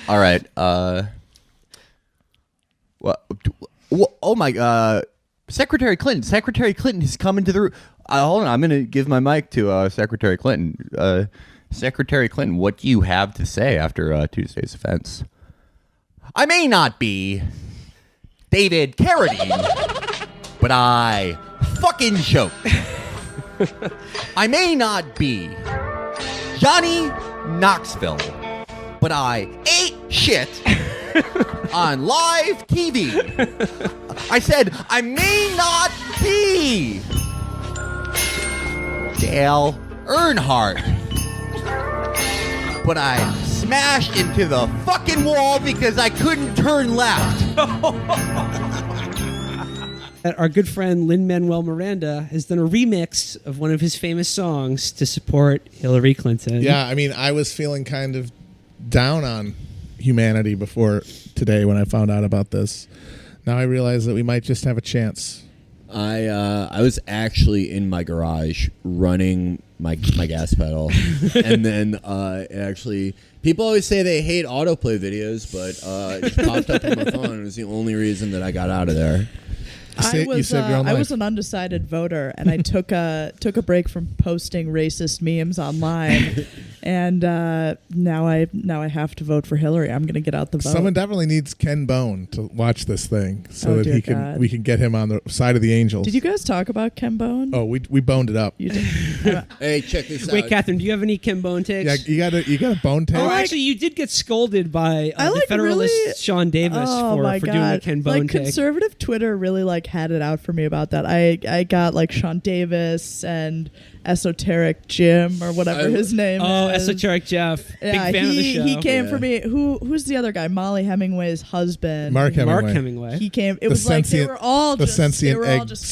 All right. Oh my. Secretary Clinton. Secretary Clinton has come into the room. Hold on. I'm going to give my mic to Secretary Clinton. Secretary Clinton, what do you have to say after Tuesday's offense? I may not be David Carradine, but I fucking choke. I may not be Johnny Knoxville, but I ate shit on live TV. I said I may not be Dale Earnhardt, but I smashed into the fucking wall because I couldn't turn left. Our good friend Lin-Manuel Miranda has done a remix of one of his famous songs to support Hillary Clinton. Yeah, I mean, I was feeling kind of down on humanity before today when I found out about this. Now I realize that we might just have a chance. I was actually in my garage running my gas pedal, and then it actually, people always say they hate autoplay videos, but it just popped up on my phone, and it was the only reason that I got out of there. I was an undecided voter, and I took a break from posting racist memes online, and now I have to vote for Hillary. I'm going to get out the vote. Someone definitely needs Ken Bone to watch this thing so that we can get him on the side of the Angels. Did you guys talk about Ken Bone? Oh, we boned it up. You did. Hey, check this out. Wait, Katherine, do you have any Ken Bone takes? Yeah, you got a bone take. Oh, actually, you did get scolded by the Federalist Sean Davis for doing a Ken Bone take. Conservative Twitter really had it out for me about that. I got Sean Davis and Esoteric Jim or whatever his name is. Oh, Esoteric Jeff. Big fan of the show. He came for me. Who's the other guy? Molly Hemingway's husband. Mark Hemingway. He came. It was they were all just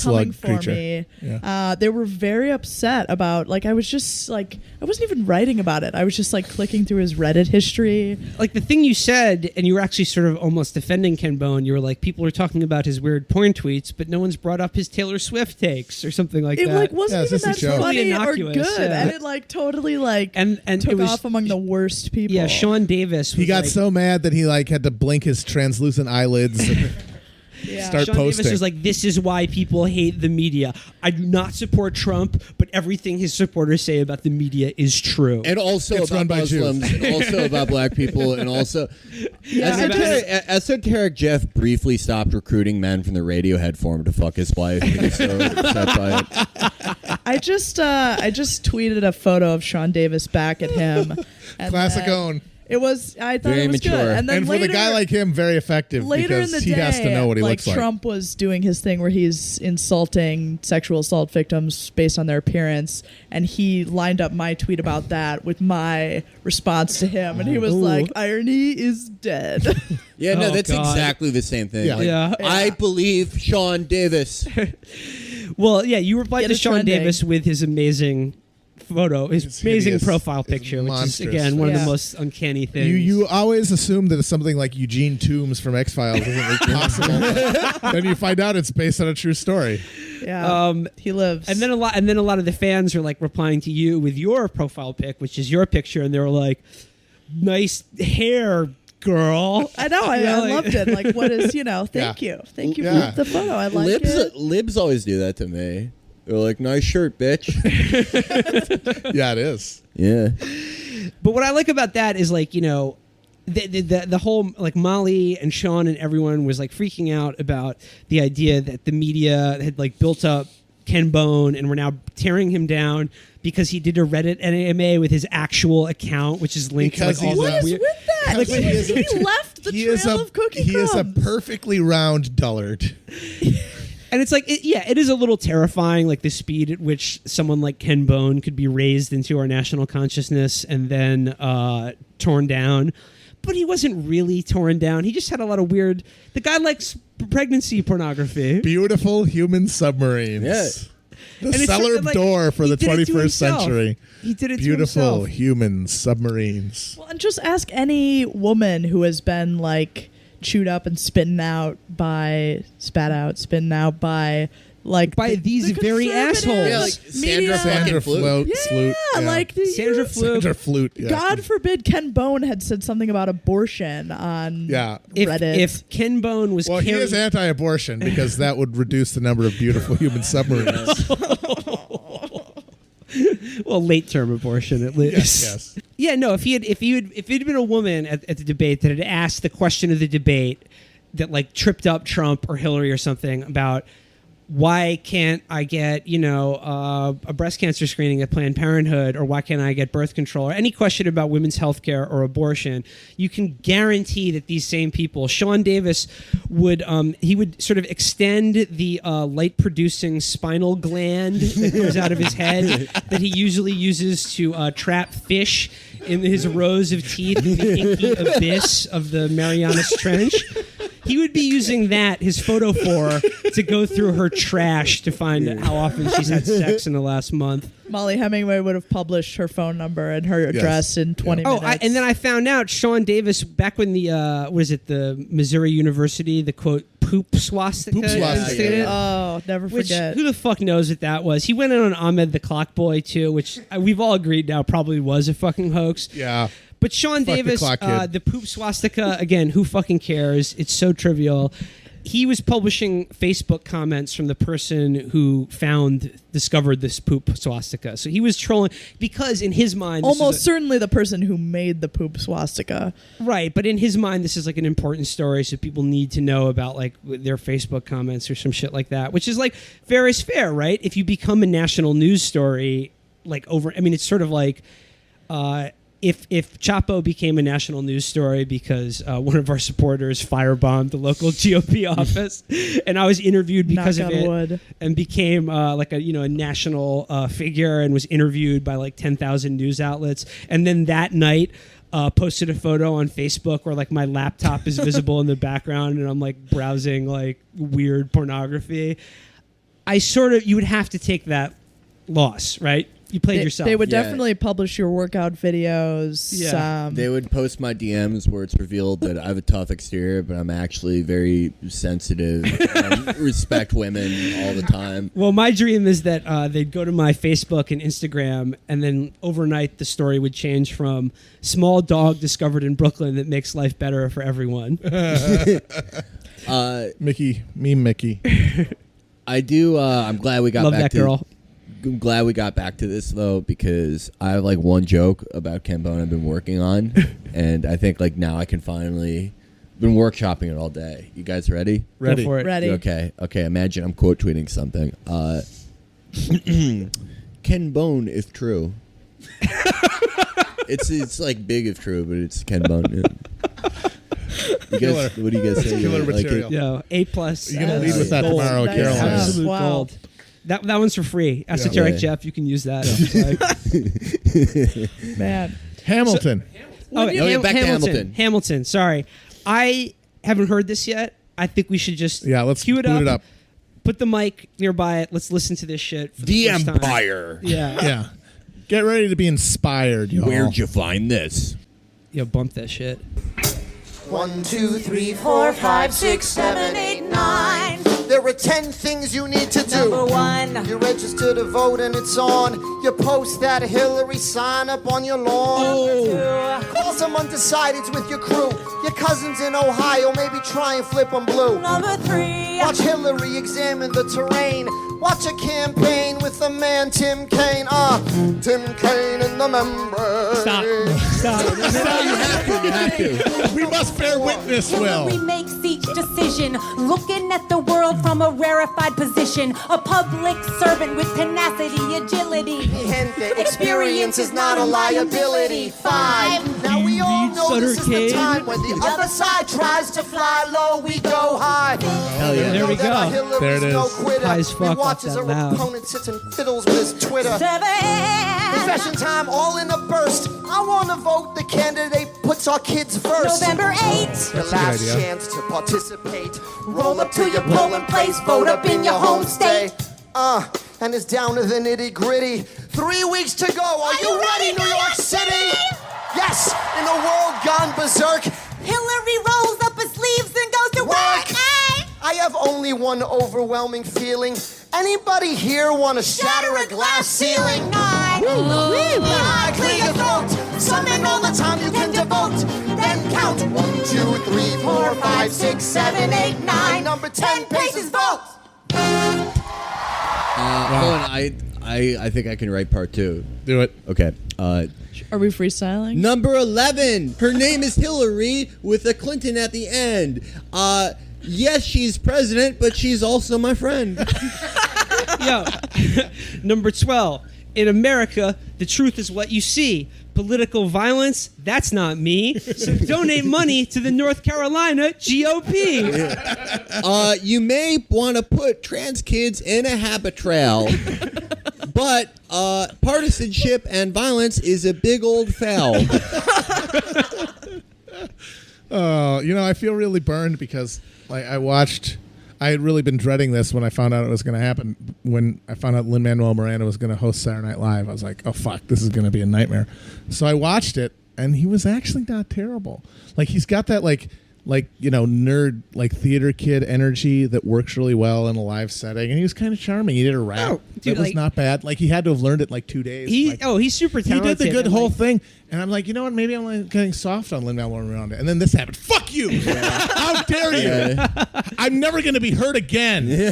coming for me. Yeah. They were very upset about I was just I wasn't even writing about it. I was just clicking through his Reddit history. The thing you said, and you were actually sort of almost defending Ken Bone. You were like, people are talking about his weird porn tweets, but no one's brought up his Taylor Swift takes or something like that. It wasn't even that funny or good, yeah. and it totally and took it was, off among the worst people. Yeah, Sean Davis. He got so mad that he had to blink his translucent eyelids. Start Sean posting. Davis was like, this is why people hate the media. I do not support Trump, but everything his supporters say about the media is true. And also about Muslims, and also about black people, and also... Esoteric Jeff briefly stopped recruiting men from the Radiohead forum to fuck his wife. He was so upset by it. I just tweeted a photo of Sean Davis back at him. Classic own. It was. I thought very it was mature. good. And then for the guy like him, very effective. Later in the day, he has to know what he looks like. Trump was doing his thing where he's insulting sexual assault victims based on their appearance, and he lined up my tweet about that with my response to him, and he was like, "Irony is dead." Yeah, no, that's exactly the same thing. Yeah. I believe Sean Davis. Well, yeah, you replied to Sean Davis with his amazing photo, his amazing hideous. profile It's picture, which is monstrous. again one of the most uncanny things. You always assume that it's something like Eugene Toombs from X-Files isn't possible. Then you find out it's based on a true story. Yeah, he lives. And then a lot of the fans are replying to you with your profile pic, which is your picture, and they were like, "Nice hair, girl." I know. I loved it. What is Thank you for the photo. I like it. Libs always do that to me. They're like, "Nice shirt, bitch." Yeah, it is. Yeah. But what I like about that is the whole Molly and Sean and everyone was freaking out about the idea that the media had built up Ken Bone and were now tearing him down because he did a Reddit NAMA with his actual account, which is linked to all this what is weird. with that? He left the trail of cookie crumbs. He is a perfectly round dullard. And it's it is a little terrifying, the speed at which someone like Ken Bone could be raised into our national consciousness and then torn down. But he wasn't really torn down. He just had a lot of weird... The guy likes pregnancy pornography. Beautiful human submarines. Yeah. The cellar door for the 21st century. He did it Beautiful to himself. Human submarines. Well, and just ask any woman who has been chewed up and spitting out by like by these very assholes. Yeah, like media. Sandra Float. Yeah, like Sandra Flute. Yeah. God forbid Ken Bone had said something about abortion on Reddit. If Ken Bone was Well, he is anti-abortion because that would reduce the number of beautiful human submarines. Well, late-term abortion at least. Yes. Yeah, no. If he'd been a woman at the debate that had asked the question of the debate that like tripped up Trump or Hillary or something about why can't I get a breast cancer screening at Planned Parenthood, or why can't I get birth control, or any question about women's health care or abortion, you can guarantee that these same people, Sean Davis would sort of extend the light producing spinal gland that comes out of his head that he usually uses to trap fish in his rows of teeth in the inky abyss of the Marianas Trench. He would be using that, his photophore, to go through her trash to find how often she's had sex in the last month. Molly Hemingway would have published her phone number and her address in 20 minutes. And then I found out Sean Davis, back when the the Missouri University, the quote poop swastika. Oh, never forget. Who the fuck knows what that was? He went in on Ahmed the Clock Boy too, which we've all agreed now probably was a fucking hoax. Yeah. But Sean Davis, the poop swastika, again, who fucking cares? It's so trivial. He was publishing Facebook comments from the person who discovered this poop swastika. So he was trolling because in his mind... Almost certainly the person who made the poop swastika. Right, but in his mind, this is like an important story, so people need to know about like their Facebook comments or some shit like that, which is like fair is fair, right? If you become a national news story, it's sort of like... If Chapo became a national news story because one of our supporters firebombed the local GOP office, and I was interviewed because of it, and became a national figure, and was interviewed by like 10,000 news outlets, and then that night posted a photo on Facebook where like my laptop is visible in the background, and I'm like browsing like weird pornography. You would have to take that loss, right? You played yourself. They would definitely publish your workout videos. Yeah. They would post my DMs where it's revealed that I have a tough exterior, but I'm actually very sensitive and respect women all the time. Well, my dream is that they'd go to my Facebook and Instagram, and then overnight the story would change from small dog discovered in Brooklyn that makes life better for everyone. Mickey. I do. I'm glad we got Love back that girl. I'm glad we got back to this though, because I have like one joke about Ken Bone I've been working on, and I think like now I can finally been workshopping it all day. You guys ready? Go for it. Ready. Okay. Imagine I'm quote tweeting something. Ken Bone, if true. It's like big if true, but it's Ken Bone. You guys, what do you guys say? Killer Like material. A+. You're gonna lead with that gold. tomorrow, Nice. Caroline. Absolute Wow. gold. That one's for free. Esoteric Yeah. Jeff, you can use that. Man. Hamilton. Back to Hamilton. Hamilton. Sorry, I haven't heard this yet. I think we should just Let's cue boot it up. Put the mic nearby it. Let's listen to this shit. For the first time. Empire. Yeah. Yeah. Get ready to be inspired, y'all. Where'd you find this? Yo, bump that shit. 1, 2, 3, 4, 5, 6, 7, 8, 9. There are 10 things you need to do. Number 1. You register to vote and it's on. You post that Hillary sign up on your lawn. Call some undecideds with your crew. Your cousins in Ohio, maybe try and flip them blue. Number 3. Watch Hillary examine the terrain. Watch a campaign with the man Tim Kaine. Tim Kaine and the members. Stop. You have to. We must bear witness, Will. Hillary makes each decision, looking at the world from a rarefied position. A public servant with tenacity, agility. Experience is not a liability. 5. Now we all know this is the time when the other side tries to fly low, we go high. Hell yeah. There we go. There it is. High as fuck, He watches that her loud. opponent sits and fiddles with his Twitter. 7. Confession time, all in a burst. I want to vote the candidate puts our kids first. November 8. The last idea. chance to participate. Roll up to your polling place, vote up in your home state. And it's down to the nitty gritty. 3 weeks to go. Are you ready, New York City? Yes, in a world gone berserk. Hillary rolls up her sleeves and goes to work. I have only one overwhelming feeling. Anybody here want to shatter a glass ceiling? I clear your throat. Some men all the time you can devote. Then count 1, 2, 3, 4, 5, 6, 7, 8, 9. Number 10 paces vote. Hold on, I think I can write part 2. Do it. Okay. Are we freestyling? Number 11. Her name is Hillary with a Clinton at the end. Yes, she's president, but she's also my friend. Yo, number 12. In America, the truth is what you see. Political violence, that's not me. So donate money to the North Carolina GOP. You may want to put trans kids in a habit trail, but partisanship and violence is a big old foul. I feel really burned because I had really been dreading this when I found out it was going to happen. When I found out Lin-Manuel Miranda was going to host Saturday Night Live, I was like, oh, fuck, this is going to be a nightmare. So I watched it, and he was actually not terrible. Like, he's got that, nerd, theater kid energy that works really well in a live setting. And he was kind of charming. He did a rap. It was not bad. Like, he had to have learned it in 2 days. He's super talented. He did the good whole thing. And I'm like, you know what? Maybe I'm getting soft on Lin-Manuel Miranda. And then this happened. Fuck you! How dare you? I'm never going to be hurt again.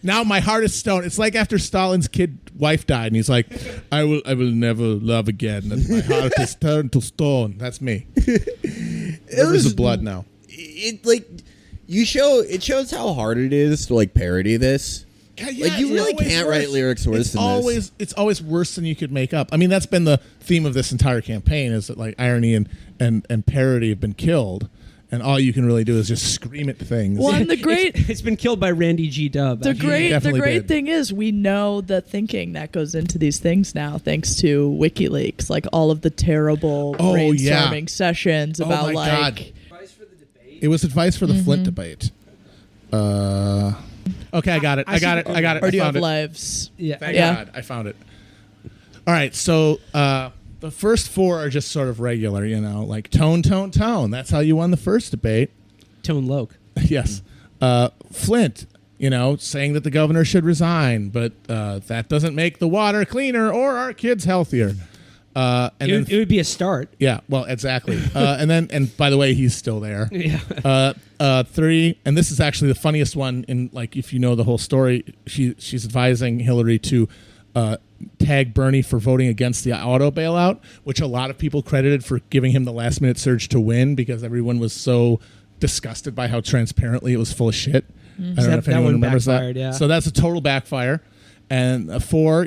Now my heart is stone. It's like after Stalin's wife died, and he's like, I will never love again. And my heart is turned to stone. That's me. Rivers of blood now. It shows how hard it is to parody this. Yeah, you really can't write lyrics worse than this. It's always worse than you could make up. I mean, that's been the theme of this entire campaign, is that irony and parody have been killed, and all you can really do is just scream at things. Well, and it's been killed by Randy G. Dub. The great thing is we know the thinking that goes into these things now, thanks to WikiLeaks, all of the terrible brainstorming sessions about God. It was advice for the Flint debate. Okay, I got it. Or do you have it. lives? Yeah. Thank God, I found it. All right, so the first 4 are just sort of regular, tone, tone, tone. That's how you won the first debate. Tone Loke. Yes. Flint, saying that the governor should resign, but that doesn't make the water cleaner or our kids healthier. It would be a start. Yeah, well, exactly. And by the way, he's still there. Yeah. 3, and this is actually the funniest one in if you know the whole story. She's advising Hillary to tag Bernie for voting against the auto bailout, which a lot of people credited for giving him the last minute surge to win because everyone was so disgusted by how transparently it was full of shit. I don't know if anyone remembers that. Yeah. So that's a total backfire. And 4,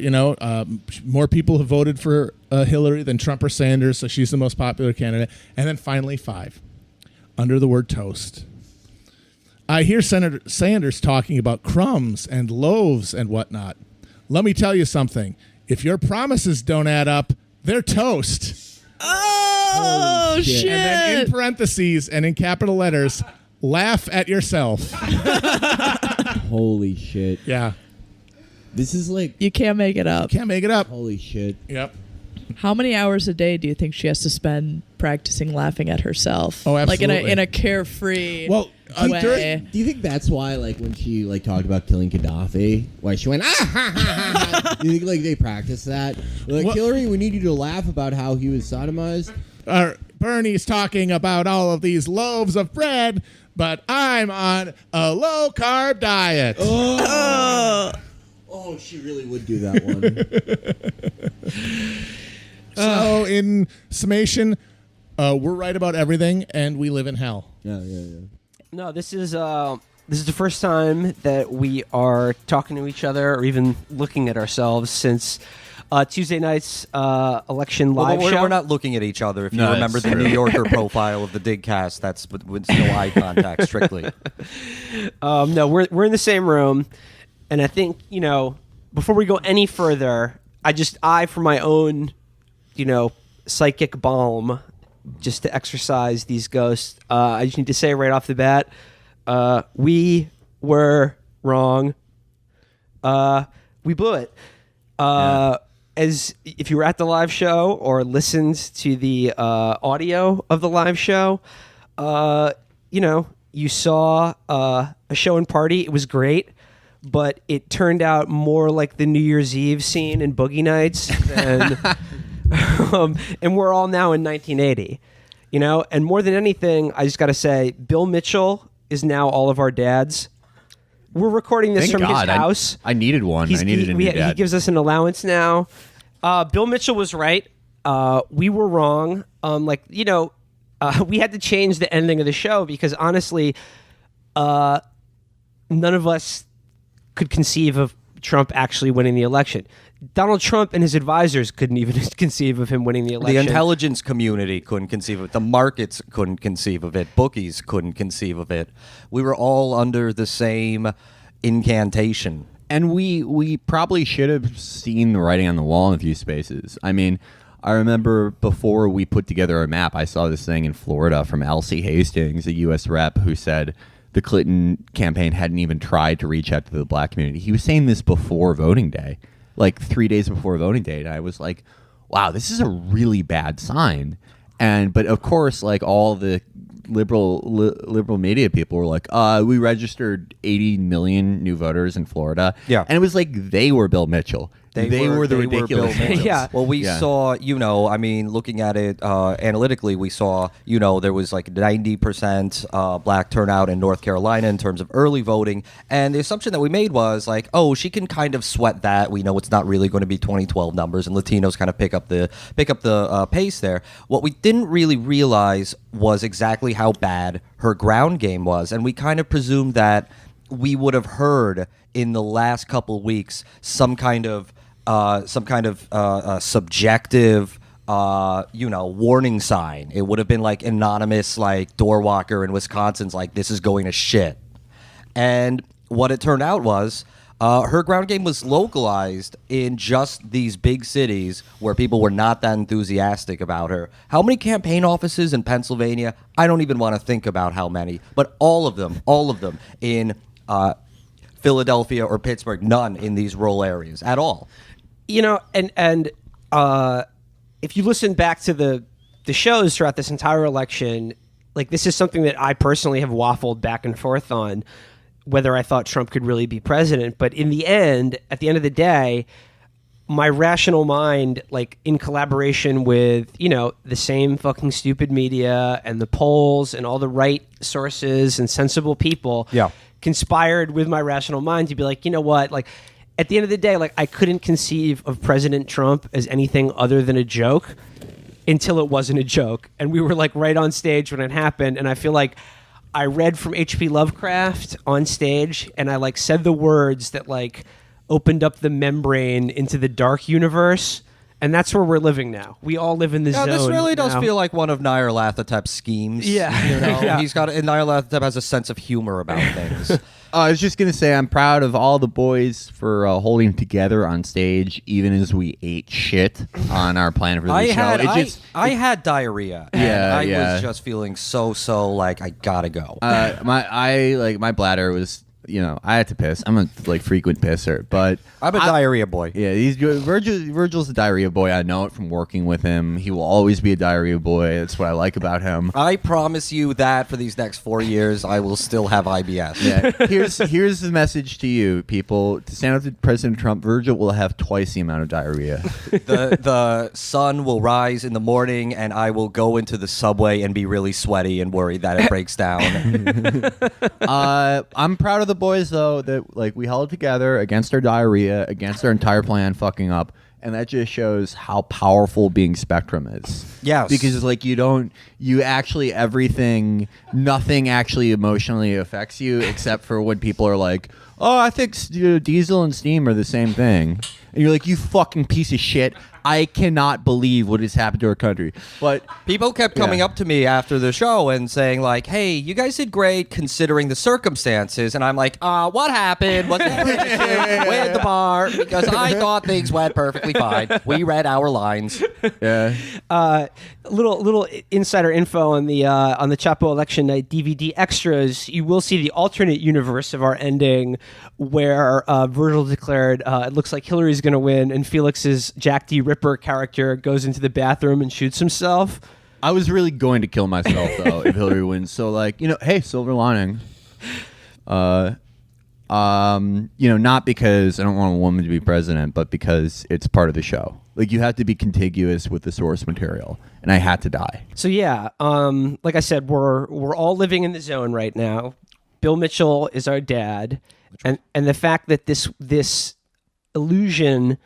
more people have voted for Hillary than Trump or Sanders, so she's the most popular candidate. And then finally 5, under the word toast. I hear Senator Sanders talking about crumbs and loaves and whatnot. Let me tell you something. If your promises don't add up, they're toast. Oh, shit. And then in parentheses and in capital letters, laugh at yourself. Holy shit. Yeah. This is you can't make it up. Can't make it up. Holy shit. Yep. How many hours a day do you think she has to spend practicing laughing at herself? Oh, absolutely. In a carefree way. Do you think that's why, when she talked about killing Gaddafi, why she went ah ha ha ha? Do you think they practice that? Hillary, we need you to laugh about how he was sodomized. Bernie's talking about all of these loaves of bread, but I'm on a low carb diet. Oh, she really would do that one. So, in summation, we're right about everything, and we live in hell. Yeah. No, this is the first time that we are talking to each other or even looking at ourselves since Tuesday night's election live show. We're not looking at each other. If you remember the New Yorker profile of the Digcast, that's with no eye contact, strictly. No, we're in the same room, and I think before we go any further, I for my own psychic balm, just to exercise these ghosts, I just need to say right off the bat, we were wrong. We blew it. As if you were at the live show or listened to the audio of the live show, you saw a show and party. It was great. but it turned out more like the New Year's Eve scene in Boogie Nights than, and we're all now in 1980, you know. And more than anything, I just got to say, Bill Mitchell is now all of our dads. We're recording this Thank from God. his house. I needed one. I needed a new dad. He gives us an allowance now. Bill Mitchell was right. We were wrong. We had to change the ending of the show because honestly, none of us could conceive of Trump actually winning the election. Donald Trump and his advisors couldn't even conceive of him winning the election. The intelligence community couldn't conceive of it. The markets couldn't conceive of it. Bookies couldn't conceive of it. We were all under the same incantation. And we probably should have seen the writing on the wall in a few spaces. I mean, I remember before we put together a map, I saw this thing in Florida from Elsie Hastings, a U.S. rep, who said the Clinton campaign hadn't even tried to reach out to the black community. He was saying this before voting day, like 3 days before voting day. And I was like, wow, this is a really bad sign. But of course, like all the liberal media people were like, we registered 80 million new voters in Florida. Yeah. And it was like they were Bill Mitchell. They were the ridiculous Bill Mitchell. Yeah. Well, we saw, looking at it analytically, we saw, there was like 90% black turnout in North Carolina in terms of early voting. And the assumption that we made was like, oh, she can kind of sweat that. We know it's not really going to be 2012 numbers, and Latinos kind of pick up the pace there. What we didn't really realize was exactly how bad her ground game was. And we kind of presumed that we would have heard in the last couple weeks some kind of subjective, warning sign. It would have been like anonymous, like door walker in Wisconsin's like, this is going to shit. And what it turned out was her ground game was localized in just these big cities where people were not that enthusiastic about her. How many campaign offices in Pennsylvania? I don't even want to think about how many, but all of them in Philadelphia or Pittsburgh, none in these rural areas at all. And if you listen back to the shows throughout this entire election, like this is something that I personally have waffled back and forth on, whether I thought Trump could really be president. But in the end, at the end of the day, my rational mind, like in collaboration with, the same fucking stupid media and the polls and all the right sources and sensible people, conspired with my rational mind to be like, you know what, like, at the end of the day, like I couldn't conceive of President Trump as anything other than a joke until it wasn't a joke. And we were like right on stage when it happened. And I feel like I read from H.P. Lovecraft on stage and I like said the words that like opened up the membrane into the dark universe. And that's where we're living now. We all live in this zone. This really does now. feel like one of Nyarlathotep's schemes. Yeah. Yeah. Nyarlathotep has a sense of humor about things. I was just going to say I'm proud of all the boys for holding together on stage, even as we ate shit on our plan for the show. I had diarrhea. And I was just feeling so like I gotta go. My bladder was, I had to piss. I'm a frequent pisser, but I'm a diarrhea boy. Yeah, Virgil's a diarrhea boy. I know it from working with him. He will always be a diarrhea boy. That's what I like about him. I promise you that for these next 4 years, I will still have IBS. Yeah. Here's the message to you, people. To stand up to President Trump, Virgil will have twice the amount of diarrhea. The sun will rise in the morning, and I will go into the subway and be really sweaty and worried that it breaks down. I'm proud of the boys, though, that we held together against our diarrhea, against our entire plan fucking up, and that just shows how powerful being Spectrum is. Yes. Because nothing actually emotionally affects you except for when people are like, oh, I think diesel and steam are the same thing. And you're like, you fucking piece of shit. I cannot believe what has happened to our country. But people kept coming up to me after the show and saying like, hey, you guys did great considering the circumstances. And I'm like, what happened? Was that at the bar? Because I thought things went perfectly fine. We read our lines. Yeah. Little insider info on the Chapo election night DVD extras. You will see the alternate universe of our ending where Virgil declared it looks like Hillary's going to win, and Felix's Jack D. Ripper character goes into the bathroom and shoots himself. I was really going to kill myself though if Hillary wins. So hey, silver lining. Not because I don't want a woman to be president, but because it's part of the show. Like, you have to be contiguous with the source material, and I had to die. So yeah, like I said, we're all living in the zone right now. Bill Mitchell is our dad, and the fact that this illusion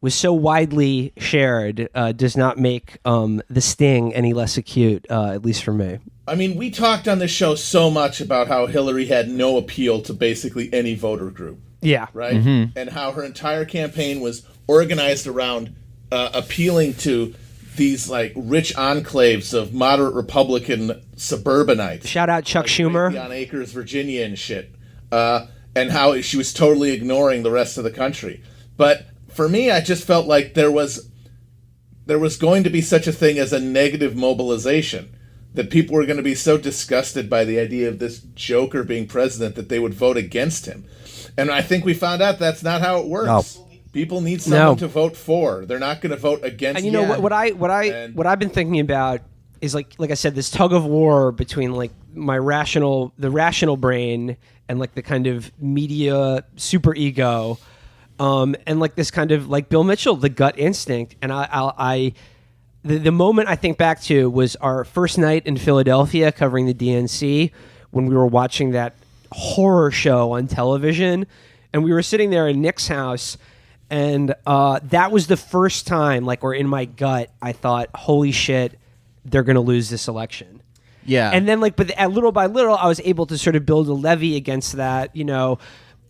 was so widely shared does not make the sting any less acute, at least for me. I mean, we talked on this show so much about how Hillary had no appeal to basically any voter group. Yeah. Right? Mm-hmm. And how her entire campaign was organized around appealing to these, like, rich enclaves of moderate Republican suburbanites. Shout out Chuck Schumer. On Acres, Virginia and shit. And how she was totally ignoring the rest of the country. But for me, I just felt like there was going to be such a thing as a negative mobilization. That people were going to be so disgusted by the idea of this joker being president that they would vote against him. And I think we found out that's not how it works. No. People need someone to vote for. They're not going to vote against. And you know what I've been thinking about is like I said, this tug of war between like the rational brain and like the kind of media super ego, and like this kind of like Bill Mitchell, the gut instinct. And The moment I think back to was our first night in Philadelphia covering the DNC when we were watching that horror show on television, and we were sitting there in Nick's house, and that was the first time, like, or in my gut, I thought, holy shit, they're going to lose this election. Yeah. And then, like, but little by little, I was able to sort of build a levee against that,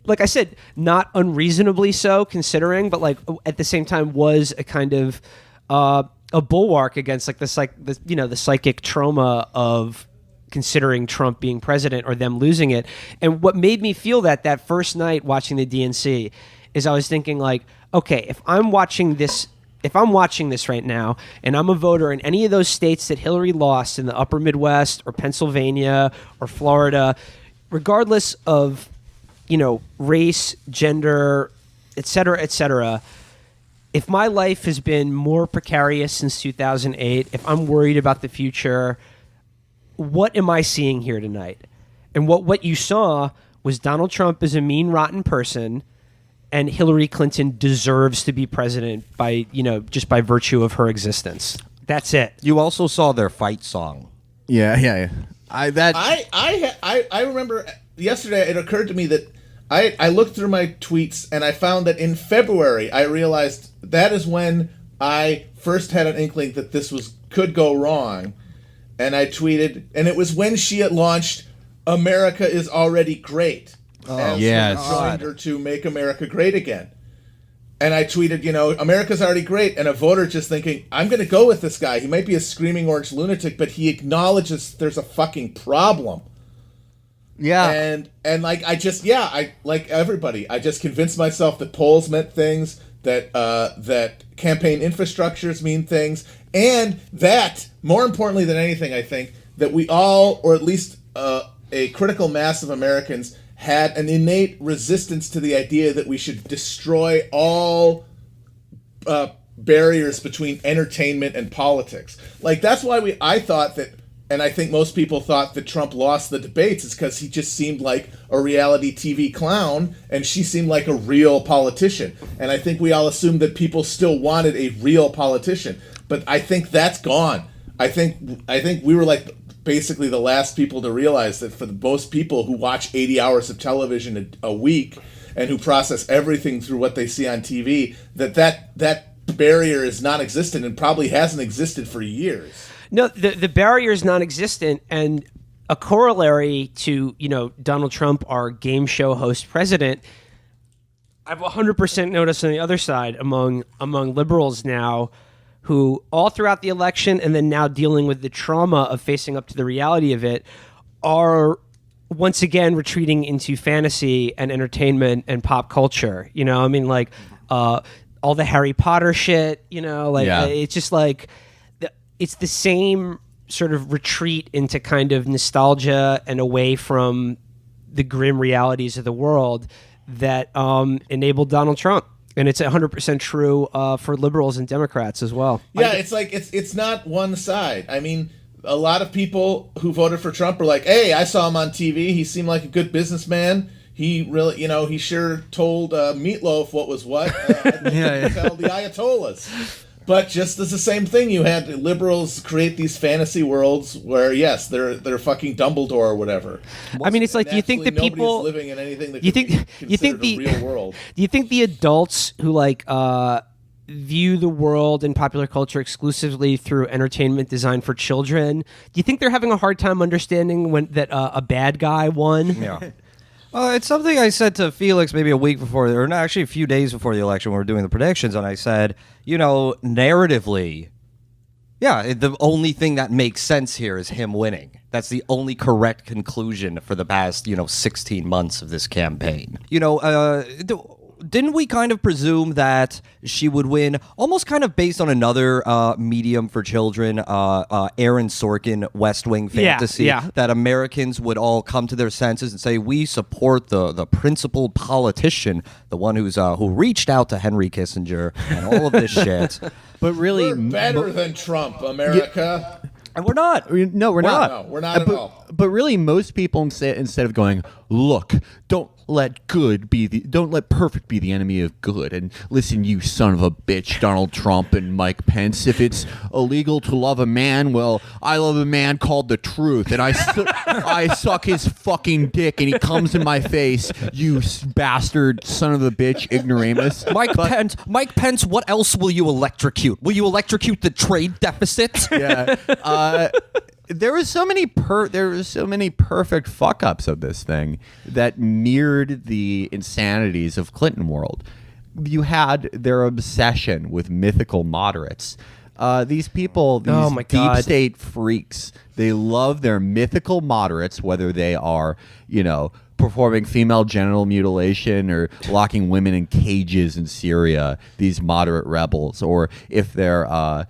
like I said, not unreasonably so considering, but like at the same time was a kind of a bulwark against like the psychic trauma of considering Trump being president or them losing it. And what made me feel that first night watching the DNC is I was thinking like, okay, if I'm watching this right now and I'm a voter in any of those states that Hillary lost in the upper Midwest or Pennsylvania or Florida, regardless of, race, gender, et cetera, if my life has been more precarious since 2008, if I'm worried about the future, what am I seeing here tonight? And what you saw was Donald Trump is a mean, rotten person, and Hillary Clinton deserves to be president by, just by virtue of her existence. That's it. You also saw their fight song. Yeah. I remember yesterday it occurred to me that I looked through my tweets and I found that in February I realized that is when I first had an inkling that this could go wrong, and I tweeted, and it was when she had launched "America is Already Great" as joined her to "Make America Great Again," and I tweeted, "America's already great," and a voter just thinking, I'm going to go with this guy. He might be a screaming orange lunatic, but he acknowledges there's a fucking problem. Yeah. And like I like everybody, I just convinced myself that polls meant things, that campaign infrastructures mean things, and that, more importantly than anything, I think, that we all, or at least a critical mass of Americans, had an innate resistance to the idea that we should destroy all barriers between entertainment and politics. Like, that's why I thought that, and I think most people thought that Trump lost the debates, is because he just seemed like a reality TV clown, and she seemed like a real politician. And I think we all assumed that people still wanted a real politician. But I think that's gone. I think we were like basically the last people to realize that for most people who watch 80 hours of television a week and who process everything through what they see on TV, that barrier is non-existent and probably hasn't existed for years. No, the barrier is non-existent, and a corollary to, Donald Trump, our game show host president, I've 100% noticed on the other side among liberals now, who all throughout the election and then now dealing with the trauma of facing up to the reality of it, are once again retreating into fantasy and entertainment and pop culture. All the Harry Potter shit, it's just like, it's the same sort of retreat into kind of nostalgia and away from the grim realities of the world that enabled Donald Trump. And it's 100% true for liberals and Democrats as well. Yeah, it's like it's not one side. I mean, a lot of people who voted for Trump are like, hey, I saw him on TV. He seemed like a good businessman. he really, he sure told Meatloaf what was what. Tell the Ayatollahs. But just as the same thing, you had liberals create these fantasy worlds where, yes, they're fucking Dumbledore or whatever. I mean, it's like, do you think the people nobody's living in anything that you think the real world? Do you think the adults who like view the world and popular culture exclusively through entertainment designed for children, do you think they're having a hard time understanding that a bad guy won? Yeah. It's something I said to Felix maybe a week before, or not, actually a few days before the election when we were doing the predictions, and I said, narratively, the only thing that makes sense here is him winning. That's the only correct conclusion for the past, 16 months of this campaign. Didn't we kind of presume that she would win almost kind of based on another medium for children, Aaron Sorkin West Wing fantasy, that Americans would all come to their senses and say, we support the principled politician, the one who reached out to Henry Kissinger and all of this shit. But really, we're better than Trump, America. And we're not. No, we're not. No, we're not at all. But really, most people instead of going, look, don't let perfect be the enemy of good. And listen, you son of a bitch, Donald Trump and Mike Pence. If it's illegal to love a man, well, I love a man called the truth, and I suck his fucking dick, and he comes in my face. You bastard, son of a bitch, ignoramus. Mike Pence. What else will you electrocute? Will you electrocute the trade deficit? Yeah. There was so many perfect fuck ups of this thing that mirrored the insanities of Clinton world. You had their obsession with mythical moderates. These people, deep state freaks, they love their mythical moderates, whether they are, performing female genital mutilation or locking women in cages in Syria, these moderate rebels, or if they're,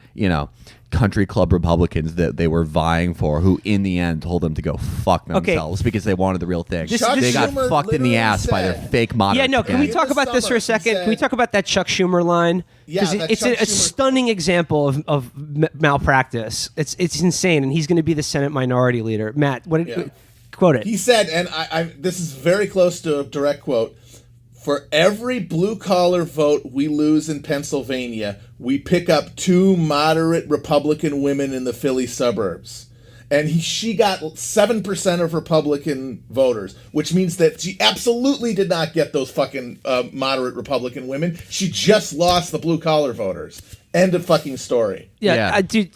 country club Republicans that they were vying for, who in the end told them to go fuck themselves because they wanted the real thing. They got fucked in the ass by their fake moderates. Yeah, no, can we talk about this for a second? Can we talk about that Chuck Schumer line? Yeah, it's a stunning example of malpractice. It's insane, and he's going to be the Senate Minority Leader. Matt, quote it. He said, and I this is very close to a direct quote, for every blue-collar vote we lose in Pennsylvania, we pick up 2 moderate Republican women in the Philly suburbs. And she got 7% of Republican voters, which means that she absolutely did not get those fucking moderate Republican women. She just lost the blue-collar voters. End of fucking story. Yeah. Dude,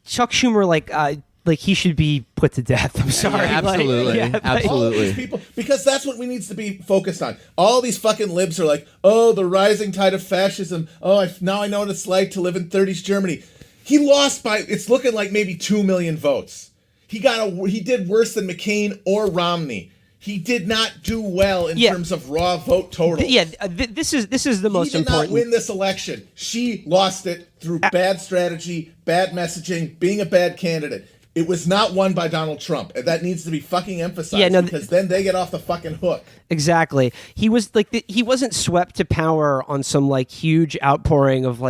Chuck Schumer, he should be put to death. I'm sorry. Yeah, absolutely. Absolutely. All these people, because that's what we needs to be focused on. All these fucking libs are like, oh, the rising tide of fascism. Oh, now I know what it's like to live in 30s Germany. He lost by, it's looking like maybe 2 million votes. He did worse than McCain or Romney. He did not do well in terms of raw vote total. This is the most important. He did not win this election. She lost it through bad strategy, bad messaging, being a bad candidate. It was not won by Donald Trump. And that needs to be fucking emphasized because then they get off the fucking hook. Exactly. He was he wasn't swept to power on some huge outpouring of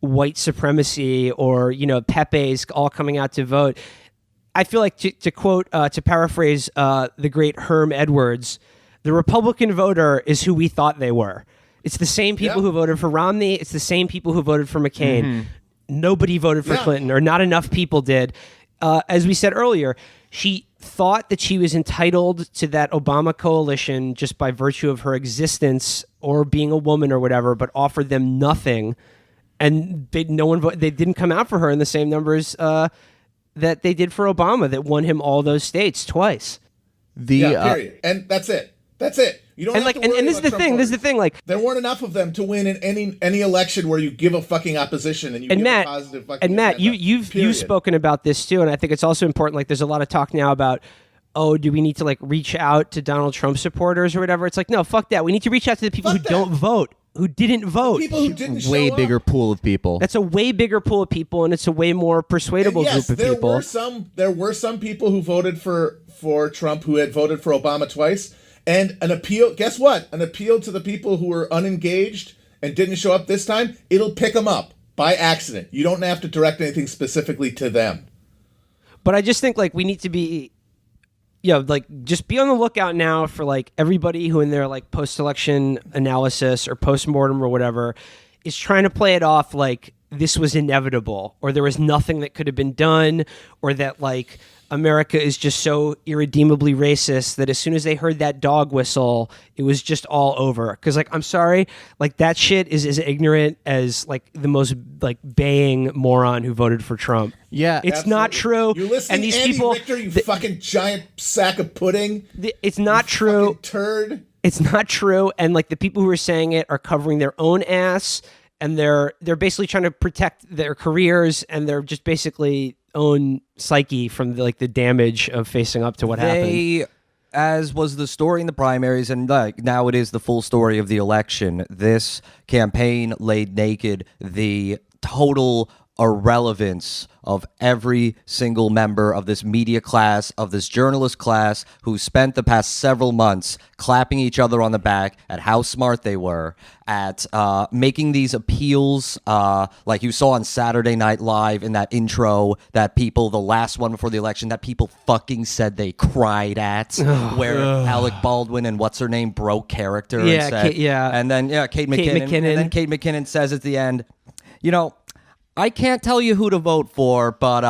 white supremacy or, Pepe's all coming out to vote. I feel like to paraphrase the great Herm Edwards, the Republican voter is who we thought they were. It's the same people who voted for Romney. It's the same people who voted for McCain. Mm-hmm. Nobody voted for Clinton, or not enough people did. As we said earlier, she thought that she was entitled to that Obama coalition just by virtue of her existence or being a woman or whatever, but offered them nothing, and they didn't come out for her in the same numbers that they did for Obama, that won him all those states twice. Period. And that's it. That's it. You don't have to worry and this is the about thing. Trump This is the thing. there weren't enough of them to win in any election where you give a fucking opposition and you give a positive fucking. And Matt, agenda, you've spoken about this too, and I think it's also important. There's a lot of talk now about, do we need to reach out to Donald Trump supporters or whatever? It's no, fuck that. We need to reach out to the people who don't vote, who didn't vote. People who didn't way show bigger up. pool of people. That's a way bigger pool of people, and it's a way more persuadable group of people. There were some people who voted for Trump who had voted for Obama twice. And an appeal, guess what? An appeal to the people who were unengaged and didn't show up this time, it'll pick them up by accident. You don't have to direct anything specifically to them. But I just think we need to be like just be on the lookout now for like everybody who in their like post-election analysis or post-mortem or whatever is trying to play it off like this was inevitable or there was nothing that could have been done or that like America is just so irredeemably racist that as soon as they heard that dog whistle, it was just all over. Because, like, I'm sorry, like, that shit is as ignorant as, like, the most, like, baying moron who voted for Trump. Yeah. It's not true. You listening, and these Andy people, Richter, you fucking giant sack of pudding. It's not true. Turd. It's not true. And, like, the people who are saying it are covering their own ass, and they're basically trying to protect their careers, and they're just basically own psyche from the damage of facing up to what happened. As was the story in the primaries, and like now it is the full story of the election. This campaign laid naked the total irrelevance of every single member of this media class, of this journalist class, who spent the past several months clapping each other on the back at how smart they were, at making these appeals, like you saw on Saturday Night Live in that intro, that people, the last one before the election, that people fucking said they cried at, where Alec Baldwin and what's her name broke character. Yeah, and said, and then Kate McKinnon. And then Kate McKinnon says at the end, I can't tell you who to vote for, but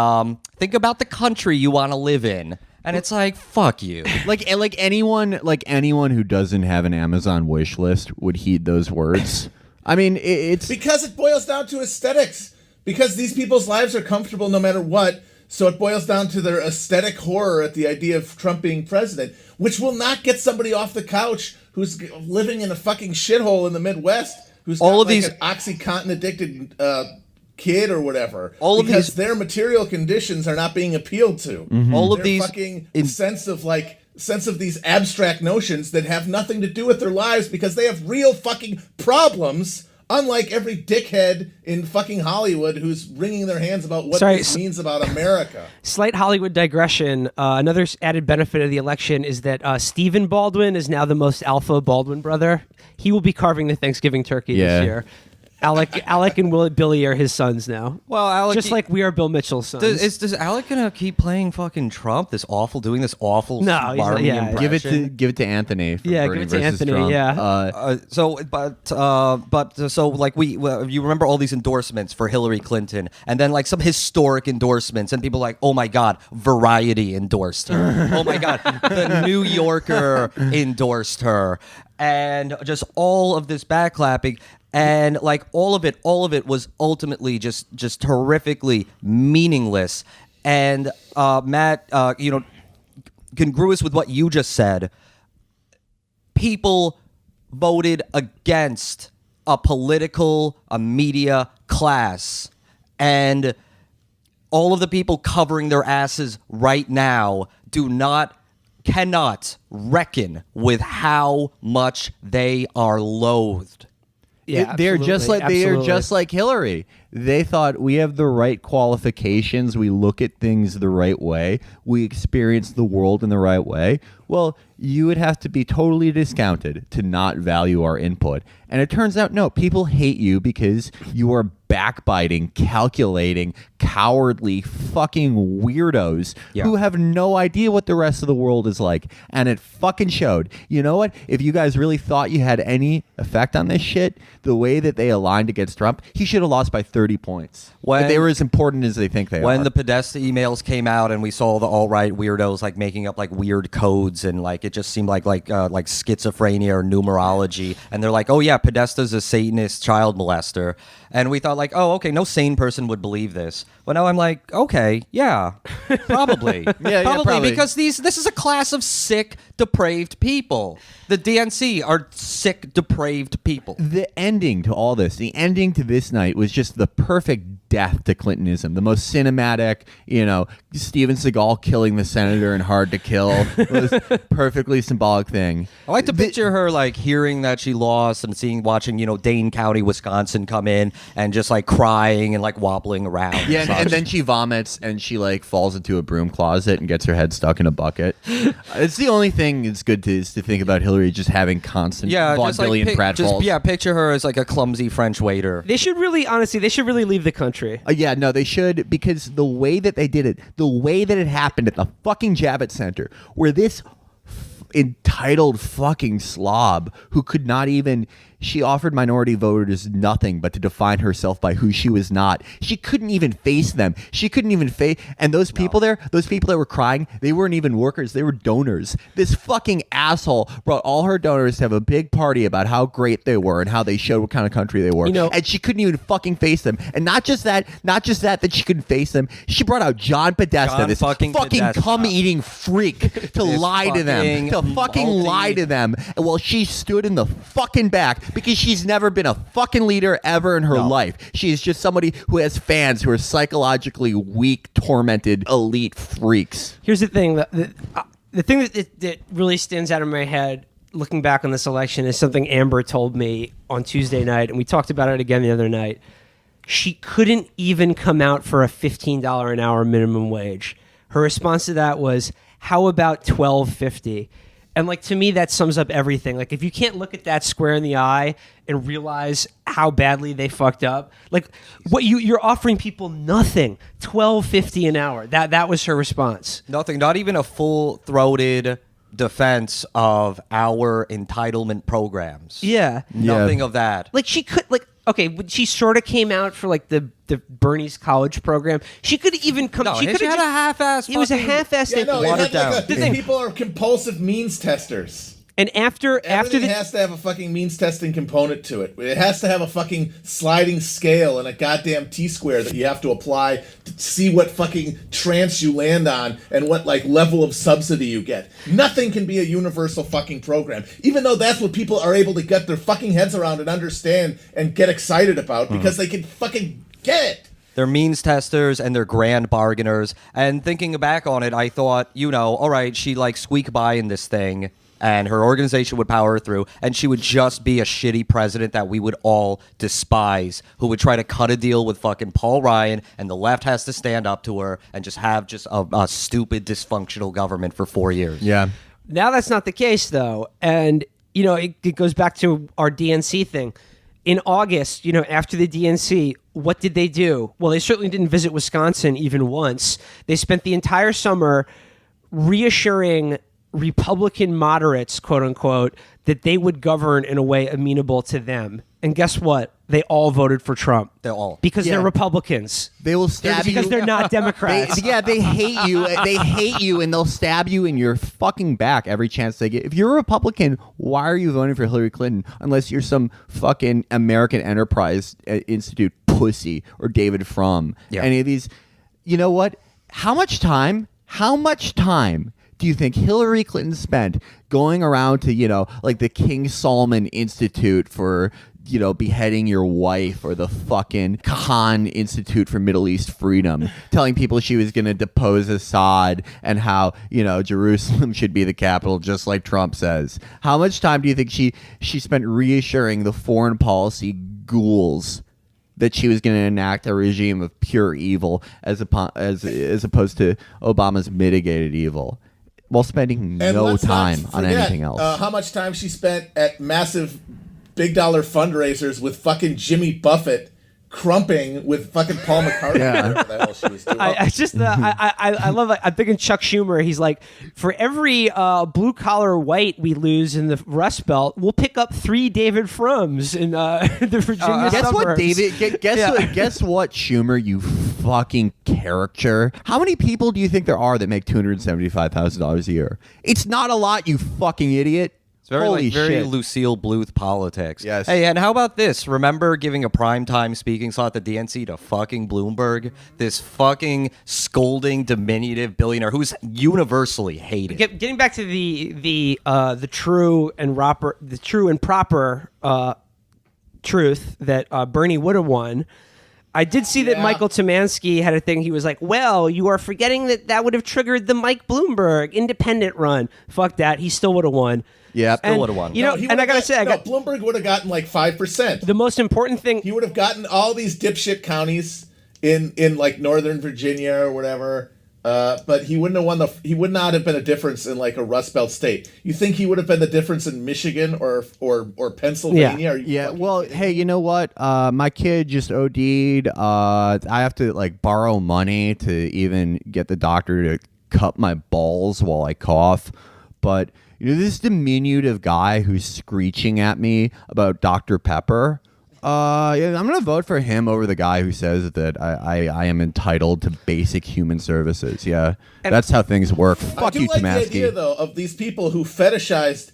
think about the country you want to live in. And it's like, fuck you. like anyone who doesn't have an Amazon wish list would heed those words. I mean, it's because it boils down to aesthetics. Because these people's lives are comfortable no matter what. So it boils down to their aesthetic horror at the idea of Trump being president, which will not get somebody off the couch who's living in a fucking shithole in the Midwest, who's got all of these an Oxycontin addicted kid or whatever, all because of these their material conditions are not being appealed to. All of Their these fucking sense of these abstract notions that have nothing to do with their lives because they have real fucking problems. Unlike every dickhead in fucking Hollywood who's wringing their hands about what this means about America. Slight Hollywood digression. Another added benefit of the election is that Stephen Baldwin is now the most alpha Baldwin brother. He will be carving the Thanksgiving turkey this year. Alec and Billy are his sons now. Well, Alec, just like we are Bill Mitchell's sons. Does Alec gonna keep playing fucking Trump? Doing this awful smarmy impression? Give it to Anthony. From Yeah, Bernie give it to versus Anthony. Trump. Yeah. So like you remember all these endorsements for Hillary Clinton, and then like some historic endorsements, and people like, oh my God, Variety endorsed her. Oh my God, the New Yorker endorsed her, and just all of this backclapping. And like all of it was ultimately just horrifically meaningless. And Matt, congruous with what you just said, people voted against a media class, and all of the people covering their asses right now cannot reckon with how much they are loathed. Yeah, they're just absolutely. like Hillary. They thought we have the right qualifications. We look at things the right way. We experience the world in the right way. Well, you would have to be totally discounted to not value our input. And it turns out, no, people hate you because you are backbiting, calculating, cowardly fucking weirdos who have no idea what the rest of the world is like. And it fucking showed. You know what? If you guys really thought you had any effect on this shit, the way that they aligned against Trump, he should have lost by 30 points. If they were as important as they think they are. When the Podesta emails came out and we saw the alt-right weirdos like making up like weird codes, and like it just seemed like schizophrenia or numerology, and they're like, oh yeah, Podesta's a Satanist child molester, and we thought like, oh okay, no sane person would believe this. But now I'm like, okay, yeah, probably. Probably because this is a class of sick, depraved people. The DNC are sick, depraved people. The ending to all this, the ending to this night was just the perfect death to Clintonism. The most cinematic, Steven Seagal killing the senator in Hard to Kill was perfectly symbolic thing. I like to picture her like hearing that she lost and watching, Dane County, Wisconsin come in and just like crying and like wobbling around. Yeah, and then she vomits and she like falls into a broom closet and gets her head stuck in a bucket. It's the only thing that's good is to think about Hillary just having constant vaudevillian pratfalls. Picture her as like a clumsy French waiter. They should really leave the country. country. Yeah, no, they should, because the way that they did it, the way that it happened at the fucking Javits Center, where this entitled fucking slob who could not even, she offered minority voters nothing but to define herself by who she was not. She couldn't even face them. She couldn't even face, and those people there, those people that were crying, they weren't even workers, they were donors. This fucking asshole brought all her donors to have a big party about how great they were and how they showed what kind of country they were. You know, and she couldn't even fucking face them. And not just that she couldn't face them, she brought out John Podesta, John this fucking Podesta. cum-eating freak to lie to them. To fucking lie to them. And while she stood in the fucking back, because she's never been a fucking leader ever in her life. She is just somebody who has fans who are psychologically weak, tormented, elite freaks. Here's the thing. The thing that really stands out in my head looking back on this election is something Amber told me on Tuesday night, and we talked about it again the other night. She couldn't even come out for a $15 an hour minimum wage. Her response to that was, how about $12.50? And like, to me, that sums up everything. Like, if you can't look at that square in the eye and realize how badly they fucked up, like, what you're offering people nothing. $12.50 an hour. That was her response. Nothing. Not even a full-throated defense of our entitlement programs. Yeah. Nothing of that. Like, she could, like, okay, when she sort of came out for like the Bernie's college program, she could even come. No, she she could had a half-ass. It was a half-assed Yeah, thing. no, Watered it had like down. these people are compulsive means testers. And after Everything the has to have a fucking means testing component to it. It has to have a fucking sliding scale and a goddamn T-square that you have to apply to see what fucking trance you land on and what like level of subsidy you get. Nothing can be a universal fucking program, even though that's what people are able to get their fucking heads around and understand and get excited about because they can fucking get it. They're means testers and they're grand bargainers. And thinking back on it, I thought, all right, she like squeak by in this thing, and her organization would power her through, and she would just be a shitty president that we would all despise, who would try to cut a deal with fucking Paul Ryan, and the left has to stand up to her and just have a stupid, dysfunctional government for 4 years. Yeah. Now that's not the case, though. And, it goes back to our DNC thing. In August, after the DNC, what did they do? Well, they certainly didn't visit Wisconsin even once. They spent the entire summer reassuring Republican moderates, quote unquote, that they would govern in a way amenable to them. And guess what? They all voted for Trump. They're all. Because they're Republicans. They will stab you. Because they're not Democrats. They hate you. They hate you, and they'll stab you in your fucking back every chance they get. If you're a Republican, why are you voting for Hillary Clinton unless you're some fucking American Enterprise Institute pussy or David Frum? Yeah. Any of these. You know what? How much time do you think Hillary Clinton spent going around to, like the King Solomon Institute for, beheading your wife, or the fucking Khan Institute for Middle East Freedom, telling people she was going to depose Assad and how, Jerusalem should be the capital, just like Trump says? How much time do you think she spent reassuring the foreign policy ghouls that she was going to enact a regime of pure evil as opposed to Obama's mitigated evil, while spending no time on anything else? How much time she spent at massive big dollar fundraisers with fucking Jimmy Buffett crumping with fucking Paul McCartney. Yeah. Whatever the hell she was doing. I love it. I'm thinking Chuck Schumer. He's like, for every blue collar white we lose in the Rust Belt, we'll pick up 3 David Frums in the Virginia guess suburbs. what, David? Guess what, Schumer? You fucking caricature. How many people do you think there are that make $275,000 a year? It's not a lot, you fucking idiot. It's very, Holy very shit. Lucille Bluth politics. Yes. Hey, and how about this? Remember giving a primetime speaking slot at the DNC to fucking Bloomberg? This fucking scolding, diminutive billionaire who's universally hated. Getting back to the true and proper truth that Bernie would have won. I did see that Michael Tomansky had a thing. He was like, well, you are forgetting that would have triggered the Mike Bloomberg independent run. Fuck that. He still would have won. Yeah, And, would have won. You know, He and I would've got to say, Bloomberg would have gotten like 5%. the most important thing. He would have gotten all these dipshit counties in like Northern Virginia or whatever but he wouldn't have won he would not have been a difference in like a Rust Belt state. You think he would have been the difference in Michigan or Pennsylvania? Yeah. Well, hey, you know what? My kid just OD'd. I have to like borrow money to even get the doctor to cut my balls while I cough. But this diminutive guy who's screeching at me about Dr. Pepper. Yeah, I'm gonna vote for him over the guy who says that I am entitled to basic human services. Yeah, that's how things work. Fuck you, I do like Tomasky. the idea, though, of these people who fetishized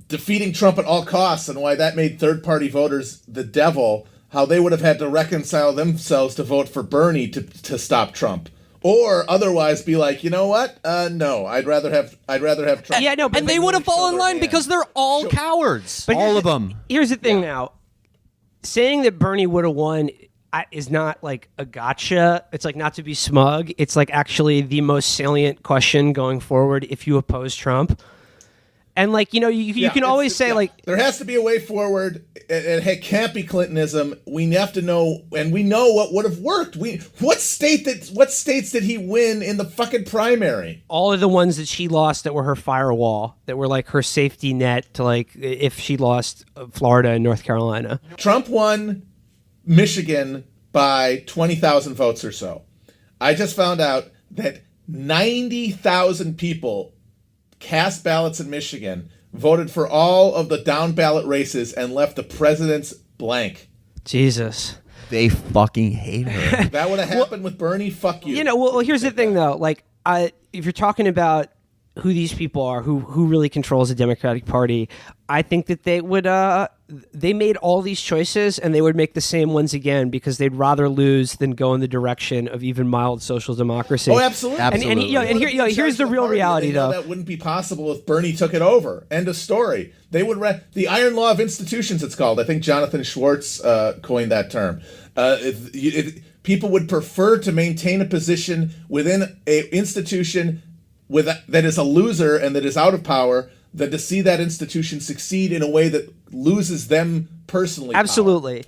defeating Trump at all costs, and why that made third-party voters the devil. How they would have had to reconcile themselves to vote for Bernie to stop Trump. Or otherwise be like, you know what? No, I'd rather have Trump. Yeah, no, but And they would have fallen in line because they're all cowards. But All of them. Here's the thing now. Saying that Bernie would have won is not like a gotcha. It's like not to be smug. It's like actually the most salient question going forward if you oppose Trump. And like, you can always say like... There has to be a way forward. It can't be Clintonism. We have to know, and we know what would have worked. What states did he win in the fucking primary? All of the ones that she lost that were her firewall, that were like her safety net to like if she lost Florida and North Carolina. Trump won Michigan by 20,000 votes or so. I just found out that 90,000 people cast ballots in Michigan, voted for all of the down ballot races, and left the president's blank. Jesus. They fucking hate her. That would have happened with Bernie. Fuck you. Well, here's the thing, though. Like, if you're talking about who these people are, who really controls the Democratic Party, I think that they would. They made all these choices, and they would make the same ones again because they'd rather lose than go in the direction of even mild social democracy. Oh, absolutely. And here's the real reality, though. That wouldn't be possible if Bernie took it over. End of story. They would the iron law of institutions. It's called. I think Jonathan Schwartz coined that term. People would prefer to maintain a position within an institution that is a loser and that is out of power than to see that institution succeed in a way that loses them personally. Absolutely.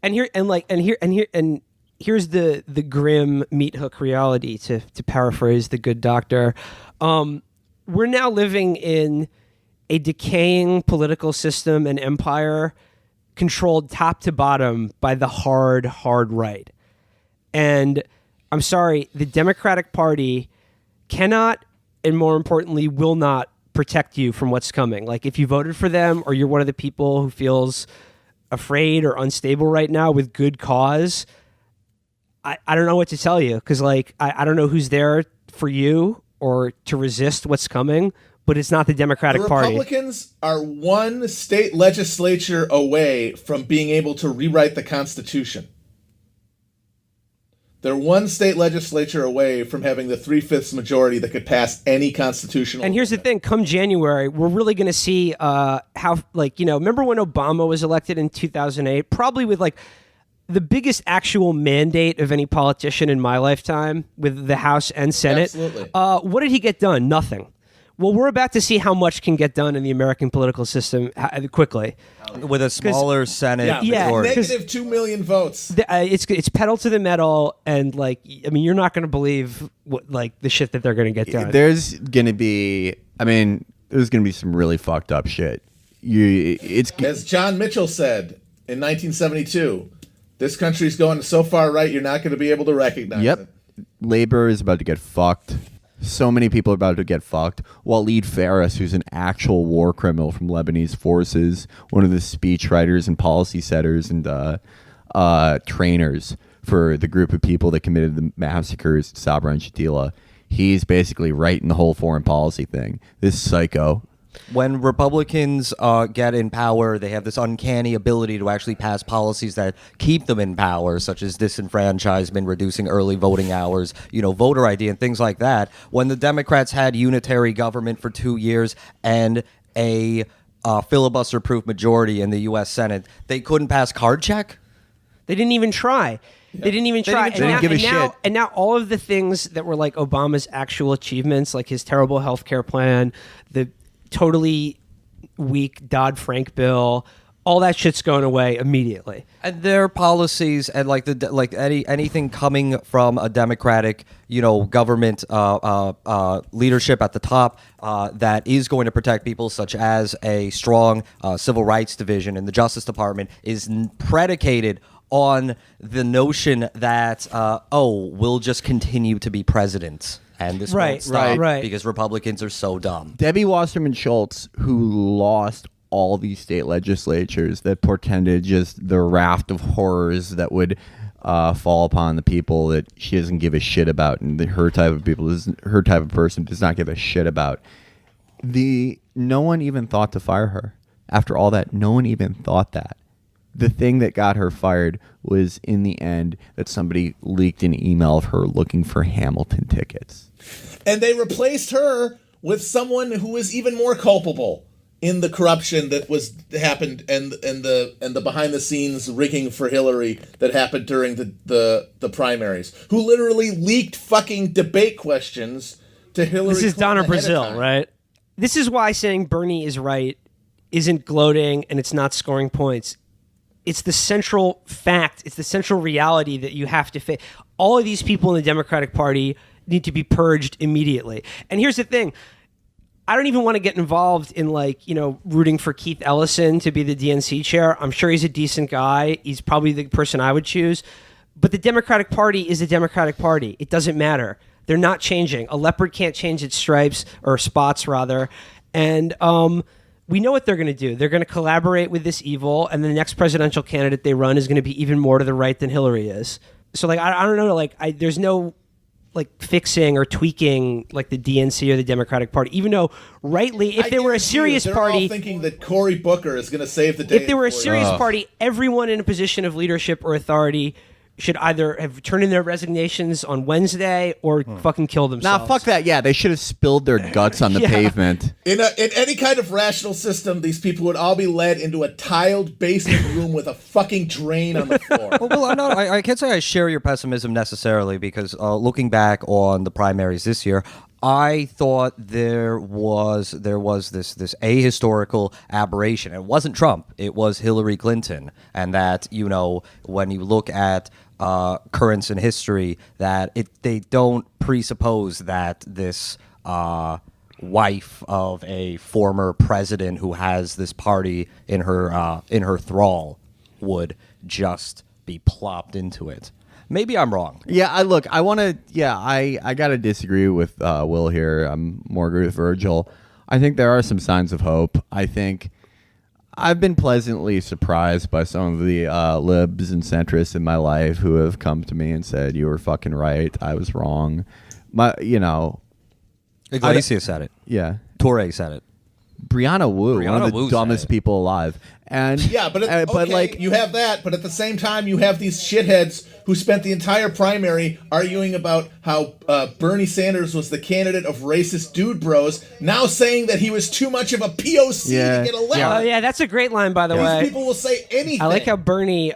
Power. And here's the grim meat hook reality to paraphrase the good doctor. We're now living in a decaying political system and empire controlled top to bottom by the hard right. And I'm sorry, the Democratic Party cannot, and more importantly, will not protect you from what's coming. Like if you voted for them or you're one of the people who feels afraid or unstable right now with good cause, I don't know what to tell you because like I don't know who's there for you or to resist what's coming, but it's not the Democratic Party. Republicans are one state legislature away from being able to rewrite the Constitution. They're one state legislature away from having the 3/5 majority that could pass any constitutional. And here's the thing: come January, we're really going to see how, remember when Obama was elected in 2008? Probably with like the biggest actual mandate of any politician in my lifetime, with the House and Senate. Absolutely. What did he get done? Nothing. Well, we're about to see how much can get done in the American political system quickly. With a smaller Senate. Negative 2 million votes. It's pedal to the metal, and you're not going to believe the shit that they're going to get done. There's going to be some really fucked up shit. As John Mitchell said in 1972, this country's going so far right, you're not going to be able to recognize it. Labor is about to get fucked. So many people are about to get fucked. Waleed Faris, who's an actual war criminal from Lebanese forces, one of the speechwriters and policy setters and trainers for the group of people that committed the massacres at Sabra and Shatila, he's basically writing the whole foreign policy thing. This psycho. When Republicans get in power, they have this uncanny ability to actually pass policies that keep them in power, such as disenfranchisement, reducing early voting hours, voter ID and things like that. When the Democrats had unitary government for 2 years and a filibuster-proof majority in the U.S. Senate, they couldn't pass card check? They didn't even try. They didn't even try. They didn't give a shit. And now all of the things that were like Obama's actual achievements, like his terrible health care plan, the totally weak Dodd-Frank bill, all that shit's going away immediately. And their policies and anything coming from a Democratic, government leadership at the top that is going to protect people, such as a strong civil rights division in the Justice Department, is predicated on the notion that we'll just continue to be president. And this won't stop because Republicans are so dumb. Debbie Wasserman Schultz, who lost all these state legislatures that portended just the raft of horrors that would fall upon the people that she doesn't give a shit about, and her type of person does not give a shit about. No one even thought to fire her. After all that, no one even thought that. The thing that got her fired was, in the end, that somebody leaked an email of her looking for Hamilton tickets. And they replaced her with someone who was even more culpable in the corruption that happened and the behind the scenes rigging for Hillary that happened during the primaries, who literally leaked fucking debate questions to Hillary. This is Clinton Donna ahead of Brazile, time. right? This is why saying Bernie is right isn't gloating and it's not scoring points. It's the central fact. It's the central reality that you have to face. All of these people in the Democratic Party need to be purged immediately. And here's the thing. I don't even want to get involved in rooting for Keith Ellison to be the DNC chair. I'm sure he's a decent guy. He's probably the person I would choose. But the Democratic Party is the Democratic Party. It doesn't matter. They're not changing. A leopard can't change its stripes, or spots rather. And we know what they're going to do. They're going to collaborate with this evil, and the next presidential candidate they run is going to be even more to the right than Hillary is. So I don't know. There's no fixing or tweaking the DNC or the Democratic Party, even though rightly, if they were a serious party, all thinking that Cory Booker is going to save the day. If they were a serious party, everyone in a position of leadership or authority should either have turned in their resignations on Wednesday or fucking kill themselves. Nah, fuck that. Yeah, they should have spilled their guts on the pavement. In any kind of rational system, these people would all be led into a tiled basement room with a fucking drain on the floor. Well, I can't say I share your pessimism necessarily, because looking back on the primaries this year, I thought there was this ahistorical aberration. It wasn't Trump; it was Hillary Clinton, and that when you look at currents in history, that they don't presuppose that this wife of a former president who has this party in her thrall would just be plopped into it. Maybe I'm wrong. Yeah, I got to disagree with Will here. I'm more agree with Virgil. I think there are some signs of hope. I think I've been pleasantly surprised by some of the libs and centrists in my life who have come to me and said, "You were fucking right. I was wrong." Iglesias said it. Yeah. Torre said it. Brianna Wu, one of the Wu dumbest said it. people alive. And Yeah, but you have that, but at the same time, you have these shitheads who spent the entire primary arguing about how Bernie Sanders was the candidate of racist dude bros, now saying that he was too much of a POC to get elected. Oh yeah, that's a great line, by the way. These people will say anything. I like how Bernie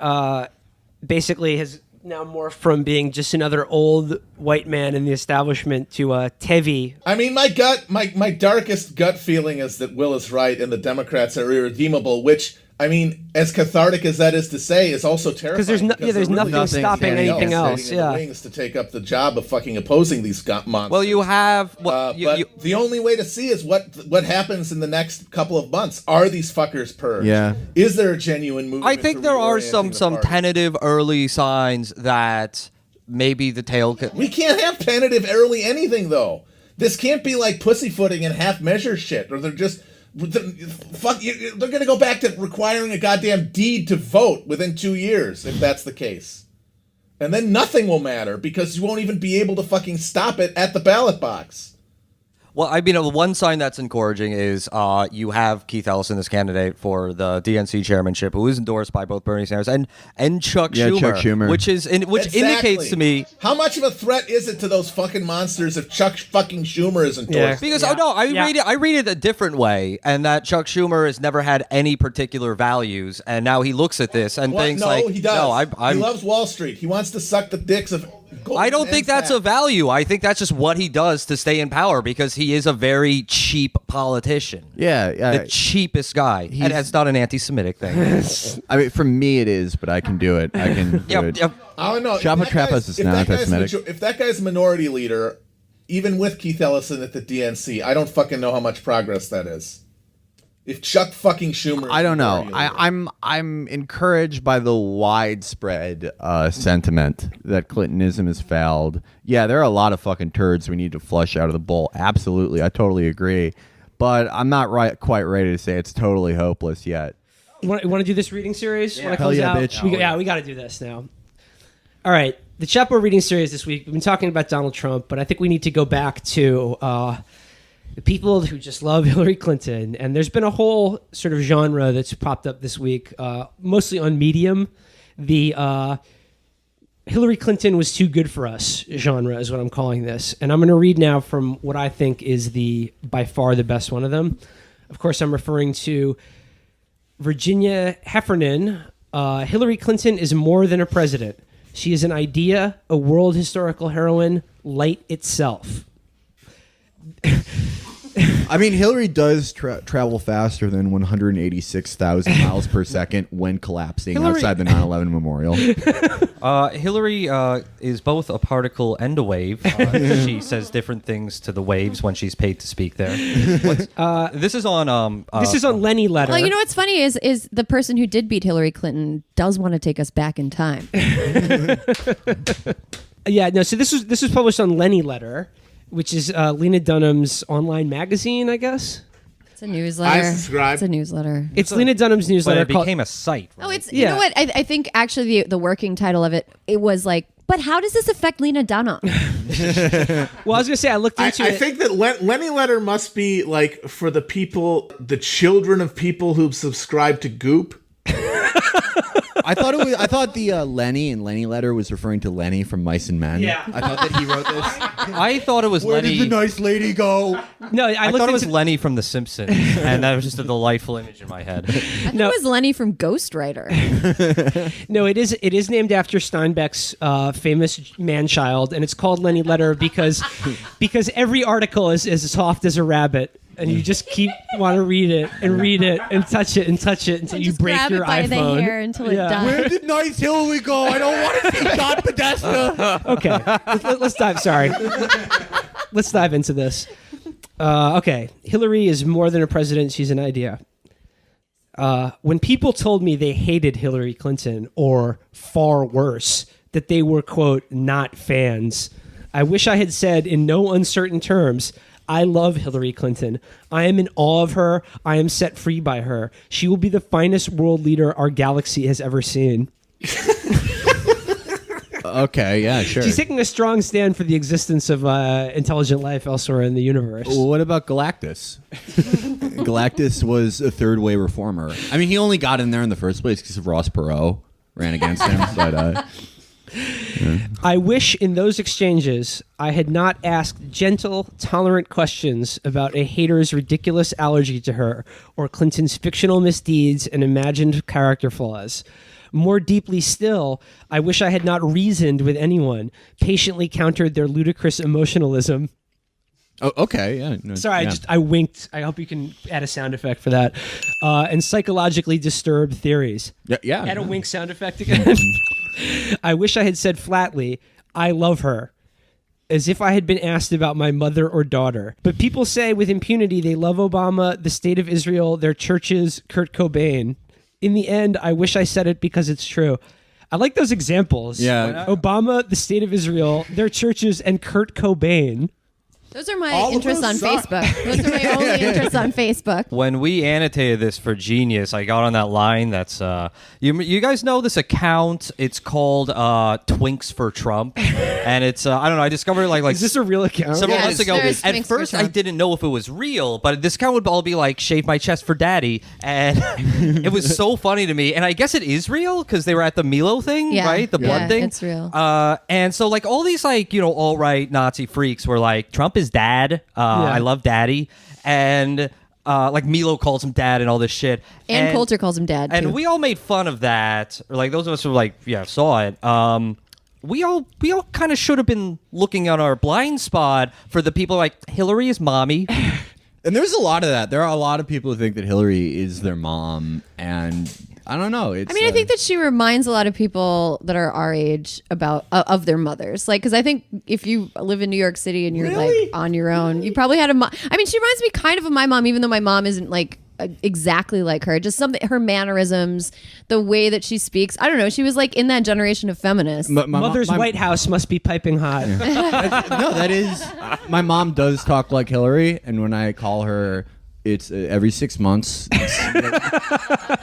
basically has now morphed from being just another old white man in the establishment to Taibbi. I mean, my darkest gut feeling is that Will is right and the Democrats are irredeemable, which, I mean, as cathartic as that is to say, is also terrifying. Because there's nothing stopping anything else. In the wings to take up the job of fucking opposing these monsters. Well, you have. But the only way to see is what happens in the next couple of months. Are these fuckers purged? Yeah. Is there a genuine movement? I think there are some party? tentative early signs that maybe the tail could. We can't have tentative early anything though. This can't be like pussyfooting and half measure shit, or they're just. They're going to go back to requiring a goddamn deed to vote within 2 years, if that's the case. And then nothing will matter, because you won't even be able to fucking stop it at the ballot box. Well, I mean, one sign that's encouraging is you have Keith Ellison as candidate for the DNC chairmanship, who is endorsed by both Bernie Sanders and Chuck Schumer. Chuck Schumer. Which Exactly. indicates to me. How much of a threat is it to those fucking monsters if Chuck fucking Schumer is endorsed? Because I read it a different way, and that Chuck Schumer has never had any particular values, and now he looks at this and thinks no, like, he does. no, He loves Wall Street. He wants to suck the dicks of I don't think that's a value. I think that's just what he does to stay in power because he is a very cheap politician. Yeah, The cheapest guy. And that's not an anti-Semitic thing. I mean, for me it is, but I can do it. I can do it. I don't know. Chapo Trappas is not anti-Semitic. If that guy's minority leader, even with Keith Ellison at the DNC, I don't fucking know how much progress that is. If Chuck fucking Schumer, I don't know. I'm encouraged by the widespread sentiment that Clintonism has failed. Yeah, there are a lot of fucking turds we need to flush out of the bowl. Absolutely, I totally agree. But I'm not quite ready to say it's totally hopeless yet. You want to do this reading series? Yeah. Hell yeah, bitch. We got to do this now. All right, the Chapo reading series this week. We've been talking about Donald Trump, but I think we need to go back to the people who just love Hillary Clinton. And there's been a whole sort of genre that's popped up this week, mostly on Medium. The Hillary Clinton was too good for us genre is what I'm calling this. And I'm going to read now from what I think is by far the best one of them. Of course, I'm referring to Virginia Heffernan. Hillary Clinton is more than a president. She is an idea, a world historical heroine, light itself. I mean, Hillary does travel faster than 186,000 miles per second when collapsing outside the 9/11 memorial. Hillary is both a particle and a wave. She says different things to the waves when she's paid to speak there. This is on. This is on Lenny Letter. Well, you know what's funny is the person who did beat Hillary Clinton does want to take us back in time. Yeah, no. So this was published on Lenny Letter, which is Lena Dunham's online magazine, I guess. It's a newsletter. I subscribe. It's a newsletter. It's Lena Dunham's newsletter. But it became a site. Right? Oh, it's you know what? I think actually the working title of it was like, but how does this affect Lena Dunham? Well, I was gonna say I looked into it. I think that Lenny Letter must be like for the people, the children of people who subscribe to Goop. I thought the Lenny and Lenny Letter was referring to Lenny from Mice and Men. Yeah. I thought that he wrote this. I thought it was Where Lenny. did the nice lady go? No, I looked thought it was into- Lenny from The Simpsons, and that was just a delightful image in my head. I think it was Lenny from Ghost Rider. No, it is named after Steinbeck's famous man-child, and it's called Lenny Letter because every article is as soft as a rabbit. And you just want to read it and touch it until you Just break grab your it by iPhone. the hair until it dies. Where did nice Hillary go? I don't want to see John Podesta. Okay, let's dive. Sorry, let's dive into this. Okay, Hillary is more than a president; she's an idea. When people told me they hated Hillary Clinton, or far worse, that they were quote not fans, I wish I had said in no uncertain terms, I love Hillary Clinton. I am in awe of her. I am set free by her. She will be the finest world leader our galaxy has ever seen. Okay, yeah, sure. She's taking a strong stand for the existence of intelligent life elsewhere in the universe. Well, what about Galactus? Galactus was a third-way reformer. I mean, he only got in there in the first place because Ross Perot ran against him. But, I wish in those exchanges I had not asked gentle, tolerant questions about a hater's ridiculous allergy to her or Clinton's fictional misdeeds and imagined character flaws. More deeply still, I wish I had not reasoned with anyone, patiently countered their ludicrous emotionalism. oh, okay, yeah. No, Sorry, yeah. I winked. I hope you can add a sound effect for that. And psychologically disturbed theories. Yeah. Add a wink sound effect again. I wish I had said flatly, I love her, as if I had been asked about my mother or daughter. But people say with impunity they love Obama, the state of Israel, their churches, Kurt Cobain. In the end, I wish I said it because it's true. I like those examples. Yeah. Obama, the state of Israel, their churches, and Kurt Cobain. Those are my All of interests on those suck. Facebook. Those are my only interests on Facebook. When we annotated this for Genius, I got on that line that's you guys know this account. It's called Twinks for Trump, and it's I don't know. I discovered it like Is this a real account? several Yes, months ago. there's At Twinks for first, I Trump. didn't know if it was real, but this account would all be like "Shave my chest for daddy," and it was so funny to me. And I guess it is real because they were at the Milo thing, Yeah. right? The blood Yeah, thing. it's real. And so like all these like all right Nazi freaks were like Trump is dad. I love daddy, and like Milo calls him dad and all this shit. And Coulter calls him dad, And too. we all made fun of that. Or like those of us who like saw it. we all kind of should have been looking on our blind spot for the people like Hillary is mommy. And there's a lot of that. There are a lot of people who think that Hillary is their mom, and I don't know. It's, I think that she reminds a lot of people that are our age about of their mothers. Like, because I think if you live in New York City and you're like on your own, you probably had a mom. I mean, she reminds me kind of my mom, even though my mom isn't like exactly like her. Just something, her mannerisms, the way that she speaks. I don't know. She was like in that generation of feminists. Mother's White House must be piping hot. No, that is. My mom does talk like Hillary, and when I call her, it's every 6 months.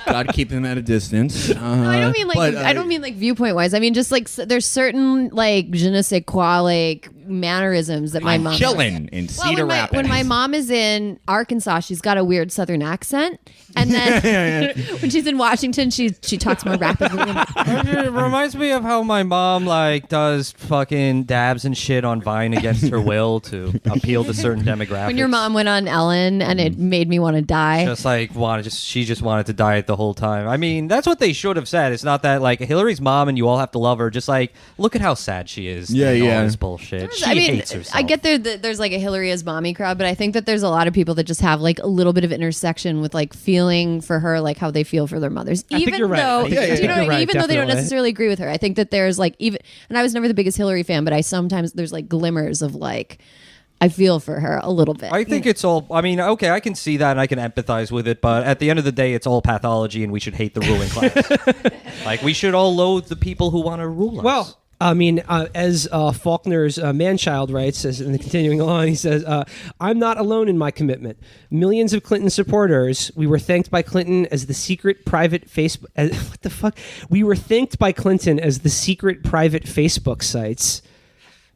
God keep them at a distance. No, I don't mean like I don't mean like viewpoint wise. I mean just like there's certain like je ne sais quoi like mannerisms that my mom. Chilling in Cedar Rapids. When my mom is in Arkansas, she's got a weird Southern accent, and then when she's in Washington, she talks more rapidly. It reminds me of how my mom like does fucking dabs and shit on Vine against her will to appeal to certain demographics. When your mom went on Ellen, and it made me want to die. She just wanted to die the whole time. I mean, that's what they should have said. It's not that like Hillary's mom and you all have to love her. Just like look at how sad she is. Yeah, and yeah. All this bullshit. She hates herself. I get there's like a Hillary as mommy crowd, but I think that there's a lot of people that just have like a little bit of intersection with like feeling for her, like how they feel for their mothers. I think you're right. Even though they don't necessarily agree with her, I think that there's like and I was never the biggest Hillary fan, but I sometimes there's like glimmers of like. I feel for her a little bit. I think it's all. I mean, okay, I can see that and I can empathize with it, but at the end of the day, it's all pathology, and we should hate the ruling class. Like we should all loathe the people who want to rule us. Well, I mean, as Faulkner's man-child writes, and continuing on, he says, I'm not alone in my commitment. Millions of Clinton supporters, we were thanked by Clinton as the secret private Facebook... what the fuck? We were thanked by Clinton as the secret private Facebook sites.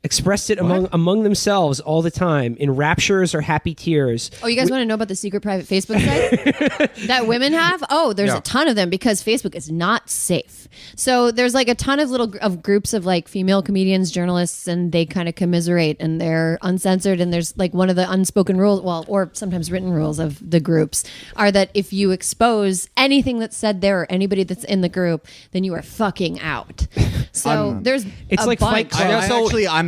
Expressed it among themselves all the time in raptures or happy tears. Oh, you guys want to know about the secret private Facebook site that women have? Oh, there's a ton of them because Facebook is not safe. So there's like a ton of groups of like female comedians, journalists, and they kind of commiserate and they're uncensored. And there's like one of the unspoken rules, or sometimes written rules of the groups are that if you expose anything that's said there or anybody that's in the group, then you are fucking out. So there's it's a like bunch.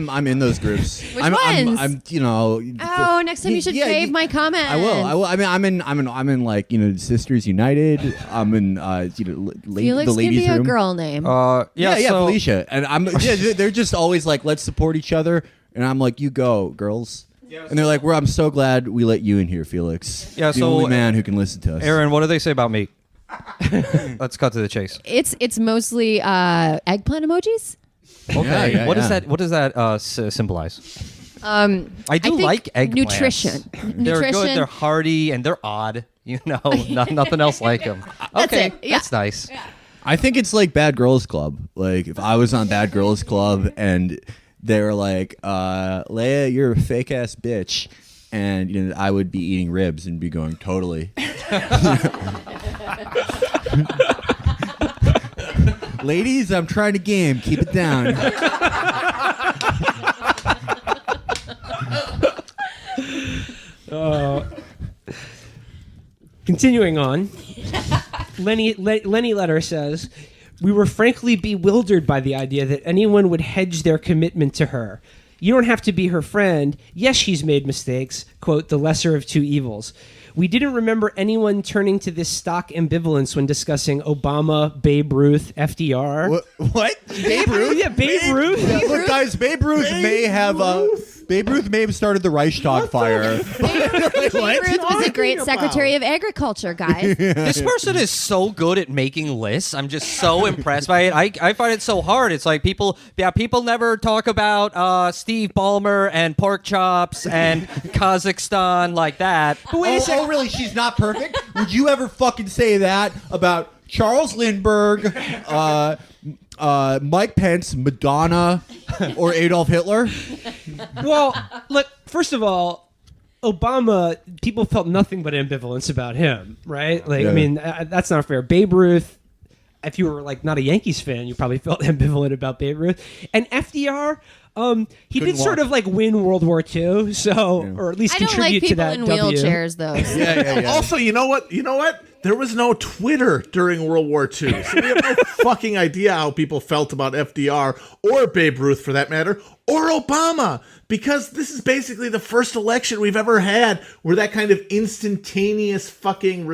I'm in those groups. Which I'm ones? Oh, next time you should save my comment. I will. I mean, I'm in like Sisters United. I'm in Felix the ladies' can be room. a girl name. Yeah, so, Felicia. And they're just always like, let's support each other. And I'm like, you go, girls. And they're like, I'm so glad we let you in here, Felix. Yeah, the only man who can listen to us. Erin, what do they say about me? Let's cut to the chase. It's mostly eggplant emojis. Okay. Yeah, what does that symbolize? I think like eggplants. Nutrition. They're good. They're hearty and they're odd. Nothing else like them. That's Okay, it. Yeah. that's nice. Yeah. I think it's like Bad Girls Club. Like if I was on Bad Girls Club and they were like, Leia, you're a fake ass bitch, and I would be eating ribs and be going totally. Ladies, I'm trying to game. Keep it down. Continuing on, Lenny Letter says, we were frankly bewildered by the idea that anyone would hedge their commitment to her. You don't have to be her friend. Yes, she's made mistakes. Quote, the lesser of two evils. We didn't remember anyone turning to this stock ambivalence when discussing Obama, Babe Ruth, FDR. What? Babe Ruth? Yeah, Babe Ruth. Yeah, look, guys, Babe Ruth may have started the Reichstag fire. Babe Ruth was a great Secretary of Agriculture, guys. This person is so good at making lists. I'm just so impressed by it. I find it so hard. It's like people never talk about Steve Ballmer and pork chops and Kazakhstan like that. But wait a second. Oh, really? She's not perfect? Would you ever fucking say that about Charles Lindbergh, Mike Pence, Madonna, or Adolf Hitler? Well, look, first of all, Obama, people felt nothing but ambivalence about him, right? Like, Yeah. I mean, that's not fair. Babe Ruth, if you were like not a Yankees fan, you probably felt ambivalent about Babe Ruth. And FDR, He Couldn't did sort walk. of like win World War II, so or at least I don't like contribute to people that in W. wheelchairs, though. Yeah. Also, you know what? There was no Twitter during World War II, so we have no fucking idea how people felt about FDR or Babe Ruth, for that matter, or Obama, because this is basically the first election we've ever had where that kind of instantaneous fucking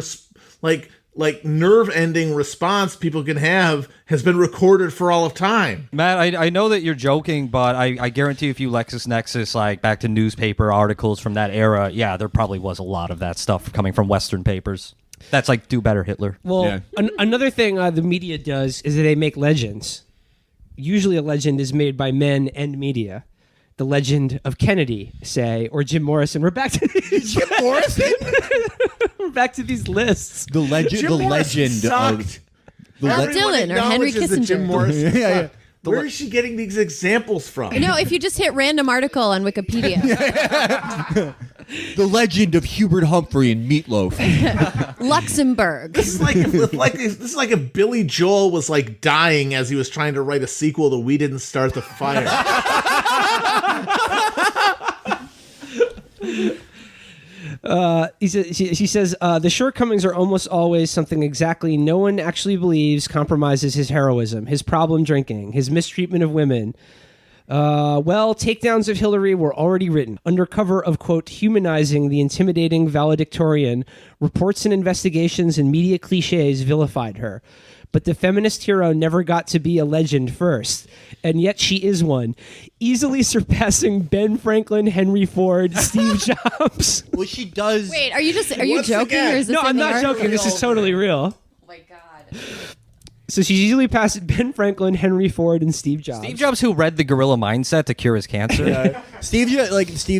like nerve-ending response people can have has been recorded for all of time. Matt, I know that you're joking, but I guarantee if you LexisNexis like back to newspaper articles from that era, yeah, there probably was a lot of that stuff coming from Western papers. That's like do better, Hitler. Well, Yeah. another thing the media does is that they make legends. Usually a legend is made by men and media. The legend of Kennedy, say, or Jim Morrison. We're back to these. Jim Morrison? We're back to these lists. The legend. Jim The Morrison legend sucked. of. Bob Everyone Dylan or Henry acknowledges that Jim Kissinger. Morrison Yeah. sucked. Where is she getting these examples from? No, if you just hit random article on Wikipedia. The legend of Hubert Humphrey and Meatloaf. Luxembourg. This is like if Billy Joel was like dying as he was trying to write a sequel to We Didn't Start the Fire. She says, the shortcomings are almost always something exactly no one actually believes compromises his heroism, his problem drinking, his mistreatment of women. Takedowns of Hillary were already written. Under cover of, quote, humanizing the intimidating valedictorian, reports and investigations and media cliches vilified her. But the feminist hero never got to be a legend first. And yet she is one, easily surpassing Ben Franklin, Henry Ford, Steve Jobs. Well, she does. Wait, are you Once joking again- or is this No, in I'm the not article? joking. This is totally real. Oh my god. So she's easily passed Ben Franklin, Henry Ford, and Steve Jobs. Steve Jobs, who read the Gorilla Mindset to cure his cancer. Steve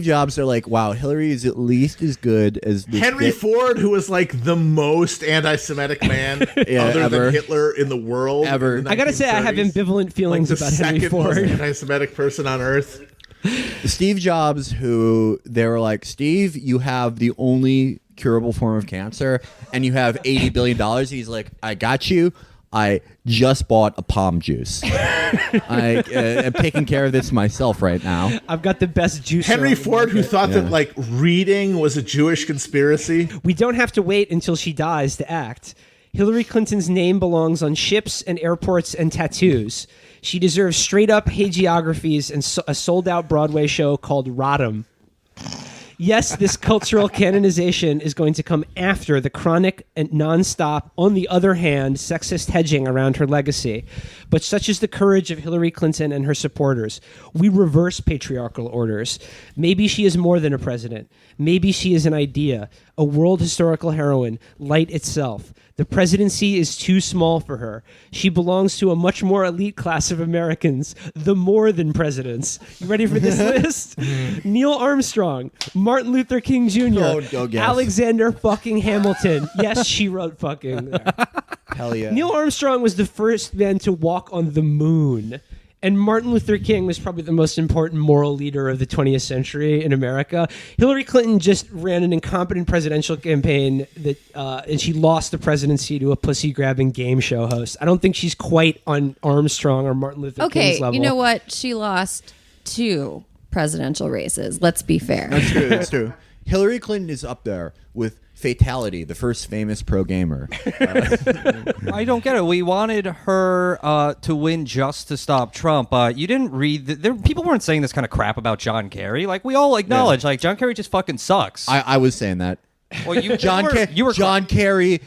Jobs are like, wow, Hillary is at least as good as the Henry Ford, who was like the most anti-Semitic man other ever. than Hitler in the world. Ever. in the I gotta say, I have 1930s. ambivalent feelings Like the about Henry second most Ford. anti-Semitic person on earth. Steve Jobs, who they were like, Steve, you have the only curable form of cancer, and you have $80 billion. He's like, I got you. I just bought a palm juice. I am taking care of this myself right now. I've got the best juice. Henry Ford, who thought that like reading was a Jewish conspiracy. We don't have to wait until she dies to act. Hillary Clinton's name belongs on ships and airports and tattoos. She deserves straight-up hagiographies and a sold-out Broadway show called Rodham. Yes, this cultural canonization is going to come after the chronic and nonstop, on the other hand, sexist hedging around her legacy. But such is the courage of Hillary Clinton and her supporters. We reverse patriarchal orders. Maybe she is more than a president. Maybe she is an idea, a world historical heroine, light itself. The presidency is too small for her. She belongs to a much more elite class of Americans, the more than presidents. You ready for this list? Neil Armstrong, Martin Luther King Jr., Go guess. Alexander fucking Hamilton. Yes, she wrote fucking there. Hell yeah. Neil Armstrong was the first man to walk on the moon. And Martin Luther King was probably the most important moral leader of the 20th century in America. Hillary Clinton just ran an incompetent presidential campaign that, and she lost the presidency to a pussy-grabbing game show host. I don't think she's quite on Armstrong or Martin Luther King's level. You know what? She lost 2 presidential races. Let's be fair. That's true. That's true. Hillary Clinton is up there with Fatality, the first famous pro gamer. I don't get it. We wanted her to win just to stop Trump. You didn't read. People weren't saying this kind of crap about John Kerry. Like we all acknowledge, like John Kerry just fucking sucks. I was saying that. Well, John Kerry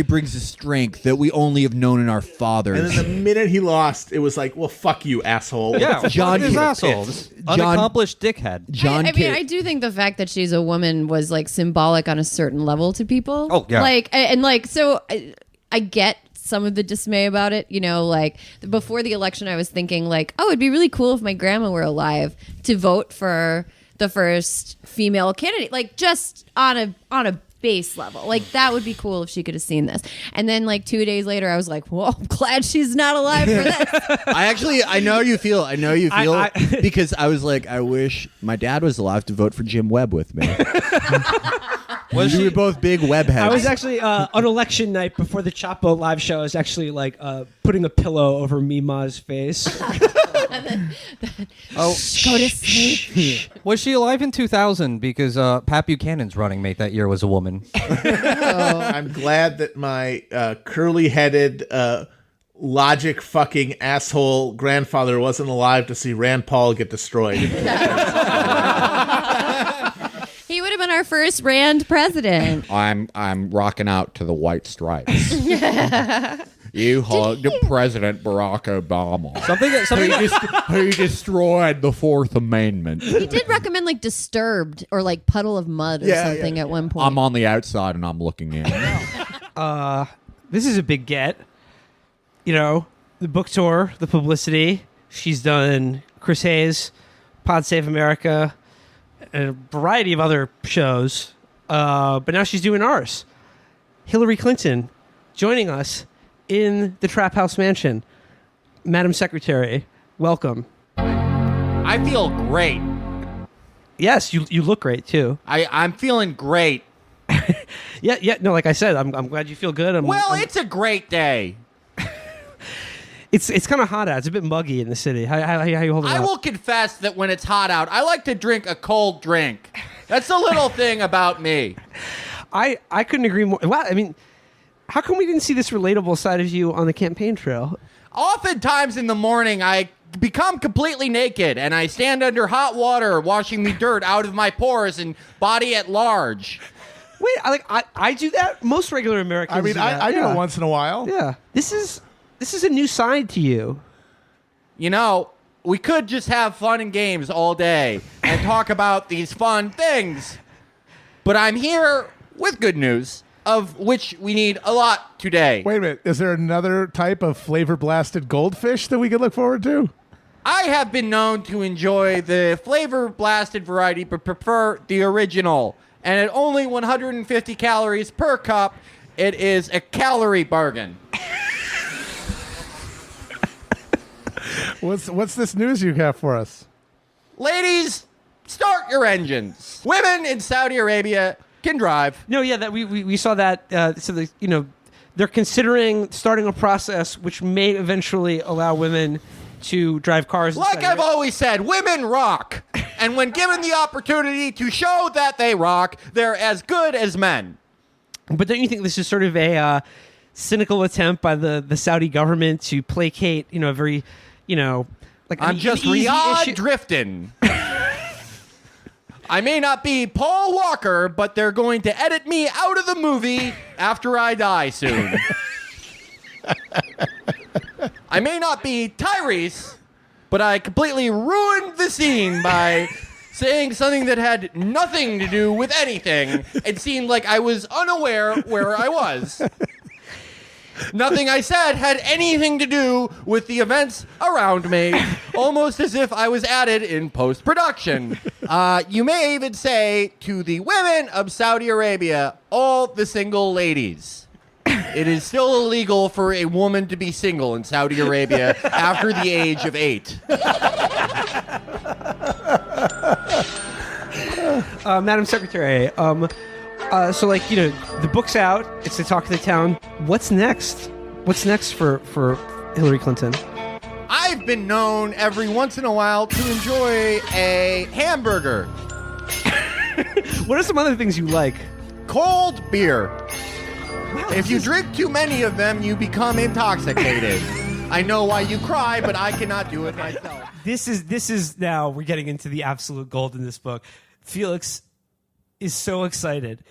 brings a strength that we only have known in our fathers. And then the minute he lost, it was like, well, fuck you, asshole. Yeah, John John is Kerry- asshole. This unaccomplished dickhead. I do think the fact that she's a woman was like symbolic on a certain level to people. Oh, yeah. I get some of the dismay about it. You know, like before the election, I was thinking like, oh, it'd be really cool if my grandma were alive to vote for the first female candidate, like just on a base level. Like that would be cool if she could have seen this. And then like 2 days later, I was like, well, I'm glad she's not alive for this. I know you feel because I was like, I wish my dad was alive to vote for Jim Webb with me. We were both big Webb heads. I was actually on election night before the Chapo live show. I was actually like putting a pillow over Mima's face. Oh, Go to sleep. was she alive in 2000? Because Pat Buchanan's running mate that year was a woman. I'm glad that my curly-headed, logic-fucking asshole grandfather wasn't alive to see Rand Paul get destroyed. He would have been our first Rand president. I'm rocking out to the white stripes. You hugged President Barack Obama. He destroyed the Fourth Amendment. He did recommend like Disturbed or like Puddle of Mud or something at one point. I'm on the outside and I'm looking in. This is a big get. You know, the book tour, the publicity. She's done Crusade, Pod Save America, and a variety of other shows. But now she's doing ours. Hillary Clinton joining us in the Trap House Mansion. Madam Secretary, welcome. I feel great. Yes, you look great too. I'm feeling great. Yeah. No, like I said, I'm glad you feel good. It's a great day. It's kind of hot out. It's a bit muggy in the city. How you holding up? I will confess that when it's hot out, I like to drink a cold drink. That's a little thing about me. I couldn't agree more. Wow, I mean, how come we didn't see this relatable side of you on the campaign trail? Oftentimes in the morning, I become completely naked, and I stand under hot water washing the dirt out of my pores and body at large. Wait, I do that? Most regular Americans I mean, do that. I do it once in a while. Yeah. This is a new side to you. You know, we could just have fun and games all day and talk about these fun things. But I'm here with good news, of which we need a lot today. Wait a minute. Is there another type of flavor-blasted goldfish that we could look forward to? I have been known to enjoy the flavor-blasted variety, but prefer the original. And at only 150 calories per cup, it is a calorie bargain. What's this news you have for us? Ladies, start your engines. Women in Saudi Arabia can drive. No, yeah, that we saw that. They're considering starting a process which may eventually allow women to drive cars. Like I've always said, women rock. And when given the opportunity to show that they rock, they're as good as men. But don't you think this is sort of a cynical attempt by the Saudi government to placate, a very, like I'm just Riyadh drifting. I may not be Paul Walker, but they're going to edit me out of the movie after I die soon. I may not be Tyrese, but I completely ruined the scene by saying something that had nothing to do with anything. It seemed like I was unaware where I was. Nothing I said had anything to do with the events around me, almost as if I was added in post-production. You may even say to the women of Saudi Arabia, all the single ladies, it is still illegal for a woman to be single in Saudi Arabia after the age of 8. Madam Secretary, the book's out. It's the talk of the town. What's next? What's next for Hillary Clinton? I've been known every once in a while to enjoy a hamburger. What are some other things you like? Cold beer. If you drink too many of them, you become intoxicated. I know why you cry, but I cannot do it myself. This is now we're getting into the absolute gold in this book. Felix is so excited.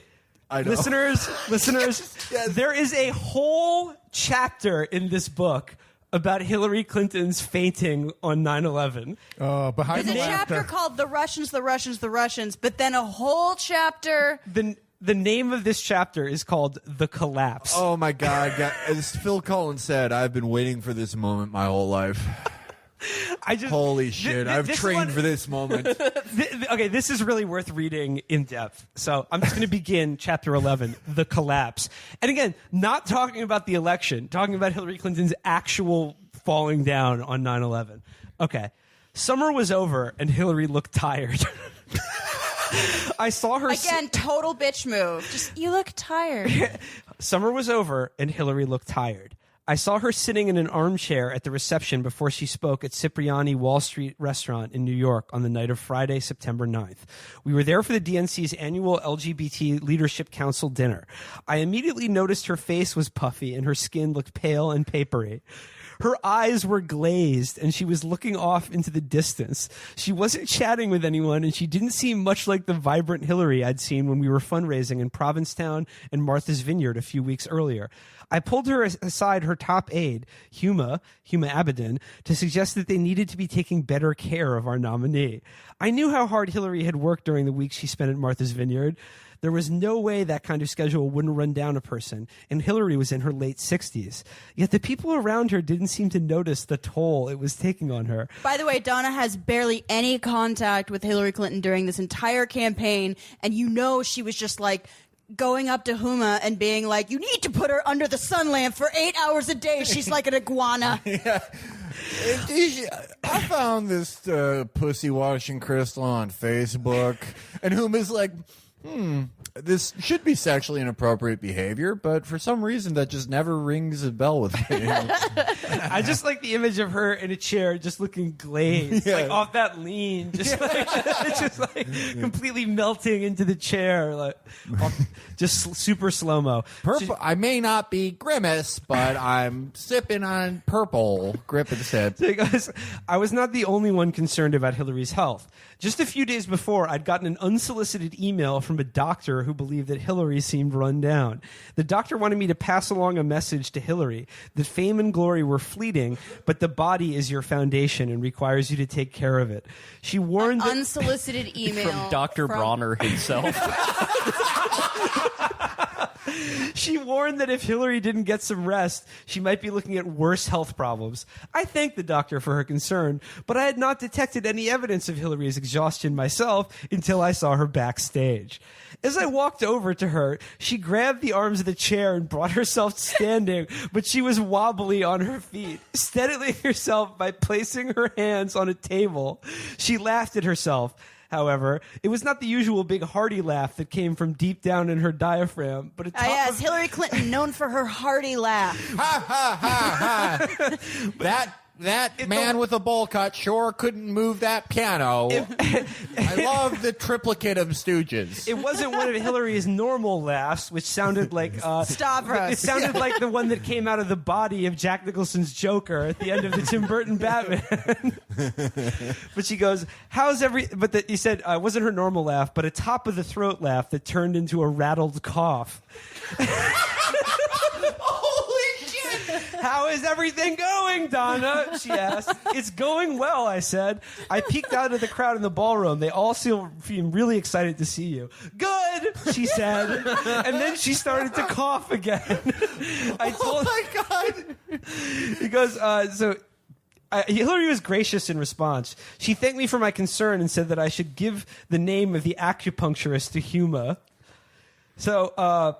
I know. Listeners, yes. There is a whole chapter in this book about Hillary Clinton's fainting on 9/11. Behind There's the a laughter. chapter called The Russians, but then a whole chapter. The name of this chapter is called The Collapse. Oh my God. As Phil Collins said, I've been waiting for this moment my whole life. Holy shit, I've trained for this moment. Okay, this is really worth reading in depth. So I'm just going to begin chapter 11, The Collapse. And again, not talking about the election, talking about Hillary Clinton's actual falling down on 9/11. Okay. Summer was over and Hillary looked tired. I saw her... Again, total bitch move. Just, you look tired. Summer was over and Hillary looked tired. I saw her sitting in an armchair at the reception before she spoke at Cipriani Wall Street restaurant in New York on the night of Friday, September 9th. We were there for the DNC's annual LGBT Leadership Council dinner. I immediately noticed her face was puffy and her skin looked pale and papery. Her eyes were glazed, and she was looking off into the distance. She wasn't chatting with anyone, and she didn't seem much like the vibrant Hillary I'd seen when we were fundraising in Provincetown and Martha's Vineyard a few weeks earlier. I pulled her aside her top aide, Huma Abedin, to suggest that they needed to be taking better care of our nominee. I knew how hard Hillary had worked during the weeks she spent at Martha's Vineyard. There was no way that kind of schedule wouldn't run down a person, and Hillary was in her late 60s. Yet the people around her didn't seem to notice the toll it was taking on her. By the way, Donna has barely any contact with Hillary Clinton during this entire campaign, and you know she was just like going up to Huma and being like, you need to put her under the sun lamp for 8 hours a day. She's like an iguana. Yeah. I found this pussy washing crystal on Facebook, and Huma's like, this should be sexually inappropriate behavior, but for some reason that just never rings a bell with me. I just like the image of her in a chair just looking glazed, like off that lean, just like completely melting into the chair, like just super slow-mo. I may not be Grimace, but I'm sipping on purple. Grip and sip. So he goes, I was not the only one concerned about Hillary's health. Just a few days before, I'd gotten an unsolicited email from a doctor who believed that Hillary seemed run down. The doctor wanted me to pass along a message to Hillary that fame and glory were fleeting, but the body is your foundation and requires you to take care of it. She warned that unsolicited email from Dr. Bronner himself. She warned that if Hillary didn't get some rest, she might be looking at worse health problems. I thanked the doctor for her concern, but I had not detected any evidence of Hillary's exhaustion myself until I saw her backstage. As I walked over to her, she grabbed the arms of the chair and brought herself standing, but she was wobbly on her feet, steadying herself by placing her hands on a table. She laughed at herself. However, it was not the usual big hearty laugh that came from deep down in her diaphragm, but yes, Hillary Clinton, known for her hearty laugh. Ha ha ha ha! That man with a bowl cut sure couldn't move that piano. I love the triplicate of Stooges. It wasn't one of Hillary's normal laughs, which sounded like Stavros. It sounded like the one that came out of the body of Jack Nicholson's Joker at the end of the Tim Burton Batman. But she goes, he said it wasn't her normal laugh, but a top of the throat laugh that turned into a rattled cough. How is everything going, Donna? She asked. It's going well, I said. I peeked out of the crowd in the ballroom. They all seem really excited to see you. Good, she said. And then she started to cough again. Oh my God. He goes, Hillary was gracious in response. She thanked me for my concern and said that I should give the name of the acupuncturist to Huma. So,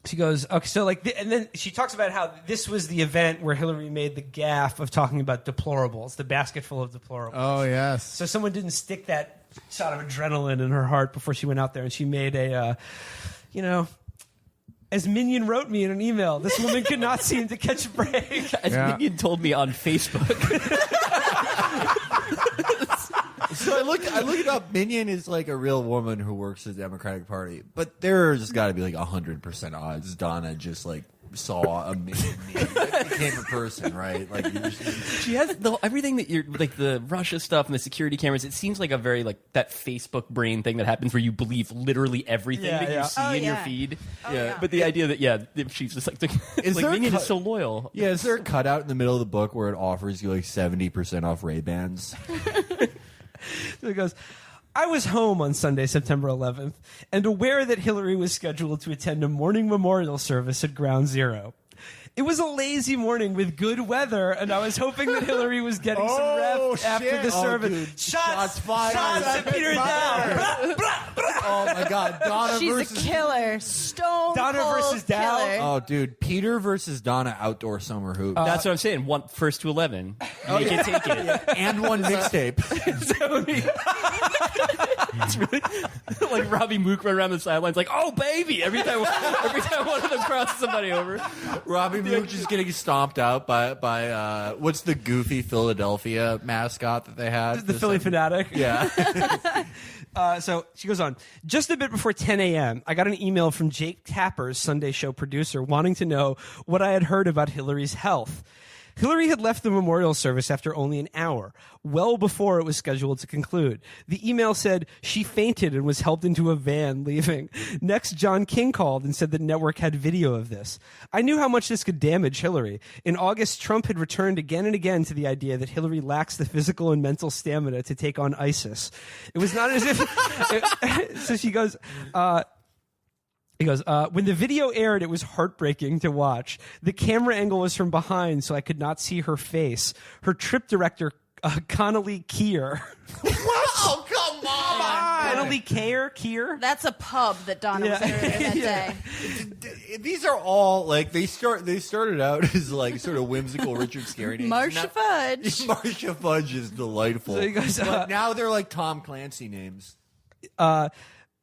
she goes, okay, so and then she talks about how this was the event where Hillary made the gaffe of talking about deplorables, the basket full of deplorables. Oh, yes. So someone didn't stick that shot of adrenaline in her heart before she went out there, and she made as Minion wrote me in an email, this woman could not seem to catch a break. As Minion told me on Facebook. So I look it up. Minion is like a real woman who works at the Democratic Party, but there's got to be like 100% odds Donna just like saw a Minion became a person, right? Like she has everything that you're like the Russia stuff and the security cameras. It seems like a very like that Facebook brain thing that happens where you believe literally everything that you see in your feed. But the idea that she's just like Minion is so loyal. Yeah, is there a cutout in the middle of the book where it offers you like 70% off Ray-Bans? So he goes, I was home on Sunday, September 11th, and aware that Hillary was scheduled to attend a morning memorial service at Ground Zero. It was a lazy morning with good weather, and I was hoping that Hillary was getting some rep after the service. Dude. Shots fired. Shots at Peter down. Oh my God, Donna She's versus a killer. Stone Donna cold versus Dow? killer. Oh, dude, Peter versus Donna outdoor summer hoop. That's what I'm saying. One first to 11. Make it, take it. And one mixtape. It's really like Robbie Mook run around the sidelines, like, "Oh baby!" Every time one of them crosses somebody over. Robbie Mook is getting stomped out by what's the goofy Philadelphia mascot that they had? The Philly Fanatic. Yeah. So she goes on. Just a bit before 10 a.m., I got an email from Jake Tapper's Sunday show producer wanting to know what I had heard about Hillary's health. Hillary had left the memorial service after only an hour, well before it was scheduled to conclude. The email said she fainted and was helped into a van leaving. Next, John King called and said the network had video of this. I knew how much this could damage Hillary. In August, Trump had returned again and again to the idea that Hillary lacks the physical and mental stamina to take on ISIS. It was not as if... So she goes... He goes, when the video aired, it was heartbreaking to watch. The camera angle was from behind, so I could not see her face. Her trip director, Connolly Keir. Oh, come on! Connolly Keir? That's a pub that Donna was in that day. These are all like they started out as like sort of whimsical Richard Scarry names. Marcia Fudge. Marcia Fudge is delightful. So he goes, but now they're like Tom Clancy names.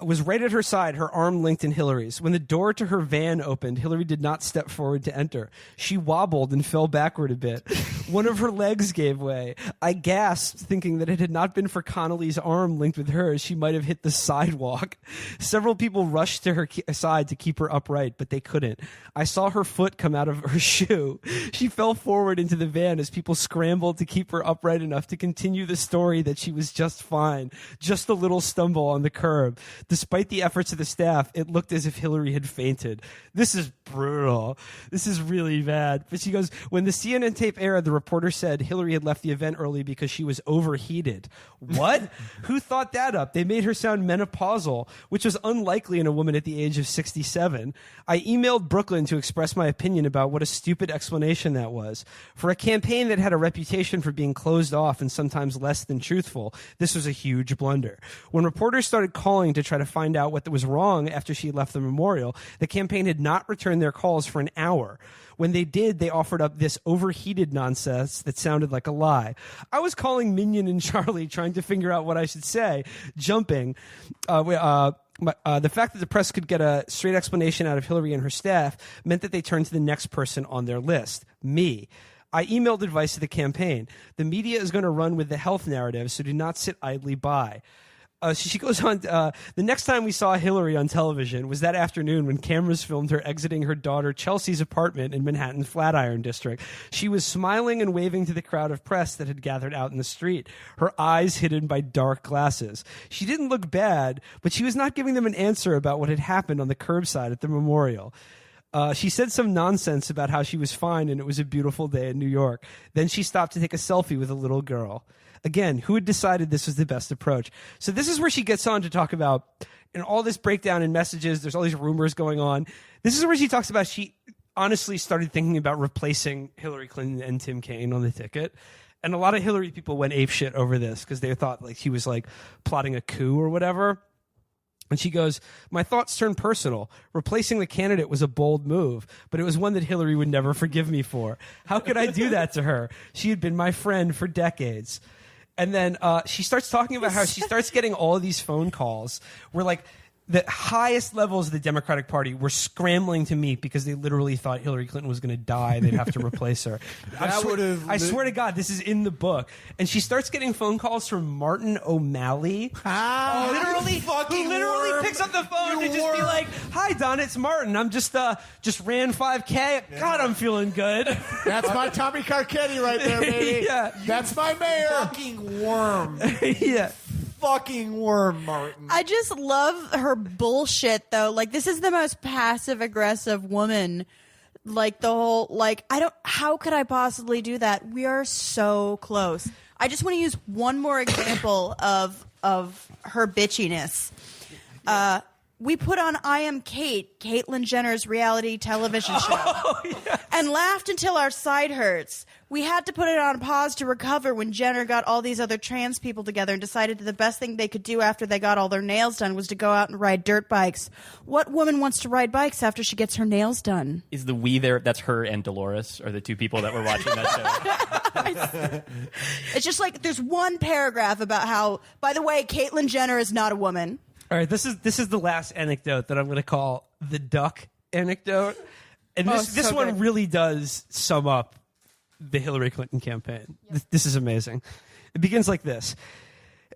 Was right at her side, her arm linked in Hillary's. When the door to her van opened, Hillary did not step forward to enter. She wobbled and fell backward a bit. One of her legs gave way. I gasped, thinking that it had not been for Connolly's arm linked with hers, she might have hit the sidewalk. Several people rushed to her side to keep her upright, but they couldn't. I saw her foot come out of her shoe. She fell forward into the van as people scrambled to keep her upright enough to continue the story that she was just fine. Just a little stumble on the curb. Despite the efforts of the staff, it looked as if Hillary had fainted. This is brutal. This is really bad. But she goes, when the CNN tape aired, the reporter said Hillary had left the event early because she was overheated. What? Who thought that up? They made her sound menopausal, which was unlikely in a woman at the age of 67. I emailed Brooklyn to express my opinion about what a stupid explanation that was. For a campaign that had a reputation for being closed off and sometimes less than truthful, this was a huge blunder. When reporters started calling to try to find out what was wrong after she left the memorial, the campaign had not returned their calls for an hour. When they did, they offered up this overheated nonsense that sounded like a lie. I was calling Minion and Charlie trying to figure out what I should say, jumping. The fact that the press could get a straight explanation out of Hillary and her staff meant that they turned to the next person on their list, me. I emailed advice to the campaign. The media is going to run with the health narrative, so do not sit idly by. She goes on, the next time we saw Hillary on television was that afternoon when cameras filmed her exiting her daughter Chelsea's apartment in Manhattan's Flatiron District. She was smiling and waving to the crowd of press that had gathered out in the street, her eyes hidden by dark glasses. She didn't look bad, but she was not giving them an answer about what had happened on the curbside at the memorial. She said some nonsense about how she was fine and it was a beautiful day in New York. Then she stopped to take a selfie with a little girl. Again, who had decided this was the best approach? So this is where she gets on to talk about, and all this breakdown in messages, there's all these rumors going on. This is where she talks about she honestly started thinking about replacing Hillary Clinton and Tim Kaine on the ticket. And a lot of Hillary people went apeshit over this because they thought like she was like plotting a coup or whatever. And she goes, my thoughts turned personal. Replacing the candidate was a bold move, but it was one that Hillary would never forgive me for. How could I do that to her? She had been my friend for decades. And then she starts talking about how she starts getting all of these phone calls where like the highest levels of the Democratic Party were scrambling to meet because they literally thought Hillary Clinton was going to die and they'd have to replace her. I swear to God, this is in the book. And she starts getting phone calls from Martin O'Malley. Who literally picks up the phone to just be like, hi, Donna, it's Martin. I'm just ran 5K. God, I'm feeling good. That's my Tommy Carcetti right there, baby. Yeah. That's my mayor. Fucking worm. Yeah. Fucking worm, Martin. I just love her bullshit, though. Like, this is the most passive-aggressive woman. Like, the whole, like, how could I possibly do that? We are so close. I just want to use one more example of her bitchiness. we put on I Am Kate, Caitlyn Jenner's reality television show, and laughed until our side hurts. We had to put it on pause to recover when Jenner got all these other trans people together and decided that the best thing they could do after they got all their nails done was to go out and ride dirt bikes. What woman wants to ride bikes after she gets her nails done? Is the we there? That's her and Dolores are the two people that were watching that show. It's just like there's one paragraph about how, by the way, Caitlyn Jenner is not a woman. All right, this is the last anecdote that I'm going to call the duck anecdote, and this so one good. really does sum up the Hillary Clinton campaign. This is amazing. It begins like this.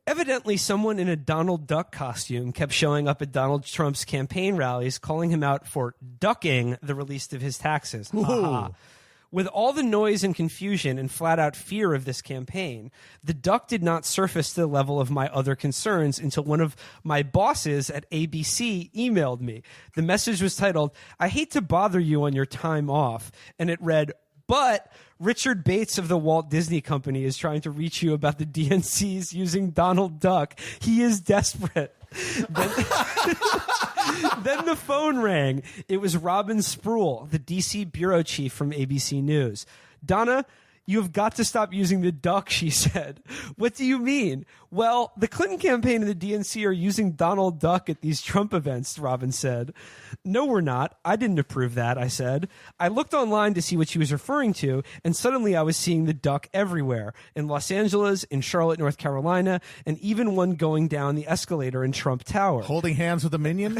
Evidently, someone in a Donald Duck costume kept showing up at Donald Trump's campaign rallies, calling him out for ducking the release of his taxes. With all the noise and confusion and flat-out fear of this campaign, the duck did not surface to the level of my other concerns until one of my bosses at ABC emailed me. The message was titled, "I hate to bother you on your time off," and it read, "But Richard Bates of the Walt Disney Company is trying to reach you about the DNCs using Donald Duck. He is desperate." Then the phone rang. It was Robin Spruill, the DC bureau chief from ABC News. "Donna, you have got to stop using the duck," she said. "What do you mean?" "Well, the Clinton campaign and the DNC are using Donald Duck at these Trump events," Robin said. "No, we're not. I didn't approve that," I said. I looked online to see what she was referring to, and suddenly I was seeing the duck everywhere, in Los Angeles, in Charlotte, North Carolina, and even one going down the escalator in Trump Tower. Holding hands with a minion?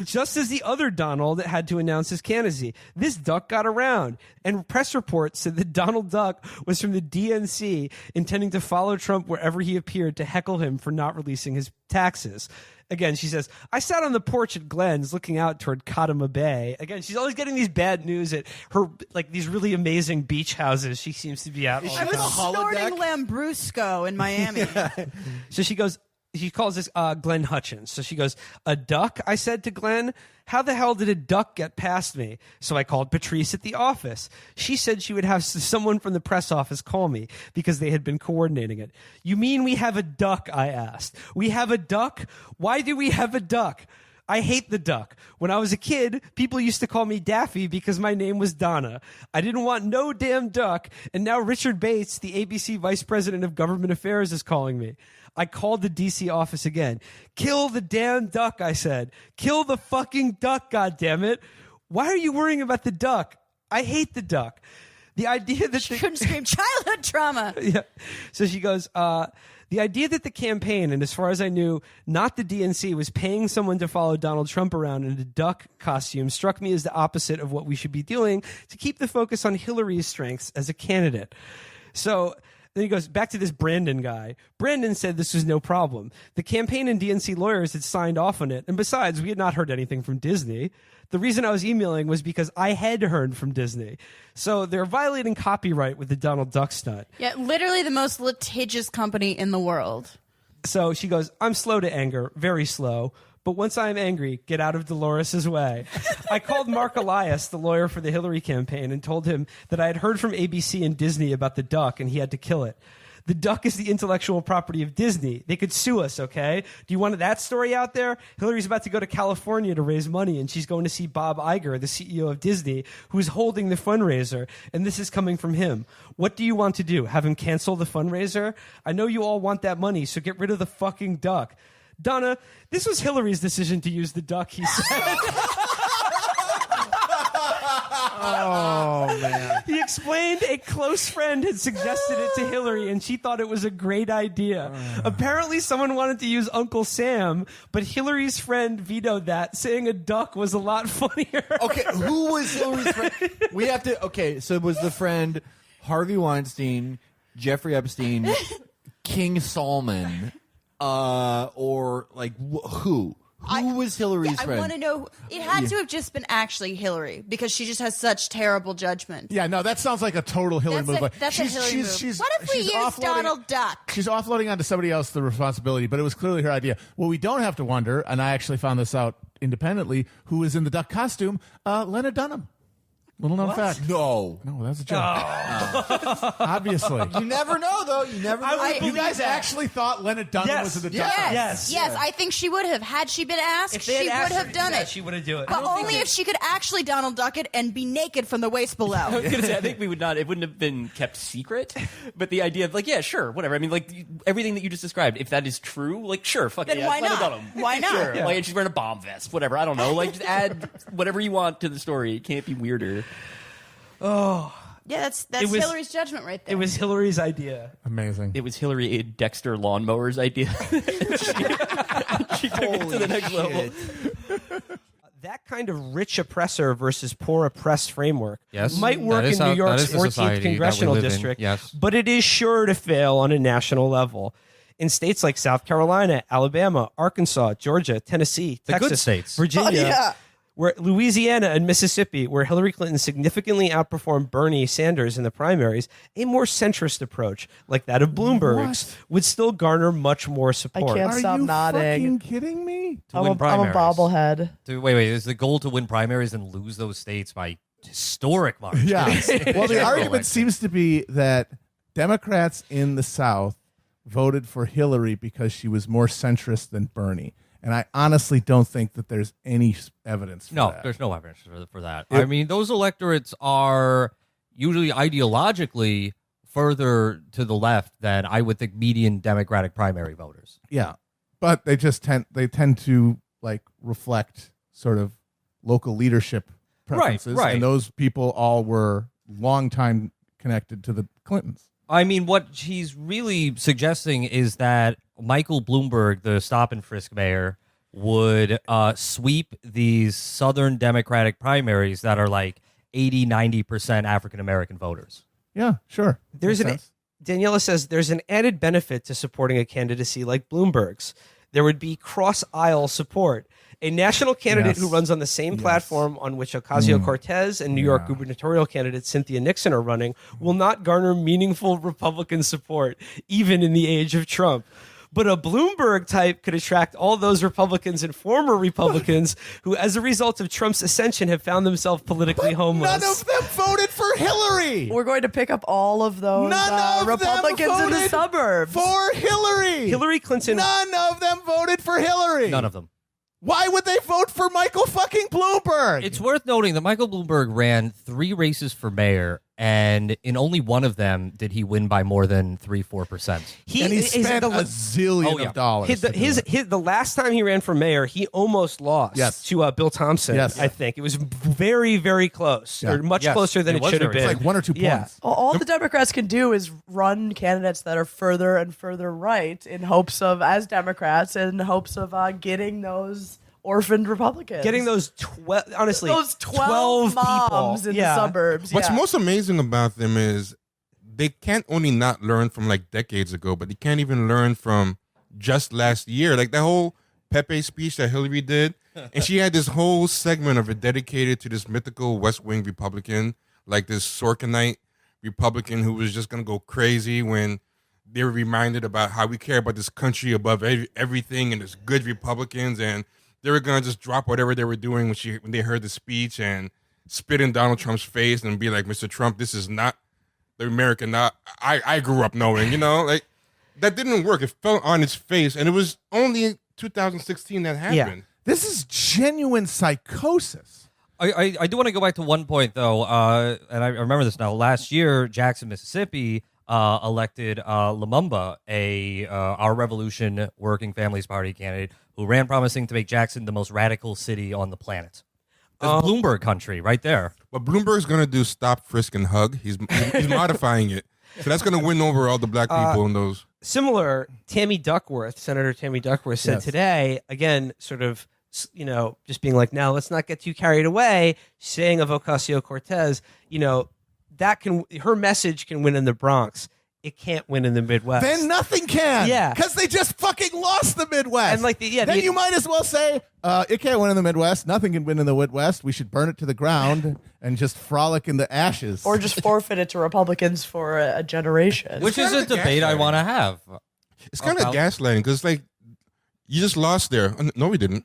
Just as the other Donald had to announce his candidacy. This duck got around, and press reports said that Donald Duck was from the DNC, intending to follow Trump wherever he appeared to heckle him for not releasing his taxes. Again, she says, "I sat on the porch at Glenn's looking out toward Katama Bay." Again, she's always getting these bad news at her, like these really amazing beach houses she seems to be at all I the was time. snorting Lambrusco in Miami. So she goes, he calls this Glenn Hutchins. So she goes, "A duck?" I said to Glenn. "How the hell did a duck get past me?" So I called Patrice at the office. She said she would have someone from the press office call me because they had been coordinating it. "You mean we have a duck?" I asked. "We have a duck? Why do we have a duck?" I hate the duck. When I was a kid, people used to call me Daffy because my name was Donna. I didn't want no damn duck, and now Richard Bates, the ABC Vice President of Government Affairs, is calling me. I called the DC office again. "Kill the damn duck," I said. "Kill the fucking duck, goddammit. Why are you worrying about the duck? I hate the duck." The idea that she couldn't scream childhood trauma. Yeah. So she goes, the idea that the campaign, and as far as I knew, not the DNC, was paying someone to follow Donald Trump around in a duck costume struck me as the opposite of what we should be doing to keep the focus on Hillary's strengths as a candidate. So then he goes back to this Brandon guy. Brandon said this was no problem. The campaign and DNC lawyers had signed off on it. And besides, we had not heard anything from Disney. The reason I was emailing was because I had heard from Disney. So they're violating copyright with the Donald Duck stunt. Yeah, literally the most litigious company in the world. So she goes, "I'm slow to anger, very slow. But once I'm angry, get out of Dolores's way." I called Mark Elias, the lawyer for the Hillary campaign, and told him that I had heard from ABC and Disney about the duck and he had to kill it. The duck is the intellectual property of Disney. They could sue us, okay? Do you want that story out there? Hillary's about to go to California to raise money, and she's going to see Bob Iger, the CEO of Disney, who's holding the fundraiser, and this is coming from him. What do you want to do? Have him cancel the fundraiser? I know you all want that money, so get rid of the fucking duck. "Donna, this was Hillary's decision to use the duck," he said. Oh, man. He explained a close friend had suggested it to Hillary, and she thought it was a great idea. Apparently, someone wanted to use Uncle Sam, but Hillary's friend vetoed that, saying a duck was a lot funnier. Okay, who was Hillary's friend? We have to. Okay, so it was the friend Harvey Weinstein, Jeffrey Epstein, King Salman, or like who? Who was Hillary's friend? I want to know. It had to have just been actually Hillary because she just has such terrible judgment. Yeah, no, that sounds like a total Hillary move. That's a Hillary move. What if we use Donald Duck? She's offloading onto somebody else the responsibility, but it was clearly her idea. What we don't have to wonder, and I actually found this out independently, who was in the duck costume, Lena Dunham. Little known fact. No, that's a joke. Obviously. You never know, though. You never know. You guys actually thought Leonard Dunham was in the Duck Hunt? Yes. I think she would have. Had she been asked, she would have done it. She would have done it. But only if she could actually Donald Duck it and be naked from the waist below. I was going to say, I think we would not, it wouldn't have been kept secret, but the idea of like, yeah, sure, whatever. I mean, like, everything that you just described, if that is true, like, sure, fuck Then it. why Let it not? Dunham. Why not? Sure. Yeah. Like, she's wearing a bomb vest, whatever. I don't know. Like, just add whatever you want to the story. It can't be weirder. Oh. Yeah, that's Hillary's judgment right there. It was Hillary's idea. Amazing. It was Hillary Dexter lawnmower's idea. she took it to the next level. That kind of rich oppressor versus poor oppressed framework Yes. might work That is in New how- York's that is the 14th society that we congressional live in. district, Yes. but it is sure to fail on a national level. In states like South Carolina, Alabama, Arkansas, Georgia, Tennessee, The good Texas, states. Virginia, where Louisiana and Mississippi, where Hillary Clinton significantly outperformed Bernie Sanders in the primaries, a more centrist approach, like that of Bloomberg's, would still garner much more I support. can't Are stop you nodding. fucking kidding me? To I'm win a primaries. bobblehead. Wait. Is the goal to win primaries and lose those states by historic margins? Yeah. Well, the General argument election. seems to be that Democrats in the South voted for Hillary because she was more centrist than Bernie. And I honestly don't think that there's any evidence for No, that. there's no evidence for that. I mean, those electorates are usually ideologically further to the left than I would think median Democratic primary voters. Yeah. But they just tend to like reflect sort of local leadership preferences. right. And those people all were long time connected to the Clintons. I mean, what he's really suggesting is that Michael Bloomberg, the stop and frisk mayor, would sweep these Southern Democratic primaries that are like 80-90% African American voters. Yeah, sure. There's Makes an sense. Daniela says there's an added benefit to supporting a candidacy like Bloomberg's. There would be cross-aisle support. A national candidate Yes. who runs on the same Yes. platform on which Ocasio-Cortez and New York gubernatorial candidate Cynthia Nixon are running will not garner meaningful Republican support, even in the age of Trump. But a Bloomberg type could attract all those Republicans and former Republicans who, as a result of Trump's ascension, have found themselves politically homeless. None of them voted for Hillary. We're going to pick up all of those None of Republicans them in the voted suburbs. for Hillary. Hillary Clinton. None of them voted for Hillary. None of them. Why would they vote for Michael fucking Bloomberg? It's worth noting that Michael Bloomberg ran 3 races for mayor, and in only one of them did he win by more than 3-4%. and he spent a zillion of dollars. The last time he ran for mayor, he almost lost to Bill Thompson. Yes. I think it was very, very close, or much Yes, closer than it it was should have very been. It's like 1 or 2 points. All the Democrats can do is run candidates that are further and further right in hopes of, as Democrats, in hopes of getting those orphaned Republicans. Getting those 12, honestly, those 12 moms people in the suburbs. What's yeah. most amazing about them is they can't only not learn from like decades ago, but they can't even learn from just last year. Like the whole Pepe speech that Hillary did, and she had this whole segment of it dedicated to this mythical West Wing Republican, like this Sorkinite Republican who was just going to go crazy when they were reminded about how we care about this country above everything and there's good Republicans, and they were going to just drop whatever they were doing when they heard the speech and spit in Donald Trump's face and be like, Mr. Trump, this is not the American I grew up knowing, you know? Like, that didn't work. It fell on its face, and it was only in 2016 that happened. Yeah. This is genuine psychosis. I do want to go back to one point, though, and I remember this now. Last year, Jackson, Mississippi elected Lumumba, Our Revolution Working Families Party candidate, who ran promising to make Jackson the most radical city on the planet. That's Bloomberg country right there. What Bloomberg's going to do stop, frisk, and hug. He's modifying it. So that's going to win over all the black people in those. Similar, Senator Tammy Duckworth said today, again, sort of, you know, just being like, now let's not get too carried away, saying of Ocasio-Cortez, you know, her message can win in the Bronx. It can't win in the Midwest. Then nothing can. Yeah. Because they just fucking lost the Midwest. And like then you might as well say, it can't win in the Midwest. Nothing can win in the Midwest. We should burn it to the ground and just frolic in the ashes. Or just forfeit it to Republicans for a generation. Which is a debate I want to have. It's kind of gaslighting because, like, you just lost there. No, we didn't.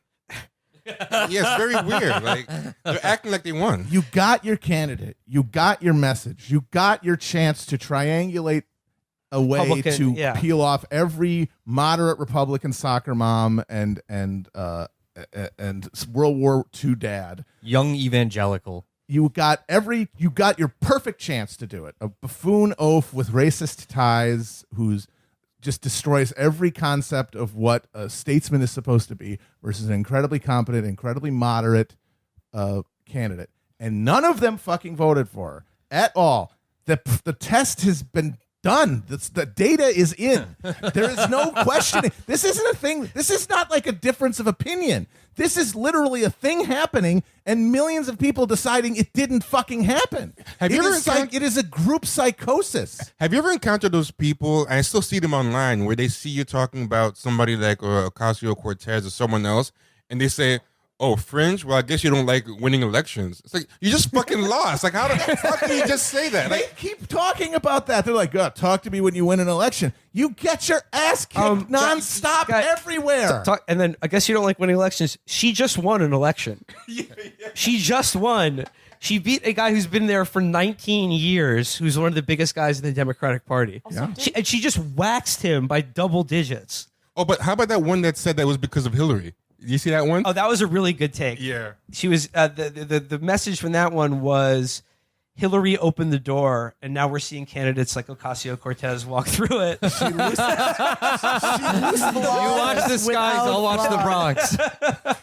Yeah, it's very weird. Like they're acting like they won. You got your candidate. You got your message. You got your chance to triangulate a way Republican, to yeah. peel off every moderate Republican soccer mom and World War II dad. Young evangelical. You got your perfect chance to do it. A buffoon oaf with racist ties who's just destroys every concept of what a statesman is supposed to be versus an incredibly competent, incredibly moderate candidate. And none of them fucking voted for her at all. The test has been done. The data is in. There is no questioning. This isn't a thing. This is not like a difference of opinion. This is literally a thing happening and millions of people deciding it didn't fucking happen. It is a group psychosis. Have you ever encountered those people, and I still see them online, where they see you talking about somebody like Ocasio-Cortez or someone else, and they say, oh, fringe? Well, I guess you don't like winning elections. It's like, you just fucking lost. Like, how the fuck can you just say that? They Like, keep talking about that. They're like, talk to me when you win an election. You get your ass kicked nonstop everywhere. And then I guess you don't like winning elections. She just won an election. She just won. She beat a guy who's been there for 19 years, who's one of the biggest guys in the Democratic Party. Yeah. She just waxed him by double digits. oh, but how about that one that said that was because of Hillary? Did you see that one? Oh, that was a really good take. Yeah. She was the message from that one was Hillary opened the door, and now we're seeing candidates like Ocasio-Cortez walk through it. You watch the skies, I'll watch the Bronx.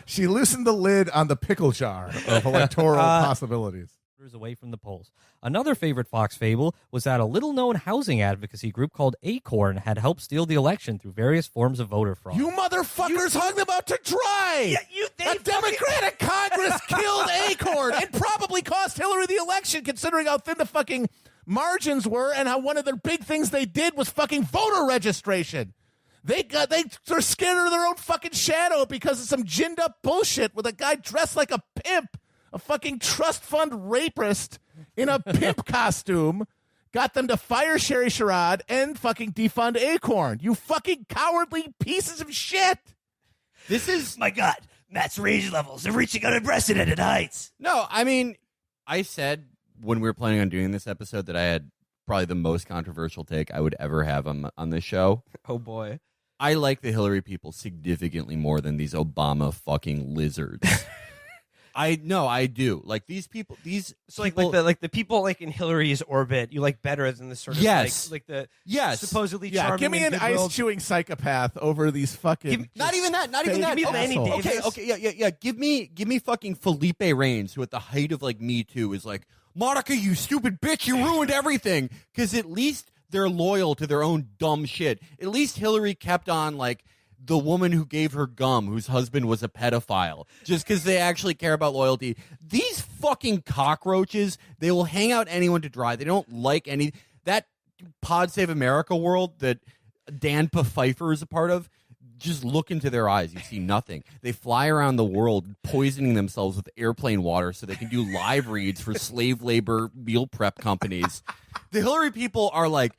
She loosened the lid on the pickle jar of electoral possibilities. Away from the polls. Another favorite Fox fable was that a little-known housing advocacy group called Acorn had helped steal the election through various forms of voter fraud. You motherfuckers hung them out to dry. A Democratic Congress killed Acorn and probably cost Hillary the election, considering how thin the fucking margins were and how one of their big things they did was fucking voter registration. They're scared of their own fucking shadow because of some ginned up bullshit with a guy dressed like a pimp. A fucking trust fund rapist in a pimp costume got them to fire Sherry Sherrod and fucking defund Acorn. You fucking cowardly pieces of shit. This is... My God, Matt's rage levels are reaching unprecedented heights. No, I mean, I said when we were planning on doing this episode that I had probably the most controversial take I would ever have on this show. Oh, boy. I like the Hillary people significantly more than these Obama fucking lizards. I do. Like these people, like the people like in Hillary's orbit, you like better than the sort of like the supposedly charming. Give me an ice chewing psychopath over these fucking. Not even that. Give me Lanny Davis. Okay, yeah. Give me fucking Felipe Reigns, who at the height of like Me Too is like, Monica, you stupid bitch, you ruined everything. Because at least they're loyal to their own dumb shit. At least Hillary kept on like the woman who gave her gum, whose husband was a pedophile, just because they actually care about loyalty. These fucking cockroaches, they will hang out anyone to dry. They don't like any... That Pod Save America world that Dan Pfeiffer is a part of, just look into their eyes. You see nothing. They fly around the world poisoning themselves with airplane water so they can do live reads for slave labor meal prep companies. The Hillary people are like...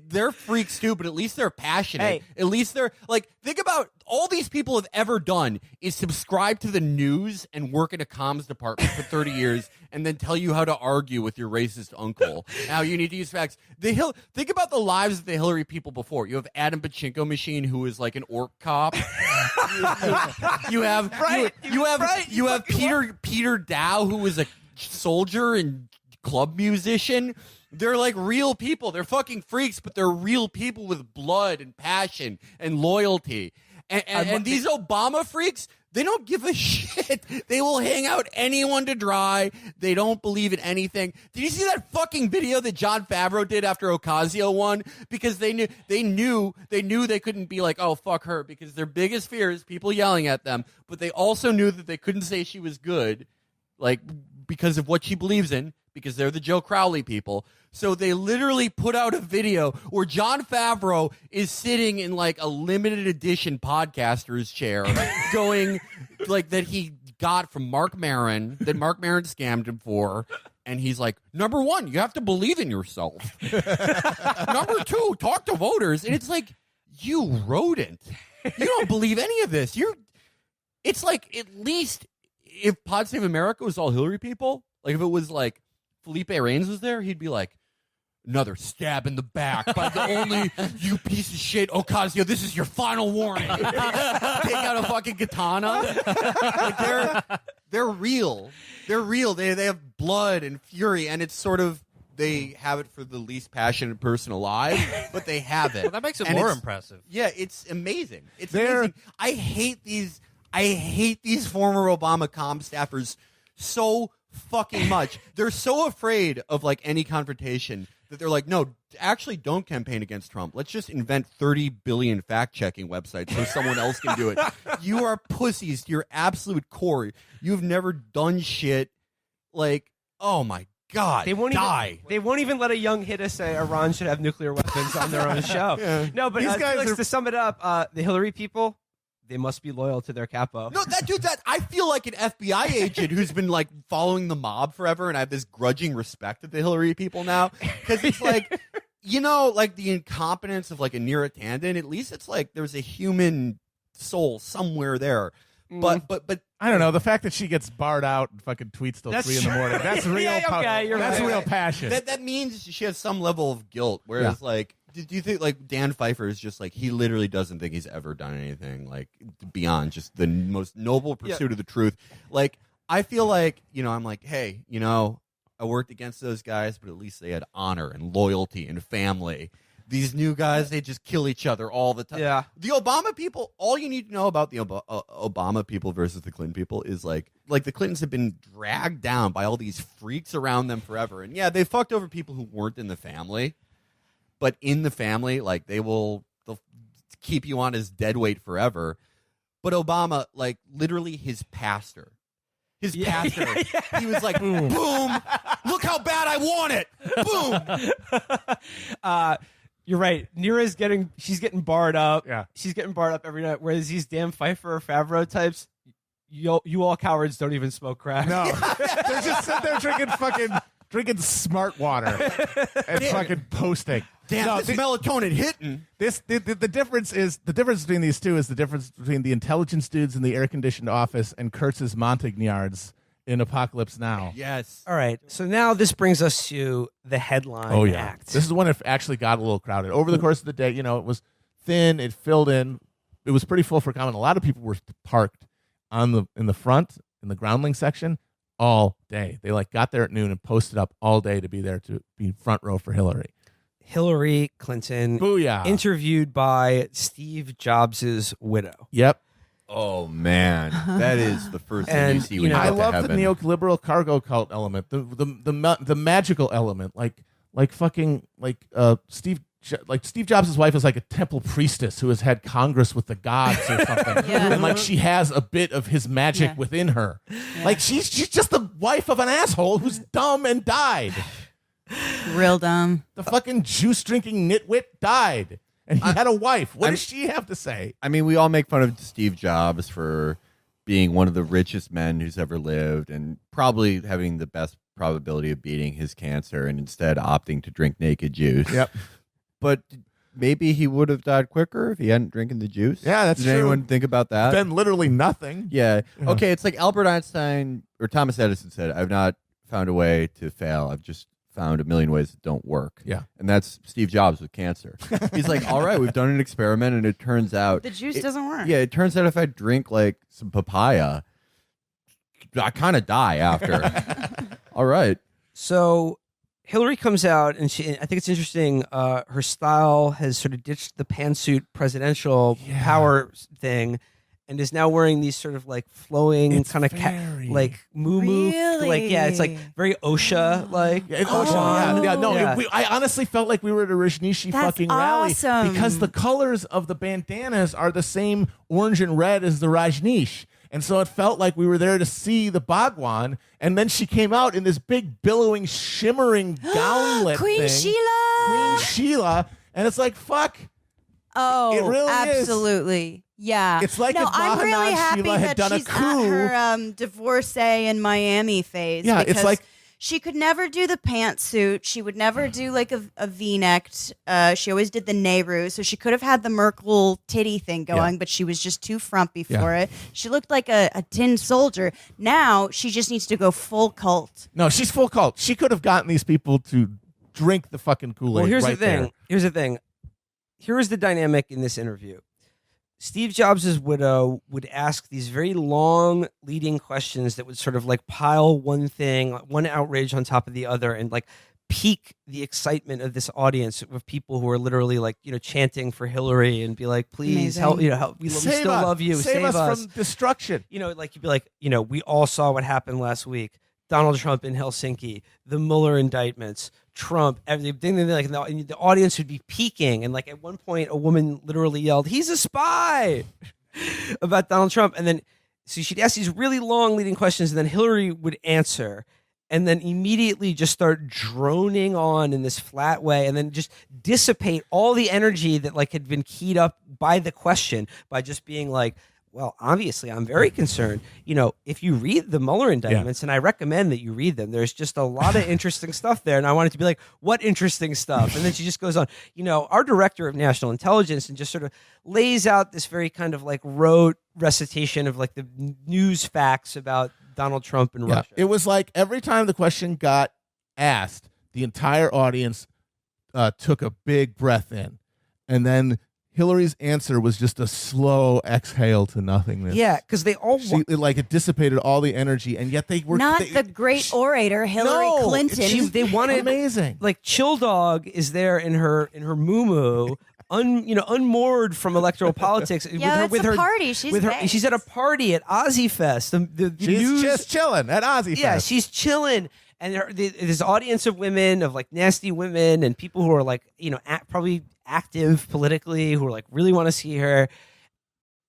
they're freaks too, but at least they're passionate. Hey. At least they're like, think about all these people have ever done is subscribe to the news and work in a comms department for 30 years and then tell you how to argue with your racist uncle. Now you need to use facts. Think about the lives of the Hillary people before. You have Adam Pachinko Machine, who is like an orc cop. you have Peter Dow, who is a soldier and club musician. They're like real people. They're fucking freaks, but they're real people with blood and passion and loyalty. And these Obama freaks, they don't give a shit. They will hang out anyone to dry. They don't believe in anything. Did you see that fucking video that Jon Favreau did after Ocasio won? Because they knew they couldn't be like, oh, fuck her, because their biggest fear is people yelling at them. But they also knew that they couldn't say she was good, like because of what she believes in, because they're the Joe Crowley people. So they literally put out a video where Jon Favreau is sitting in like a limited edition podcaster's chair going like that he got from Mark Maron, that Mark Maron scammed him for. And he's like, number one, you have to believe in yourself. Number two, talk to voters. And it's like, you rodent. You don't believe any of this. It's like, at least if Pod Save America was all Hillary people, like if it was like Felipe Reigns was there, he'd be like, another stab in the back by the only you piece of shit Ocasio. This is your final warning. Take out a fucking katana. Like they're real. They're real. They have blood and fury, and it's sort of, they have it for the least passionate person alive, but they have it. Well, that makes it And more it's- impressive. Yeah, it's amazing. It's amazing. I hate these former Obama comm staffers so fucking much. They're so afraid of like any confrontation that they're like, no, actually don't campaign against Trump. Let's just invent 30 billion fact-checking websites so someone else can do it. You are pussies to your absolute core. You've never done shit. Like, oh my God, They won't die. Even, they won't even let a young hitter say Iran should have nuclear weapons on their own show. Yeah. No, but These guys Felix, are- to sum it up, the Hillary people, they must be loyal to their capo. No, that I feel like an FBI agent who's been like following the mob forever, and I have this grudging respect of the Hillary people now, because it's like, you know, like the incompetence of like a Neera Tanden. At least it's like there's a human soul somewhere there. But I don't know. The fact that she gets barred out and fucking tweets till That's 3 in the morning. That's real. Yeah, okay, you're that's right. real passion. that means she has some level of guilt. Whereas, like, do you think like Dan Pfeiffer is just like, he literally doesn't think he's ever done anything like beyond just the most noble pursuit of the truth? Like, I feel like, you know, I'm like, hey, you know, I worked against those guys, but at least they had honor and loyalty and family. These new guys, they just kill each other all the time. Yeah. The Obama people, all you need to know about the Obama people versus the Clinton people is like the Clintons have been dragged down by all these freaks around them forever. And yeah, they fucked over people who weren't in the family. But in the family, like they'll keep you on as dead weight forever. But Obama, like literally his pastor. He was like, boom, look how bad I want it. Boom. You're right. She's getting barred up. Yeah. She's getting barred up every night. Whereas these damn Pfeiffer or Favreau types, you all cowards don't even smoke crack. No, they're just sitting there drinking smart water and fucking posting. Damn, No, this melatonin hitting. The difference between these two is the difference between the intelligence dudes in the air conditioned office and Kurtz's Montagnards in Apocalypse Now. Yes. All right. So now this brings us to the headline act. This is the one that actually got a little crowded over the course of the day. You know, it was thin, it filled in, it was pretty full for comment. A lot of people were parked in the front in the groundling section all day. They like got there at noon and posted up all day to be there to be front row for Hillary. Hillary Clinton, Booyah. interviewed by Steve Jobs' widow. Yep. Oh man, that is the first thing And, you see you when know, you I get love to the heaven. neoliberal cargo cult element, the magical element, like Steve Jobs' wife is like a temple priestess who has had Congress with the gods or something, and like she has a bit of his magic within her. Like she's just the wife of an asshole who's dumb and died. Real dumb. The fucking juice drinking nitwit died, and he had a wife. What does she have to say? I mean, we all make fun of Steve Jobs for being one of the richest men who's ever lived and probably having the best probability of beating his cancer and instead opting to drink naked juice. Yep. But maybe he would have died quicker if he hadn't drinking the juice. Yeah, that's Did true. anyone think about that? Then literally nothing. Yeah. Okay, it's like Albert Einstein or Thomas Edison said, I've not found a way to fail. I've just found a million ways that don't work. Yeah. And that's Steve Jobs with cancer. He's like, all right, we've done an experiment and it turns out The juice doesn't work. Yeah, it turns out if I drink like some papaya, I kind of die after. All right. So Hillary comes out, and I think it's interesting. Her style has sort of ditched the pantsuit presidential power thing, and is now wearing these sort of like flowing kind of like moo. Really? Like it's like very OSHA like. Yeah, OSHA, I honestly felt like we were at a Rajneeshi That's fucking awesome. rally because the colors of the bandanas are the same orange and red as the Rajneesh. And so it felt like we were there to see the Bhagwan, and then she came out in this big billowing, shimmering gownlet Queen thing. Sheila. Queen Sheila, and it's like fuck. Oh, It really is. absolutely. Yeah. It's like no, if I'm really Mahanad happy Sheila had that done a she's coup. at her divorcee in Miami phase. Yeah, it's because like- She could never do the pantsuit. She would never do like a V-neck. She always did the Nehru. So she could have had the Merkel titty thing going, but she was just too frumpy for it. She looked like a tin soldier. Now she just needs to go full cult. No, she's full cult. She could have gotten these people to drink the fucking Kool-Aid. Well, here's right the thing. there. Here's the thing. Here is the dynamic in this interview. Steve Jobs' widow would ask these very long leading questions that would sort of like pile one thing, one outrage on top of the other, and like pique the excitement of this audience with people who are literally like, chanting for Hillary and be like, please help, help. We still love you. Save us from destruction. Like you'd be like, we all saw what happened last week. Donald Trump in Helsinki, the Mueller indictments, Trump, everything. Like the audience would be peaking, and like at one point, a woman literally yelled, "He's a spy," about Donald Trump, and then so she'd ask these really long leading questions, and then Hillary would answer, and then immediately just start droning on in this flat way, and then just dissipate all the energy that like had been keyed up by the question by just being like, well, obviously, I'm very concerned. If you read the Mueller indictments, and I recommend that you read them, there's just a lot of interesting stuff there. And I wanted to be like, what interesting stuff? And then she just goes on, our director of national intelligence, and just sort of lays out this very kind of like rote recitation of like the news facts about Donald Trump and Russia. It was like every time the question got asked, the entire audience took a big breath in. And then Hillary's answer was just a slow exhale to nothingness. Yeah, because they all it dissipated all the energy, and yet they were not the great orator Hillary Clinton. They wanted amazing. Like Chill Dog is there in her moo unmoored from electoral politics. With her party. She's at a party at Ozzy Fest. She's just chilling at Ozzy Fest. Yeah, she's chilling. And this audience of women, of like nasty women, and people who are like, probably active politically, who are like really want to see her.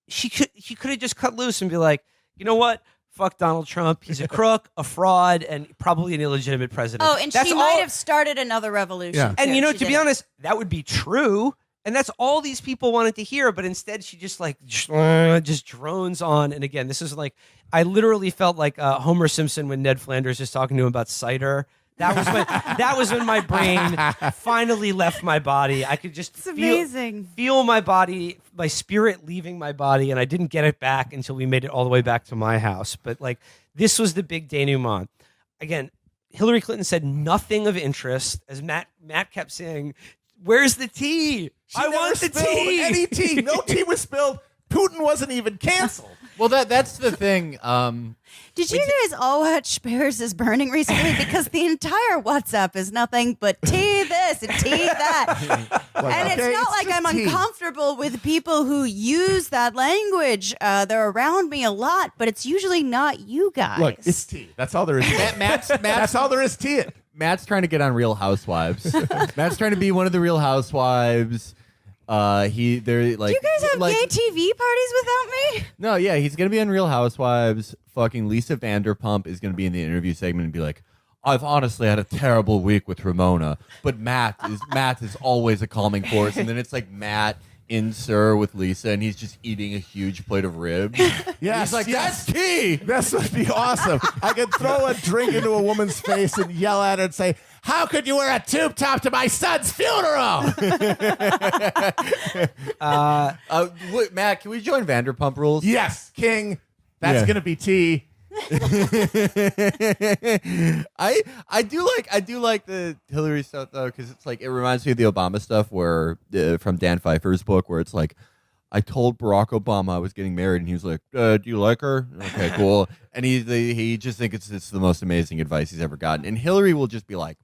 She could have just cut loose and be like, you know what? Fuck Donald Trump. He's a crook, a fraud, and probably an illegitimate president. Oh, and she might have started another revolution. Yeah. And to be honest, that would be true. And that's all these people wanted to hear, but instead she just like just drones on. And again, this is like, I literally felt like Homer Simpson when Ned Flanders is talking to him about cider. That was when my brain finally left my body. I could just feel my body, my spirit leaving my body, and I didn't get it back until we made it all the way back to my house. But like, this was the big denouement. Again, Hillary Clinton said nothing of interest, as Matt kept saying, "Where's the tea? I want the tea." Any tea? No tea was spilled. Putin wasn't even canceled. Well, that's the thing. Did you guys all watch Paris is Burning recently? Because the entire WhatsApp is nothing but tea this and tea that. And it's not like I'm uncomfortable with people who use that language. They're around me a lot, but it's usually not you guys. Look, it's tea. That's all there is. That's all there is to it. Matt's trying to get on Real Housewives. Matt's trying to be one of the Real Housewives. They're like. Do you guys have gay TV parties without me? No, yeah, he's gonna be on Real Housewives. Fucking Lisa Vanderpump is gonna be in the interview segment and be like, "I've honestly had a terrible week with Ramona, but Matt is always a calming force." And then it's like Matt in Sir with Lisa, and he's just eating a huge plate of ribs. Yes, he's like, "That's tea." That would be awesome. I could throw a drink into a woman's face and yell at her and say, "How could you wear a tube top to my son's funeral?" Matt, can we join Vanderpump Rules? Yes, King. That's gonna be tea. I do like the Hillary stuff though, because it's like it reminds me of the Obama stuff where from Dan Pfeiffer's book, where it's like, I told Barack Obama I was getting married, and he was like, "Do you like her?" Okay, cool. And he just thinks it's the most amazing advice he's ever gotten. And Hillary will just be like,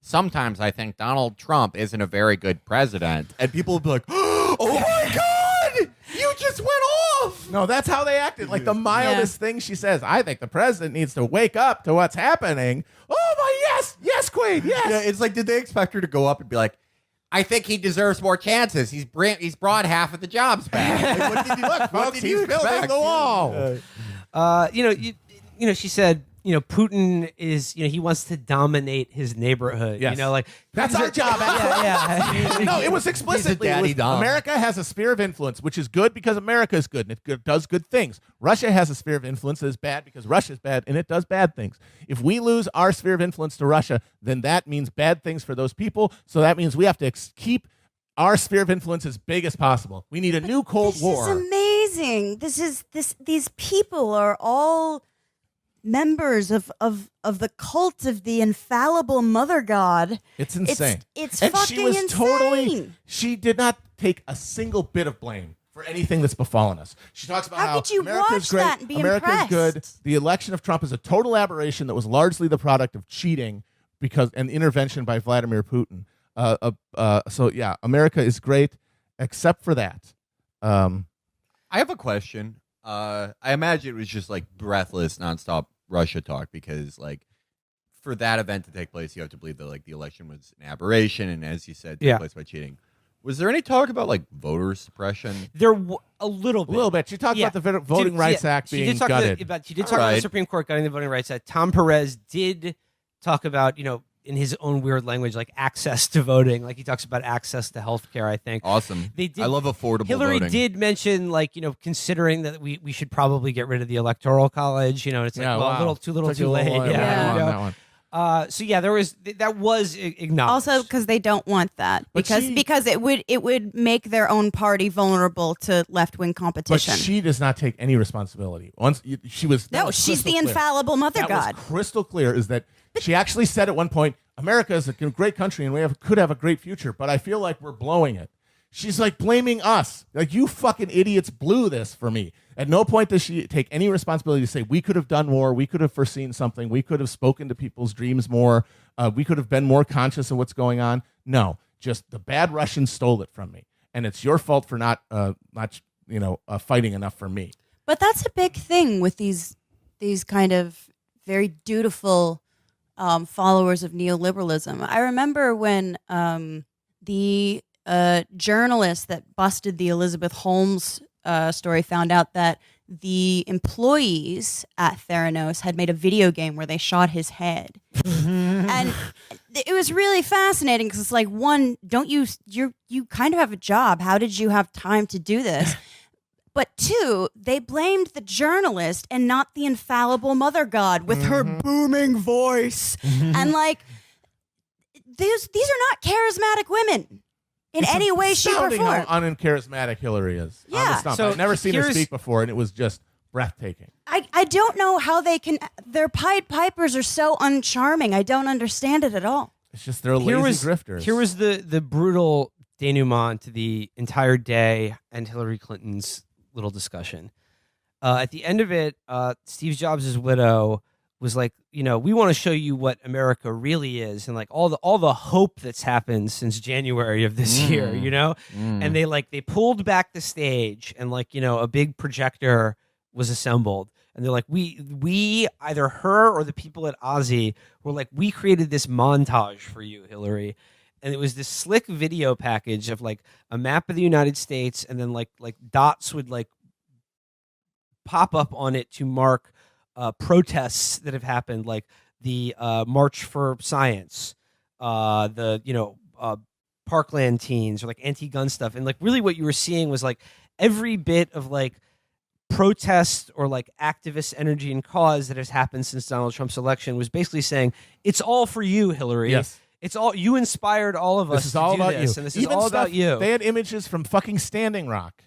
"Sometimes I think Donald Trump isn't a very good president," and people will be like, "Oh my God, you just went off!" No, that's how they acted. Like the mildest thing she says, "I think the president needs to wake up to what's happening." Oh my, yes, queen, yes. Yeah, it's like, did they expect her to go up and be like, "I think he deserves more chances. He's brought half of the jobs back." Like, what did you look, folks? He's building the wall. She said, Putin is, he wants to dominate his neighborhood. Yes. Like That's our job. Yeah. No, it was explicitly. America has a sphere of influence, which is good because America is good and it does good things. Russia has a sphere of influence that is bad because Russia is bad and it does bad things. If we lose our sphere of influence to Russia, then that means bad things for those people. So that means we have to keep our sphere of influence as big as possible. We need a new Cold War. This is amazing. These people are all members of the cult of the infallible mother god. It's insane. It's and fucking she was insane. She did not take a single bit of blame for anything that's befallen us. She talks about how could you America's watch great, that and be America's impressed? good. The election of Trump is a total aberration that was largely the product of cheating and intervention by Vladimir Putin. So yeah, America is great except for that. I have a question. I imagine it was just like breathless, nonstop Russia talk because, like, for that event to take place, you have to believe that like the election was an aberration, and as you said, took place by cheating. Was there any talk about like voter suppression? A little bit. A little bit. She talked about the Voting Rights Act being gutted. She did talk about the Supreme Court gutting the Voting Rights Act. Tom Perez did talk about, in his own weird language, like access to voting. Like he talks about access to healthcare, I think. Awesome. I love affordable Hillary voting. did mention, like, considering that we should probably get rid of the Electoral College. It's like, a little too late. So yeah, that was acknowledged. Also, because they don't want that, because it would make their own party vulnerable to left wing competition. But she does not take any responsibility. She's the infallible mother god. Was crystal clear is that she actually said at one point, America is a great country and we could have a great future, but I feel like we're blowing it. She's like blaming us. Like, you fucking idiots blew this for me. At no point does she take any responsibility to say, we could have done more, we could have foreseen something, we could have spoken to people's dreams more, we could have been more conscious of what's going on. No, just the bad Russians stole it from me. And it's your fault for not fighting enough for me. But that's a big thing with these kind of very dutiful followers of neoliberalism. I remember when the journalist that busted the Elizabeth Holmes story found out that the employees at Theranos had made a video game where they shot his head. And it was really fascinating because it's like, one, you kind of have a job. How did you have time to do this? But two, they blamed the journalist and not the infallible mother god with her booming voice. And like, these are not charismatic women in any way, shape, or form. How uncharismatic Hillary is. Yeah. So I've never seen her speak before, and it was just breathtaking. I don't know how they can. Their Pied Pipers are so uncharming. I don't understand it at all. It's just they're lazy grifters. Here was the brutal denouement to the entire day and Hillary Clinton's little discussion. At the end of it, Steve Jobs' widow was like, we want to show you what America really is, and like all the hope that's happened since January of this year, and they pulled back the stage, and a big projector was assembled, and they're like, we either her or the people at Ozzy were like, we created this montage for you, Hillary. And it was this slick video package of like a map of the United States, and then like dots would like pop up on it to mark protests that have happened, like the March for Science, the Parkland teens, or like anti-gun stuff. And like really what you were seeing was like every bit of like protest or like activist energy and cause that has happened since Donald Trump's election was basically saying, it's all for you, Hillary. Yes. It's all, you inspired all of us. This is all about you. And this is all about you. They had images from fucking Standing Rock,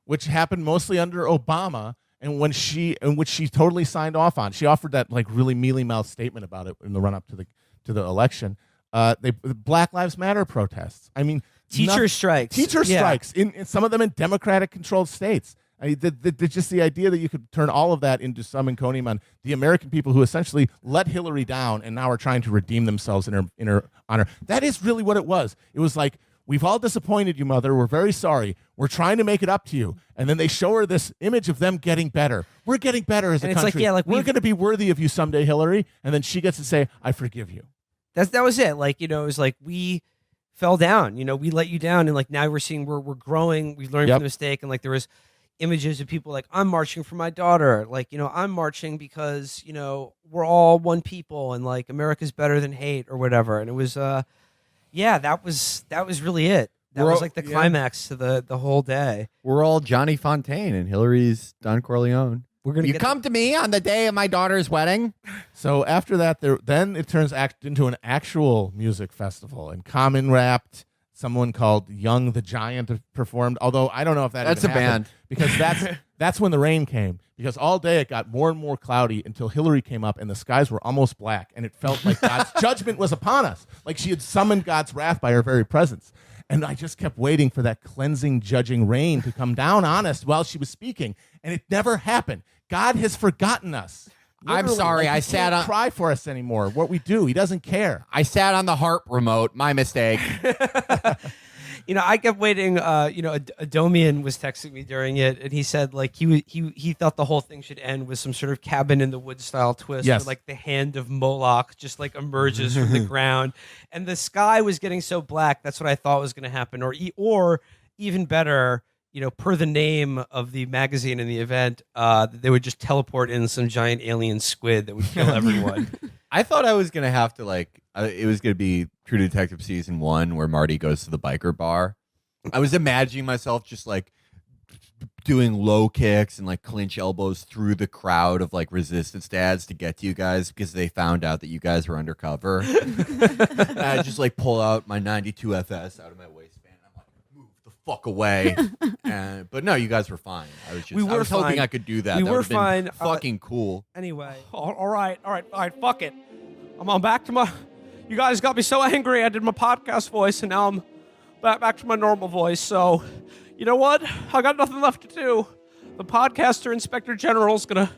which happened mostly under Obama, and which she totally signed off on. She offered that like really mealy-mouthed statement about it in the run-up to the election. The Black Lives Matter protests. I mean, teacher strikes. In some of them in Democratic-controlled states. I mean, just the idea that you could turn all of that into some encomium on the American people who essentially let Hillary down and now are trying to redeem themselves in her honor. That is really what it was. It was like, we've all disappointed you, mother. We're very sorry. We're trying to make it up to you. And then they show her this image of them getting better. We're getting better as a country. We're going to be worthy of you someday, Hillary. And then she gets to say, I forgive you. That was it. Like, it was like, we fell down. We let you down. And like now we're seeing we're growing. We learned from the mistake. And like there was, images of people like, I'm marching for my daughter. Like, I'm marching because, we're all one people and like America's better than hate or whatever. And it was, that was really it. That was like the climax to the whole day. We're all Johnny Fontaine and Hillary's Don Corleone. You come to me on the day of my daughter's wedding. So after that, then it turns into an actual music festival, and Common rapped. Someone called Young the Giant performed. Although I don't know if that's a band, because that's when the rain came. Because all day it got more and more cloudy until Hillary came up and the skies were almost black, and it felt like God's judgment was upon us, like she had summoned God's wrath by her very presence. And I just kept waiting for that cleansing, judging rain to come down on us while she was speaking, and it never happened. God has forgotten us. I'm Literally, sorry, like, I he sat can't on- cry for us anymore. What we do, he doesn't care. I sat on the harp remote. My mistake. I kept waiting. Adomian was texting me during it, and he said like he thought the whole thing should end with some sort of cabin in the woods style twist, Yes. where like the hand of Moloch just like emerges from the ground, and the sky was getting so black. That's what I thought was going to happen, or even better, per the name of the magazine and the event, they would just teleport in some giant alien squid that would kill everyone. I thought I was gonna have to it was gonna be True Detective season 1 where Marty goes to the biker bar. I was imagining myself just like doing low kicks and like clinch elbows through the crowd of like resistance dads to get to you guys because they found out that you guys were undercover. And I just like pull out my 92 FS out of my waistband. I'm like, move the fuck away. But no, you guys were fine. I was hoping fine. I could do that. We That were would've been fine. Fucking cool. Anyway, all right, fuck it. I'm on back to my. You guys got me so angry. I did my podcast voice, and now I'm back to my normal voice. So, you know what? I got nothing left to do. The podcaster inspector general's gonna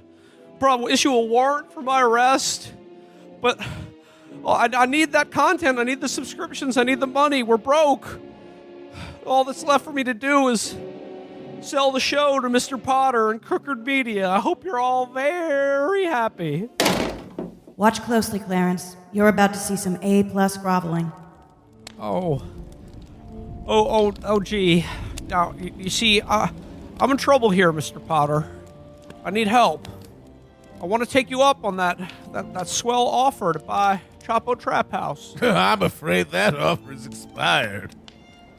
probably issue a warrant for my arrest. But I need that content. I need the subscriptions. I need the money. We're broke. All that's left for me to do is sell the show to Mr. Potter and Crooked Media. I hope you're all very happy. Watch closely, Clarence. You're about to see some A+ groveling. Oh, gee. Now, you see, I'm in trouble here, Mr. Potter. I need help. I want to take you up on that swell offer to buy Chapo Trap House. I'm afraid that offer is expired.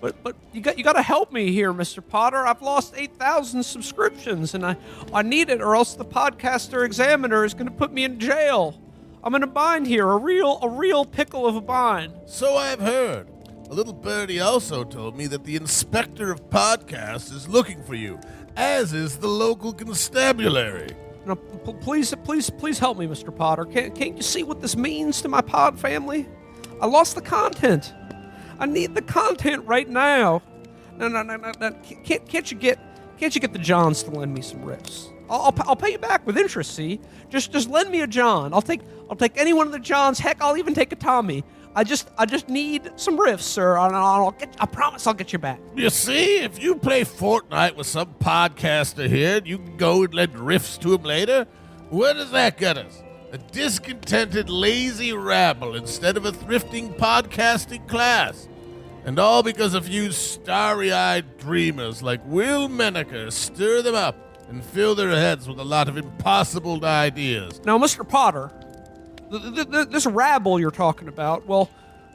But you got to help me here, Mr. Potter. I've lost 8,000 subscriptions, and I need it, or else the Podcaster Examiner is going to put me in jail. I'm in a bind here, a real pickle of a bind. So I've heard. A little birdie also told me that the inspector of podcasts is looking for you, as is the local constabulary. Now, please help me, Mr. Potter. Can't you see what this means to my pod family? I lost the content. I need the content right now. No. Can't you get the Johns to lend me some riffs? I'll pay you back with interest. See, just lend me a John. I'll take any one of the Johns. Heck, I'll even take a Tommy. I just need some riffs, sir. I promise I'll get you back. You see, if you play Fortnite with some podcaster here and you can go and lend riffs to him later, where does that get us? A discontented, lazy rabble instead of a thrifting podcasting class. And all because a few starry-eyed dreamers like Will Menaker stir them up and fill their heads with a lot of impossible ideas. Now, Mr. Potter, this rabble you're talking about, well,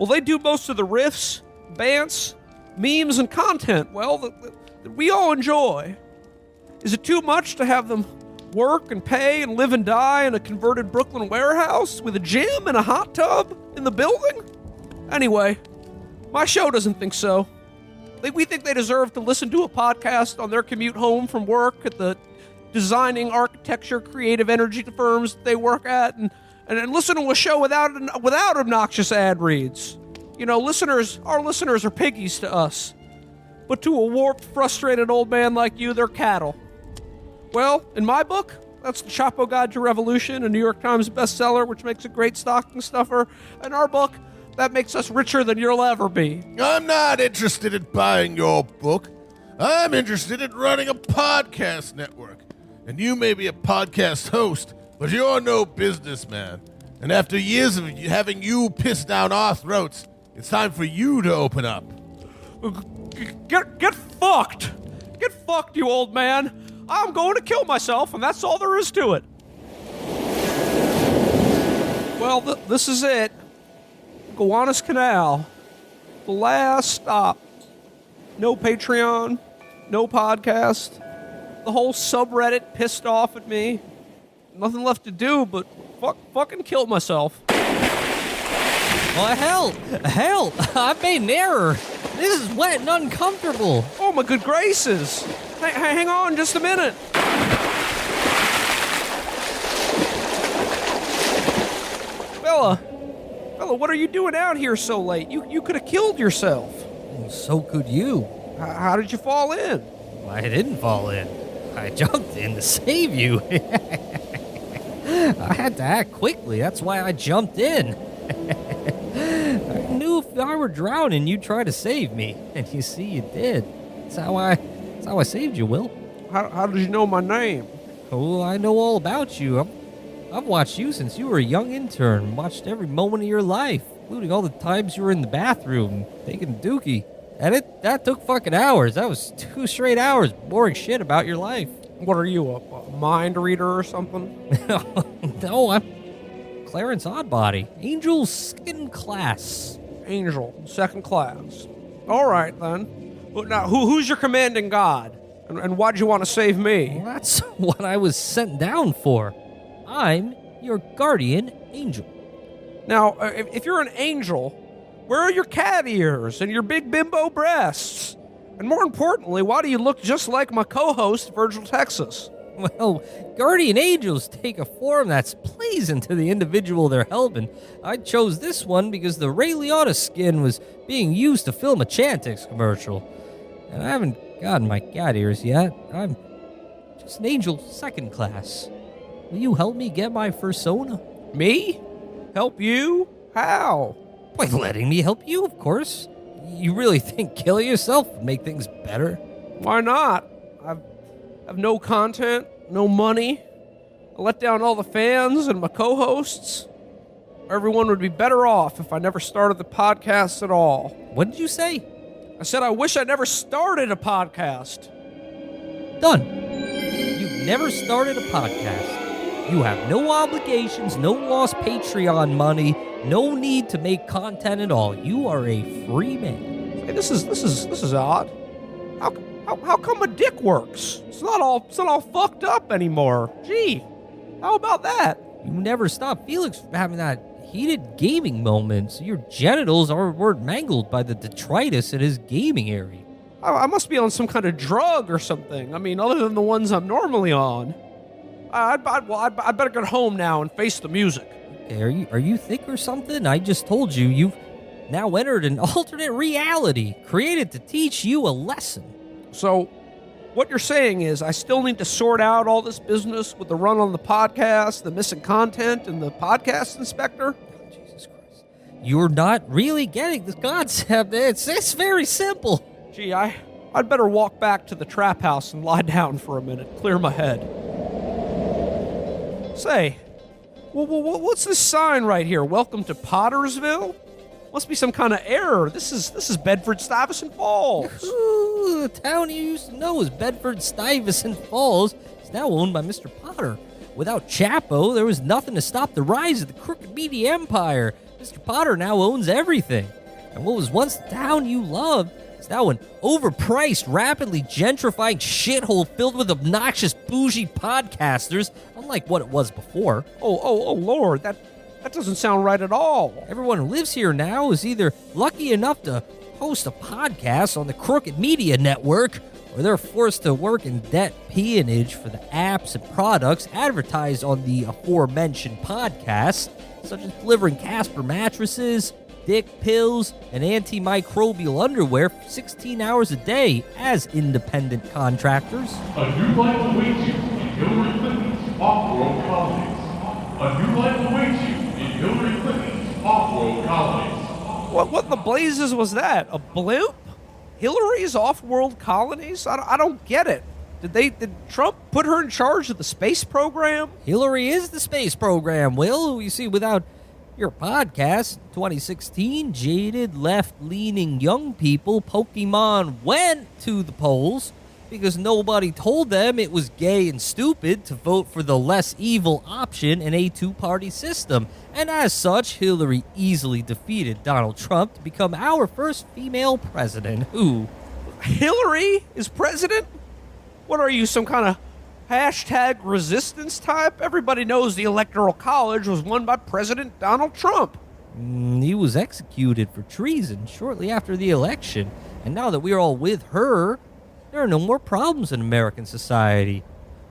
they do most of the riffs, bants, memes, and content, that we all enjoy. Is it too much to have them work and pay and live and die in a converted Brooklyn warehouse with a gym and a hot tub in the building? Anyway, my show doesn't think so. We think they deserve to listen to a podcast on their commute home from work at the designing architecture creative energy firms that they work at, and listen to a show without obnoxious ad reads. Our listeners are piggies to us. But to a warped, frustrated old man like you, they're cattle. Well, in my book, that's the Chapo Guide to Revolution, a New York Times bestseller, which makes a great stocking stuffer. In our book, that makes us richer than you'll ever be. I'm not interested in buying your book. I'm interested in running a podcast network. And you may be a podcast host, but you're no businessman. And after years of having you piss down our throats, it's time for you to open up. Get fucked! Get fucked, you old man! I'm going to kill myself, and that's all there is to it. Well, this is it. Gowanus Canal. The last stop. No Patreon. No podcast. The whole subreddit pissed off at me. Nothing left to do but fucking kill myself. Well, hell, I've made an error. This is wet and uncomfortable. Oh, my good gracious. Hang on just a minute. Bella, what are you doing out here so late? You could have killed yourself. So could you. How did you fall in? I didn't fall in. I jumped in to save you. I had to act quickly. That's why I jumped in. I knew if I were drowning, you'd try to save me. And you see, you did. That's how I saved you, Will. How did you know my name? Oh, I know all about you. I've watched you since you were a young intern. Watched every moment of your life, including all the times you were in the bathroom taking a dookie. And that took fucking hours. That was 2 straight hours boring shit about your life. What are you, a mind reader or something? No, I'm Clarence Oddbody. Angel second class. Angel, second class. All right, then. Now, who's your commanding god? And why'd you want to save me? Well, that's what I was sent down for. I'm your guardian angel. Now, if you're an angel, where are your cat ears and your big bimbo breasts? And more importantly, why do you look just like my co-host, Virgil Texas? Well, guardian angels take a form that's pleasing to the individual they're helping. I chose this one because the Ray Liotta skin was being used to film a Chantix commercial. And I haven't gotten my cat ears yet. I'm just an angel second class. Will you help me get my fursona? Me? Help you? How? By letting me help you, of course. You really think killing yourself would make things better? Why not? I've no content, no money. I let down all the fans and my co-hosts. Everyone would be better off if I never started the podcast at all. What did you say? I said I wish I never started a podcast. Done. You've never started a podcast. You have no obligations, no lost Patreon money, no need to make content at all. You are a free man. Hey, this is odd. How come my dick works? It's not all fucked up anymore. Gee, how about that? You never stop Felix from having that heated gaming moment. So your genitals weren't mangled by the detritus in his gaming area. I must be on some kind of drug or something. I mean, other than the ones I'm normally on. I'd better get home now and face the music. Okay, are you thick or something? I just told you you've now entered an alternate reality created to teach you a lesson. So, what you're saying is I still need to sort out all this business with the run on the podcast, the missing content, and the podcast inspector? Oh, Jesus Christ. You're not really getting the concept. It's very simple. Gee, I'd better walk back to the trap house and lie down for a minute, clear my head. Say, what's this sign right here? Welcome to Pottersville? Must be some kind of error. This is Bedford-Stuyvesant Falls. Ooh, the town you used to know as Bedford-Stuyvesant Falls is now owned by Mr. Potter. Without Chapo, there was nothing to stop the rise of the crooked media empire. Mr. Potter now owns everything. And what was once the town you loved is now an overpriced, rapidly gentrifying shithole filled with obnoxious, bougie podcasters, unlike what it was before. Oh, Lord, that doesn't sound right at all. Everyone who lives here now is either lucky enough to host a podcast on the Crooked Media Network, or they're forced to work in debt peonage for the apps and products advertised on the aforementioned podcasts, such as delivering Casper mattresses, dick pills, and antimicrobial underwear for 16 hours a day as independent contractors. A new life awaits you in Hillary Clinton's off-world colonies. A new life awaits you in Hillary Clinton's off-world colonies. What the blazes was that? A blimp? Hillary's off-world colonies? I don't get it. Did Trump put her in charge of the space program? Hillary is the space program, Will. You see, without your podcast, 2016, jaded, left-leaning young people, Pokemon went to the polls because nobody told them it was gay and stupid to vote for the less evil option in a two-party system. And as such, Hillary easily defeated Donald Trump to become our first female president. Who? Hillary is president? What are you, some kind of hashtag resistance type? Everybody knows the Electoral College was won by President Donald Trump. He was executed for treason shortly after the election. And now that we are all with her, there are no more problems in American society.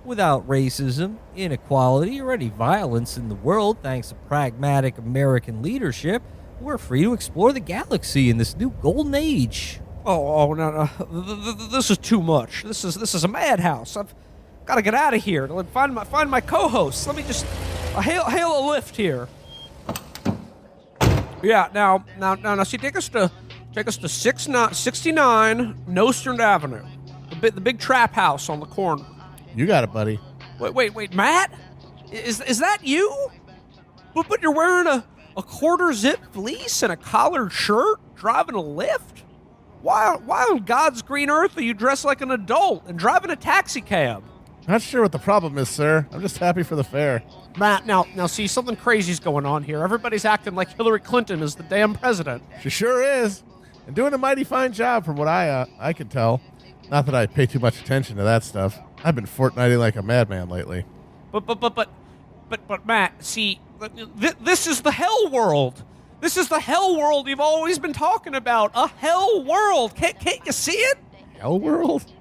Without racism, inequality, or any violence in the world, thanks to pragmatic American leadership, we're free to explore the galaxy in this new golden age. No. This is too much. This is a madhouse. I've got to get out of here. Find my co-host. Let me just hail a lift here. Yeah, now. See, take us to 69 Nostrand Avenue, the big trap house on the corner. You got it, buddy. Wait, Matt, is that you? But you're wearing a quarter zip fleece and a collared shirt, driving a lift. Why on God's green earth are you dressed like an adult and driving a taxi cab? Not sure what the problem is, sir. I'm just happy for the fare. Matt, now see, something crazy's going on here. Everybody's acting like Hillary Clinton is the damn president. She sure is. And doing a mighty fine job from what I can tell. Not that I pay too much attention to that stuff. I've been fortnighting like a madman lately. But Matt, see, this is the hell world. This is the hell world you've always been talking about. A hell world. Can't you see it? Hell world?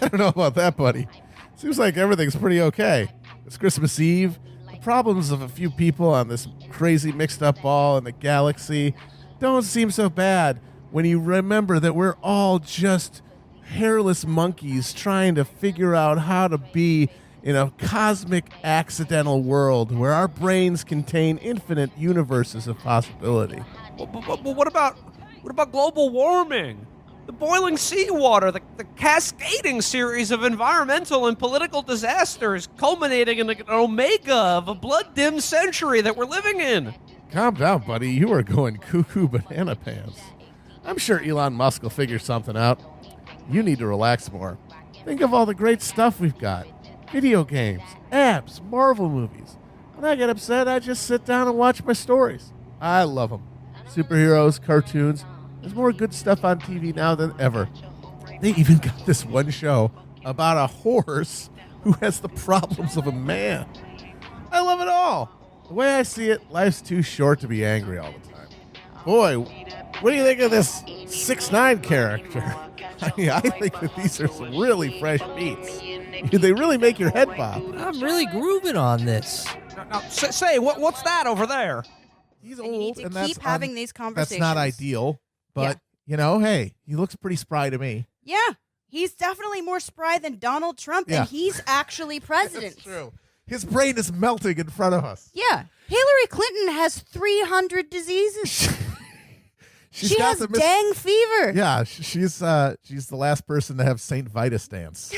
I don't know about that, buddy. Seems like everything's pretty okay. It's Christmas Eve. The problems of a few people on this crazy mixed up ball in the galaxy don't seem so bad when you remember that we're all just hairless monkeys trying to figure out how to be in a cosmic accidental world where our brains contain infinite universes of possibility. But what about global warming? The boiling seawater, the cascading series of environmental and political disasters culminating in an omega of a blood-dimmed century that we're living in. Calm down, buddy. You are going cuckoo banana pants. I'm sure Elon Musk will figure something out. You need to relax more. Think of all the great stuff we've got. Video games, apps, Marvel movies. When I get upset, I just sit down and watch my stories. I love them. Superheroes, cartoons. There's more good stuff on TV now than ever. They even got this one show about a horse who has the problems of a man. I love it all. The way I see it, life's too short to be angry all the time. Boy, what do you think of this 6ix9ine character? I mean, I think that these are some really fresh beats. They really make your head bob. I'm really grooving on this. Now, say what's that over there? He's old, need to and keep having these conversations. That's not ideal, but, hey, he looks pretty spry to me. Yeah, he's definitely more spry than Donald Trump, and he's actually president. That's true. His brain is melting in front of us. Yeah, Hillary Clinton has 300 diseases. She has dang fever. Yeah, she's the last person to have St. Vitus dance.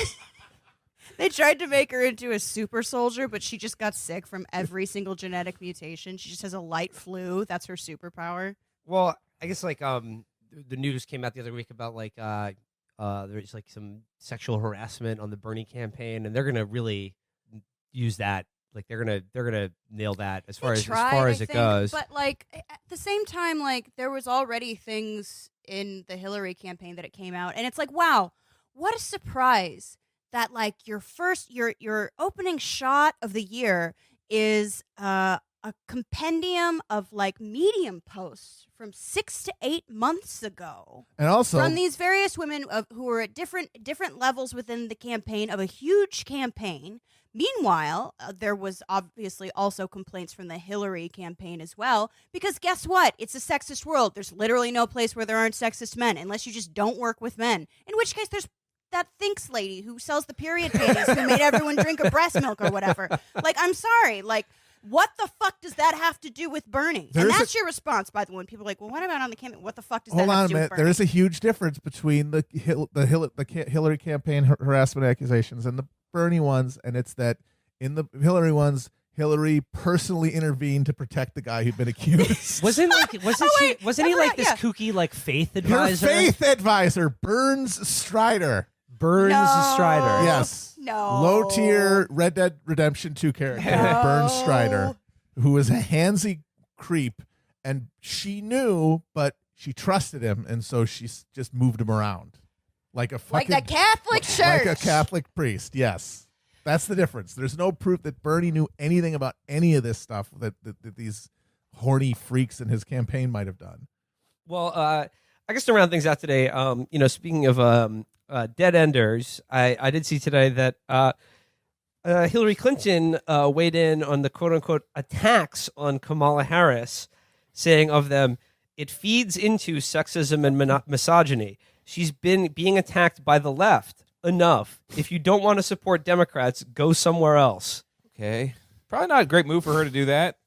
They tried to make her into a super soldier, but she just got sick from every single genetic mutation. She just has a light flu. That's her superpower. Well, I guess the news came out the other week about there's some sexual harassment on the Bernie campaign, and they're gonna really use that. Like they're gonna nail that as far as it goes. But at the same time, there was already things in the Hillary campaign that it came out, and it's like, wow, what a surprise that your opening shot of the year is a compendium of Medium posts from 6 to 8 months ago, and also from these various women who were at different levels within the campaign of a huge campaign. Meanwhile, there was obviously also complaints from the Hillary campaign as well, because guess what? It's a sexist world. There's literally no place where there aren't sexist men, unless you just don't work with men, in which case there's that Thinks lady who sells the period panties who made everyone drink a breast milk or whatever. I'm sorry. What the fuck does that have to do with Bernie? And that's your response, by the way. When people are like, well, what about on the campaign? What the fuck does that have to do with Bernie? There is a huge difference between the Hillary campaign harassment accusations and the Bernie ones, and it's that in the Hillary ones, Hillary personally intervened to protect the guy who'd been accused. Wasn't he this kooky faith advisor? Her faith advisor, Burns Strider. Burns Strider. Yes. No. Low tier Red Dead Redemption 2 character, Burns Strider, who was a handsy creep, and she knew, but she trusted him, and so she just moved him around. Like the Catholic Church. Like a Catholic priest, yes. That's the difference. There's no proof that Bernie knew anything about any of this stuff that these horny freaks in his campaign might have done. Well, I guess to round things out today, speaking of dead enders, I did see today that Hillary Clinton weighed in on the quote-unquote attacks on Kamala Harris, saying of them, it feeds into sexism and misogyny. She's been being attacked by the left. Enough. If you don't want to support Democrats, go somewhere else. Okay. Probably not a great move for her to do that.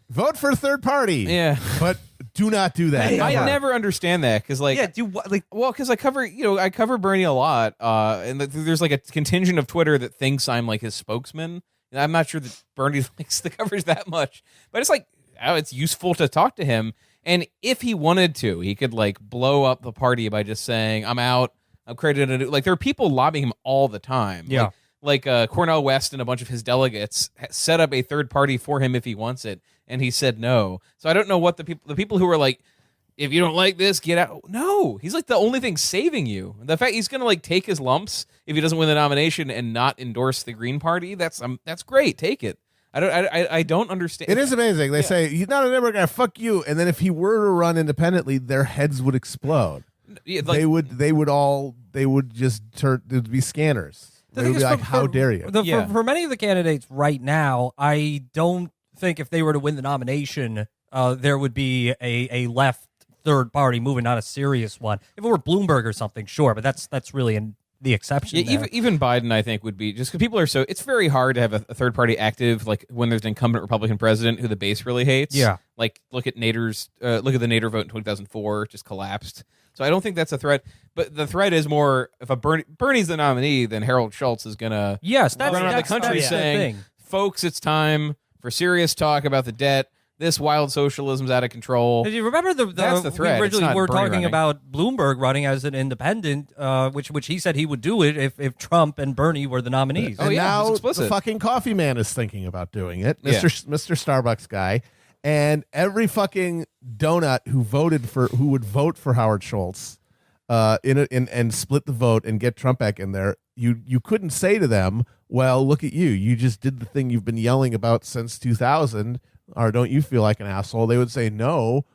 Vote for a third party. Yeah. But do not do that. I never understand that because, because I cover Bernie a lot, and there's like a contingent of Twitter that thinks I'm like his spokesman, and I'm not sure that Bernie likes the coverage that much. But it's like, it's useful to talk to him, and if he wanted to, he could like blow up the party by just saying, "I'm out. I've created a new." Like there are people lobbying him all the time. Yeah. Like Cornel West and a bunch of his delegates set up a third party for him if he wants it, and he said no. So I don't know what the people who are like, if you don't like this, get out. No, he's like the only thing saving you. The fact he's going to like take his lumps if he doesn't win the nomination and not endorse the Green Party, that's great. Take it. I don't understand. It is amazing. They say he's not a Democrat. Fuck you. And then if he were to run independently, their heads would explode. Yeah, like, they would just turn. There'd be scanners. They would be like, "How dare you?" For many of the candidates right now, I don't think if they were to win the nomination, there would be a left third party moving, not a serious one. If it were Bloomberg or something, sure, but that's really the exception. Yeah, even Biden, I think, would be just because people are so. It's very hard to have a third party active, like when there's an incumbent Republican president who the base really hates. Yeah, like look at the Nader vote in 2004, just collapsed. So I don't think that's a threat. But the threat is more if Bernie's the nominee, then Harold Schultz is gonna run around the country saying, "Folks, it's time for serious talk about the debt. This wild socialism's out of control." Did you remember that's the threat? We originally were Bernie talking running. about Bloomberg running as an independent, which he said he would do it if Trump and Bernie were the nominees. And now the fucking coffee man is thinking about doing it, Mr. Starbucks guy, and every fucking donut who would vote for Howard Schultz, and split the vote and get Trump back in there. You couldn't say to them, "Well, look at you. You just did the thing you've been yelling about since 2000." Or don't you feel like an asshole? They would say, no,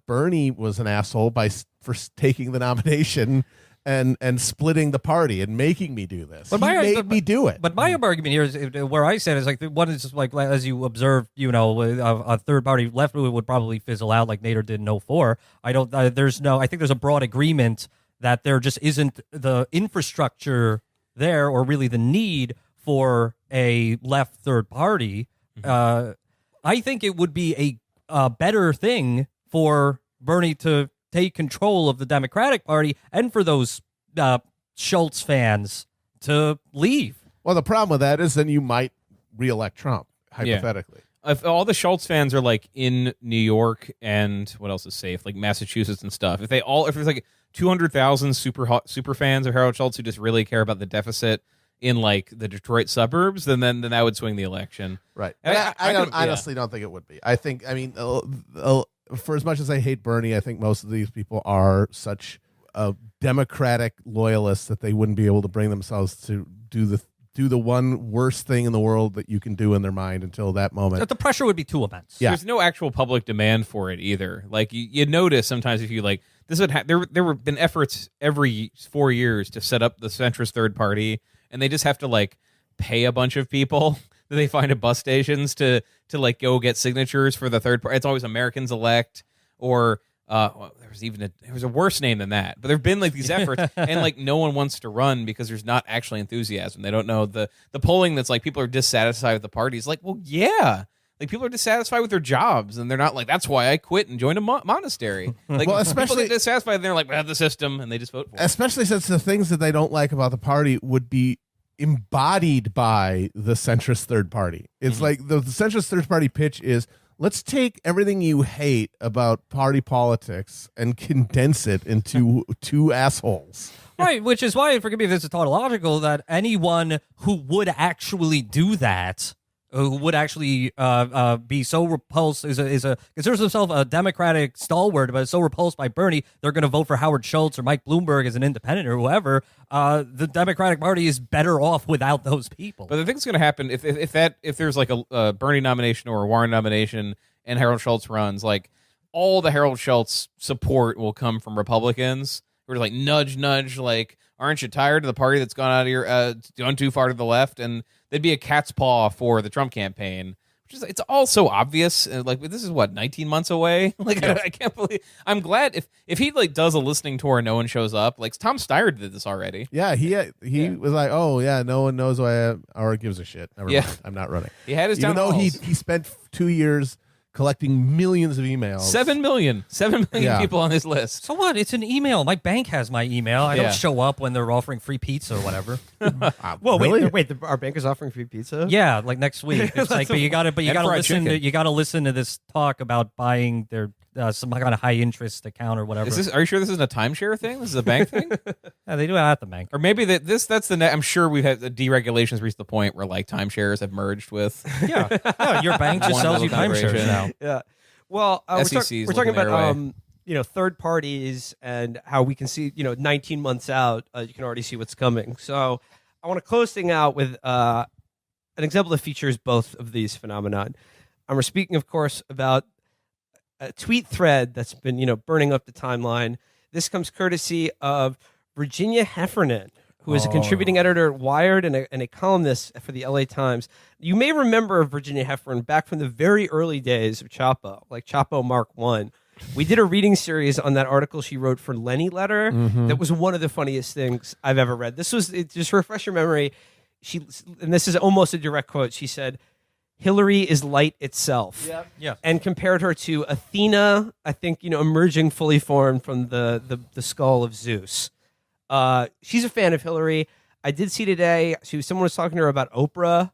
Bernie was an asshole for taking the nomination and splitting the party and making me do this. He made me do it. But my argument here is where I said is like one is just like as you observed, a third party left would probably fizzle out like Nader did in 2004. I think there's a broad agreement that there just isn't the infrastructure there or really the need for a left third party. I think it would be a better thing for Bernie to take control of the Democratic Party and for those Schultz fans to leave. Well, the problem with that is then you might reelect Trump, hypothetically. Yeah. If all the Schultz fans are like in New York and what else is safe, like Massachusetts and stuff, if there's like 200,000 super fans of Harold Schultz who just really care about the deficit in like the Detroit suburbs, then that would swing the election. Right. I honestly don't think it would be. For as much as I hate Bernie, I think most of these people are such Democratic loyalists that they wouldn't be able to bring themselves to do the one worst thing in the world that you can do in their mind until that moment. But the pressure would be too immense. Yeah. There's no actual public demand for it either. Like you notice sometimes if you like this would there have been efforts every 4 years to set up the centrist third party. And they just have to like pay a bunch of people that they find at bus stations to like go get signatures for the third party. It's always Americans Elect or there was a worse name than that. But there've been like these efforts and like no one wants to run because there's not actually enthusiasm. They don't know the polling that's like people are dissatisfied with the party. It's like, well, yeah. Like people are dissatisfied with their jobs, and they're not like, "That's why I quit and joined a monastery." Like, well, especially people get dissatisfied, and they're like, "We have the system," and they just vote for it. Especially since the things that they don't like about the party would be embodied by the centrist third party. It's like the centrist third party pitch is, let's take everything you hate about party politics and condense it into two assholes. Right, which is why, forgive me if this is tautological, that anyone who would actually do that, who would actually be so repulsed, considers himself a Democratic stalwart, but is so repulsed by Bernie, they're going to vote for Howard Schultz or Mike Bloomberg as an independent or whoever. The Democratic Party is better off without those people. But the thing that's going to happen if there's like a Bernie nomination or a Warren nomination and Harold Schultz runs, like all the Harold Schultz support will come from Republicans who are like nudge, like, aren't you tired of the party that's gone out of your gone too far to the left? And they'd be a cat's paw for the Trump campaign, which is, it's all so obvious. Like, this is what, 19 months away? Like, I can't believe. I'm glad if he like does a listening tour and no one shows up. Like, Tom Steyer did this already. Yeah, he was like, oh yeah, no one knows who I am or gives a shit. Never mind, I'm not running. He had his even town though he halls. spent 2 years collecting millions of emails. 7 million people on his list. So what? It's an email. My bank has my email. I Yeah. don't show up when they're offering free pizza or whatever. Well, Really? wait. Our bank is offering free pizza. Yeah, like next week. It's like, but you got to listen. You got to listen to this talk about buying their some kind of high interest account or whatever. Are you sure this isn't a timeshare thing? This is a bank thing? Yeah, they do it at the bank. Or maybe that's the I'm sure we've had the deregulations reached the point where like timeshares have merged with Yeah, your bank just one sells little you timeshares corporation. now. Yeah. Well, SEC's we're talking looking their about way. third parties and how we can see 19 months out you can already see what's coming. So I want to close thing out with an example that features both of these phenomenon. We're speaking, of course, about a tweet thread that's been burning up the timeline. This comes courtesy of Virginia Heffernan, who is a contributing editor at Wired and a columnist for the LA Times. You may remember Virginia Heffernan back from the very early days of Chapo, like Chapo Mark I. We did a reading series on that article she wrote for Lenny Letter. That was one of the funniest things I've ever read. Just to refresh your memory, and this is almost a direct quote, she said, "Hillary is light itself." Yep. Yeah. And compared her to Athena, I think, emerging fully formed from the skull of Zeus. She's a fan of Hillary. I did see today, someone was talking to her about Oprah,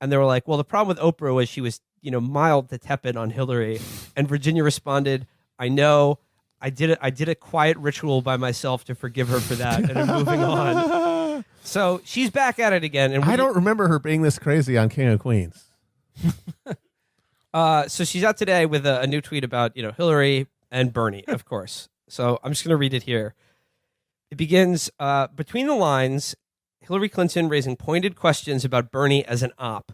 and they were like, well, the problem with Oprah was she was, mild to tepid on Hillary. And Virginia responded, I know, I did a quiet ritual by myself to forgive her for that, and I'm moving on. So she's back at it again. And I don't remember her being this crazy on King of Queens. So she's out today with a new tweet about, Hillary and Bernie, of course. So I'm just going to read it here. It begins, between the lines, Hillary Clinton raising pointed questions about Bernie as an op.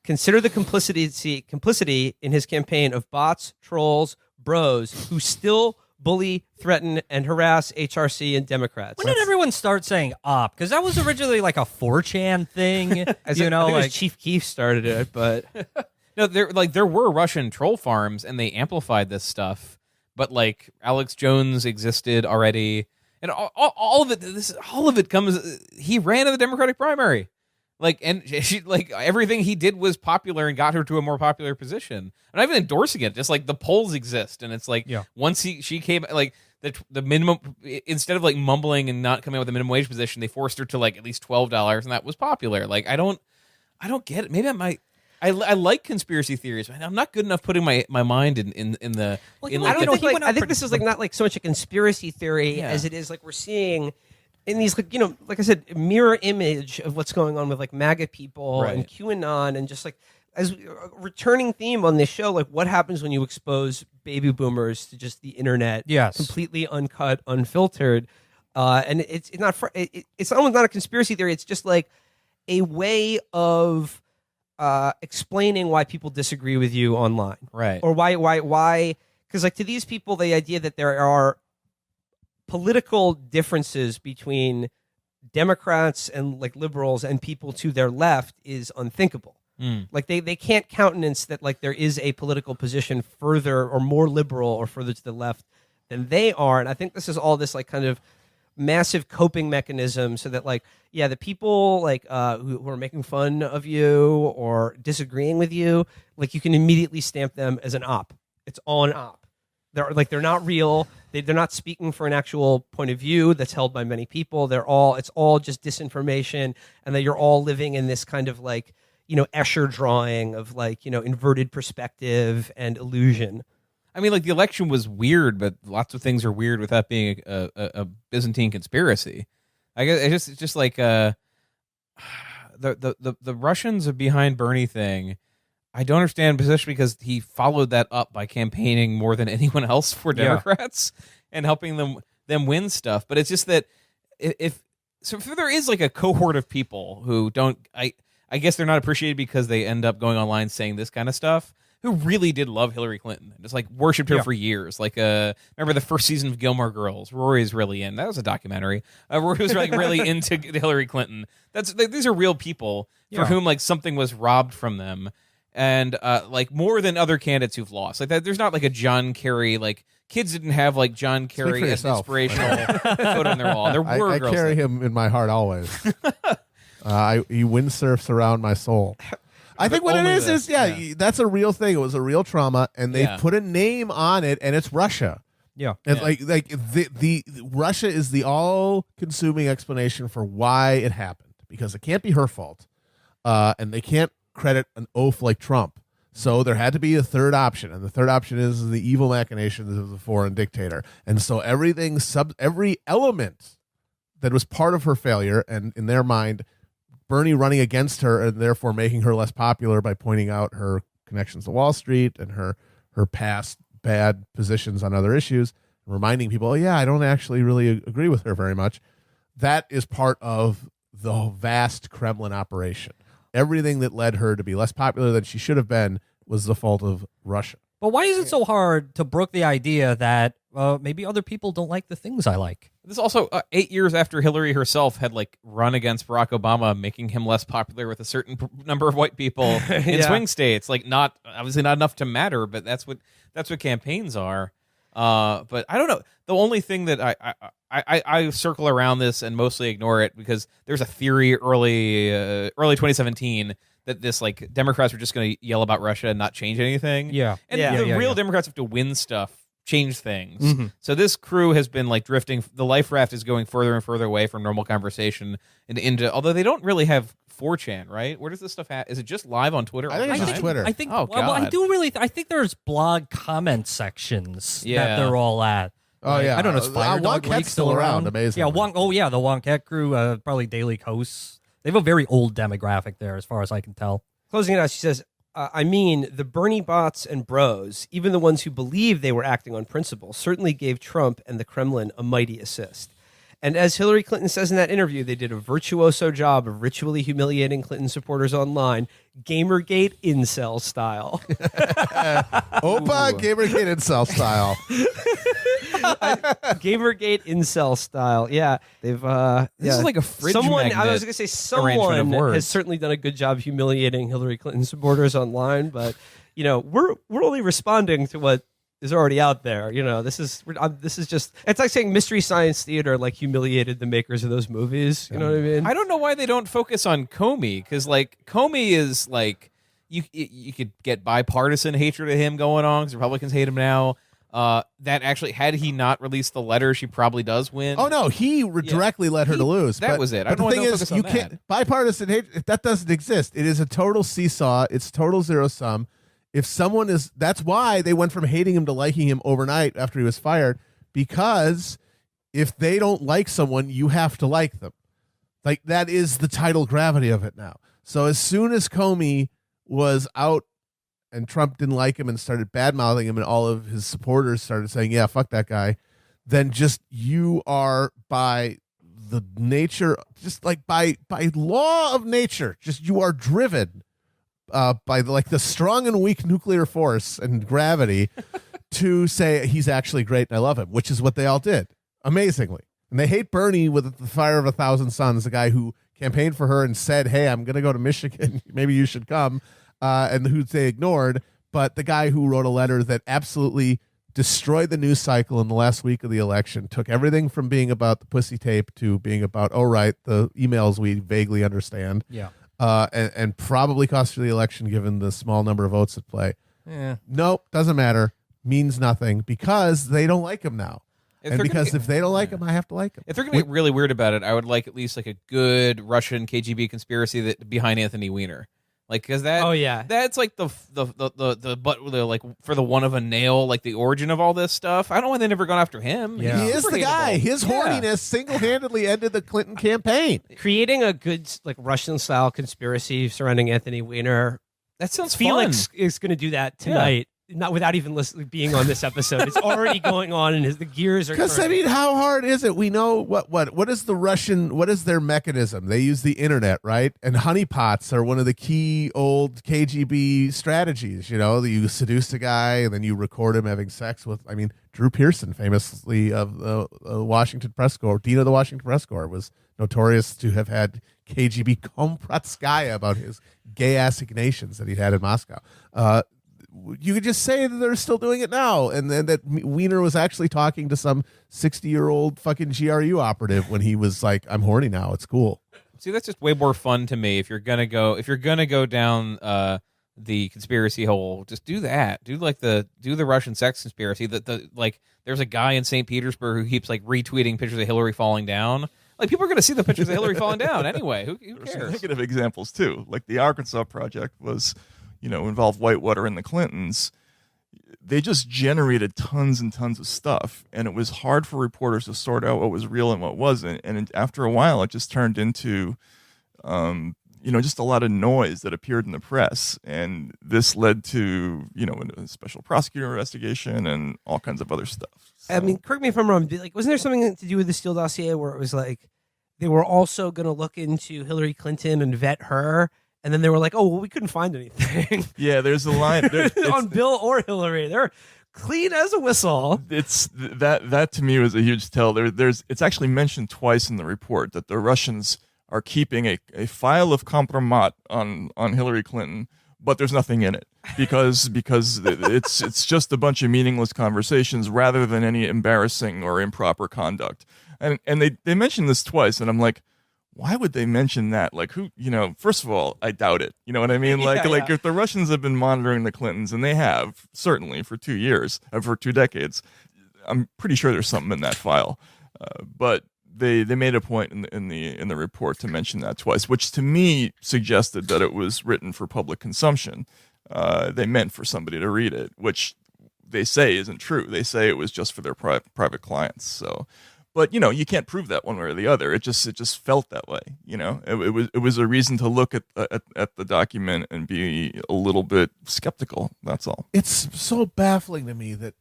Consider the complicity in his campaign of bots, trolls, bros who still bully, threaten, and harass HRC and Democrats. When did everyone start saying op? Because that was originally like a 4chan thing. I think it was Chief Keef started it, but No, there were Russian troll farms and they amplified this stuff, but like Alex Jones existed already, and all of it comes. He ran in the Democratic primary, and she everything he did was popular and got her to a more popular position. I'm not even endorsing it, just like the polls exist, and it's like once she came the minimum, instead of mumbling and not coming up with a minimum wage position, they forced her to at least $12, and that was popular. I don't get it. Maybe I like conspiracy theories, but I'm not good enough putting my mind in the. I think this is not so much a conspiracy theory as it is we're seeing in these like I said, mirror image of what's going on with MAGA people and QAnon, and just as a returning theme on this show, what happens when you expose baby boomers to just the internet, completely uncut, unfiltered, and it's almost not a conspiracy theory. It's just a way of explaining why people disagree with you online, right? Or why? Because to these people, the idea that there are political differences between Democrats and liberals and people to their left is unthinkable. They can't countenance that there is a political position further or more liberal or further to the left than they are. And I think this is all this kind of massive coping mechanism so that the people who are making fun of you or disagreeing with you, you can immediately stamp them as an op. It's all an op. They're not real. They're not speaking for an actual point of view that's held by many people. It's all just disinformation, and that you're all living in this kind of Escher drawing of inverted perspective and illusion. I mean, the election was weird, but lots of things are weird without being a Byzantine conspiracy. I guess it's just like the Russians are behind Bernie thing. I don't understand, especially because he followed that up by campaigning more than anyone else for Democrats and helping them win stuff. But it's just that if there is like a cohort of people who don't, I guess they're not appreciated because they end up going online saying this kind of stuff, who really did love Hillary Clinton and just like worshipped her for years. Like remember the first season of Gilmore Girls? Rory's really in. That was a documentary. Rory was like really into Hillary Clinton. These are real people for whom like something was robbed from them. And like more than other candidates who've lost, like that. There's not like a John Kerry. Like kids didn't have like John Kerry as an inspirational photo on their wall. There were I girls carry that- him in my heart always. He windsurfs around my soul. I think what it is that's a real thing. It was a real trauma, and they put a name on it, and it's Russia. Yeah, and like the Russia is the all-consuming explanation for why it happened, because it can't be her fault, and they can't credit an oaf like Trump. So there had to be a third option, and the third option is the evil machinations of the foreign dictator. And so every element that was part of her failure, and in their mind, Bernie running against her and therefore making her less popular by pointing out her connections to Wall Street and her past bad positions on other issues, reminding people, I don't actually really agree with her very much. That is part of the vast Kremlin operation. Everything that led her to be less popular than she should have been was the fault of Russia. But why is it so hard to brook the idea that maybe other people don't like the things I like? This is also 8 years after Hillary herself had like run against Barack Obama, making him less popular with a certain number of white people in swing states. Like obviously not enough to matter, but that's what campaigns are. But I don't know. The only thing that I circle around this and mostly ignore it, because there's a theory early 2017 that this like Democrats were just going to yell about Russia and not change anything. And the real Democrats have to win stuff, change things. Mm-hmm. So this crew has been like drifting. The life raft is going further and further away from normal conversation and into. Although they don't really have 4chan, right? Where does this stuff is it just live on Twitter? I think it's just Twitter. I think. Oh, well, I God. do really. I think there's blog comment sections Yeah. that they're all at. Oh, Like, yeah. I don't know. Is Fire Dog Wonkette's League still around, amazingly. Yeah. The Wonkette crew, probably Daily Coast. They have a very old demographic there, as far as I can tell. Closing it out, she says, I mean, the Bernie bots and bros, even the ones who believe they were acting on principle, certainly gave Trump and the Kremlin a mighty assist. And as Hillary Clinton says in that interview, they did a virtuoso job of ritually humiliating Clinton supporters online, Gamergate incel style. Opa, Gamergate incel style. Gamergate incel style. Yeah, they've. This is like a fridge Someone, I magnet was going to say arrangement of someone words. has certainly done a good job humiliating Hillary Clinton supporters online, but we're only responding to what is already out there. This is just, it's like saying Mystery Science Theater like humiliated the makers of those movies. You know what I mean? I don't know why they don't focus on Comey, because like Comey is like you could get bipartisan hatred of him going on because Republicans hate him now. That actually, had he not released the letter, she probably does win. Oh no, he directly led her to lose. That was it. I But don't know the why thing they don't is, focus on you that. can't bipartisan hate. That doesn't exist. It is a total seesaw. It's total zero sum. If someone is, that's why they went from hating him to liking him overnight after he was fired. Because if they don't like someone, you have to like them. Like that is the tidal gravity of it now. So as soon as Comey was out and Trump didn't like him and started bad-mouthing him and all of his supporters started saying, yeah, fuck that guy, then just you are by the nature, just like by law of nature, just you are driven by the strong and weak nuclear force and gravity to say he's actually great and I love him, which is what they all did, amazingly. And they hate Bernie with the fire of 1,000 suns, the guy who campaigned for her and said, hey, I'm going to go to Michigan, maybe you should come. And who they ignored, but the guy who wrote a letter that absolutely destroyed the news cycle in the last week of the election, took everything from being about the pussy tape to being about, the emails we vaguely understand. Yeah. And probably cost her the election given the small number of votes at play. Yeah. Nope, doesn't matter. Means nothing because they don't like him now. If And they're because gonna if they don't like him, I have to like him. If they're going to get really weird about it, I would like at least like a good Russian KGB conspiracy that behind Anthony Weiner. Like, because that, Oh, yeah. that's like the like for the one of a nail, like the origin of all this stuff. I don't know why they never gone after him. He is the guy. His horniness single-handedly ended the Clinton campaign. Creating a good like Russian-style conspiracy surrounding Anthony Weiner. That sounds Felix is going to do that tonight. Not without even being on this episode. It's already going on, and the gears are. Because I mean, how hard is it? We know what is the Russian? What is their mechanism? They use the internet, right? And honeypots are one of the key old KGB strategies. You know, you seduce a guy and then you record him having sex with. I mean, Drew Pearson, famously of the Washington Press Corps, dean of the Washington Press Corps, was notorious to have had KGB Kompratskaya about his gay assignations that he'd had in Moscow. You could just say that they're still doing it now, and then that Weiner was actually talking to some 60-year-old fucking GRU operative when he was like, "I'm horny now. It's cool." See, that's just way more fun to me. If you're gonna go down the conspiracy hole, just do that. Do the Russian sex conspiracy. Like there's a guy in St. Petersburg who keeps like retweeting pictures of Hillary falling down. Like people are gonna see the pictures of Hillary falling down anyway. Who There's cares? negative examples too. Like the Arkansas Project was, involved Whitewater and the Clintons. They just generated tons and tons of stuff, and it was hard for reporters to sort out what was real and what wasn't. And after a while, it just turned into, just a lot of noise that appeared in the press. And this led to, a special prosecutor investigation and all kinds of other stuff. I mean, correct me if I'm wrong. Like, wasn't there something to do with the Steele dossier where it was like they were also going to look into Hillary Clinton and vet her? And then they were like, "Oh, well, we couldn't find anything." Yeah, there's a line on Bill or Hillary. They're clean as a whistle. It's that to me was a huge tell. It's actually mentioned twice in the report that the Russians are keeping a file of compromat on Hillary Clinton, but there's nothing in it because it's just a bunch of meaningless conversations rather than any embarrassing or improper conduct. And they mentioned this twice, and I'm like, why would they mention that? Like, who, first of all, I doubt it. You know what I mean? Like if the Russians have been monitoring the Clintons, and they have, certainly for 2 years, for 2 decades, I'm pretty sure there's something in that file. But they made a point in the report to mention that twice, which to me suggested that it was written for public consumption. They meant for somebody to read it, which they say isn't true. They say it was just for their private clients. So. But you can't prove that one way or the other. It just felt that way. It was a reason to look at the document and be a little bit skeptical. That's all. It's so baffling to me that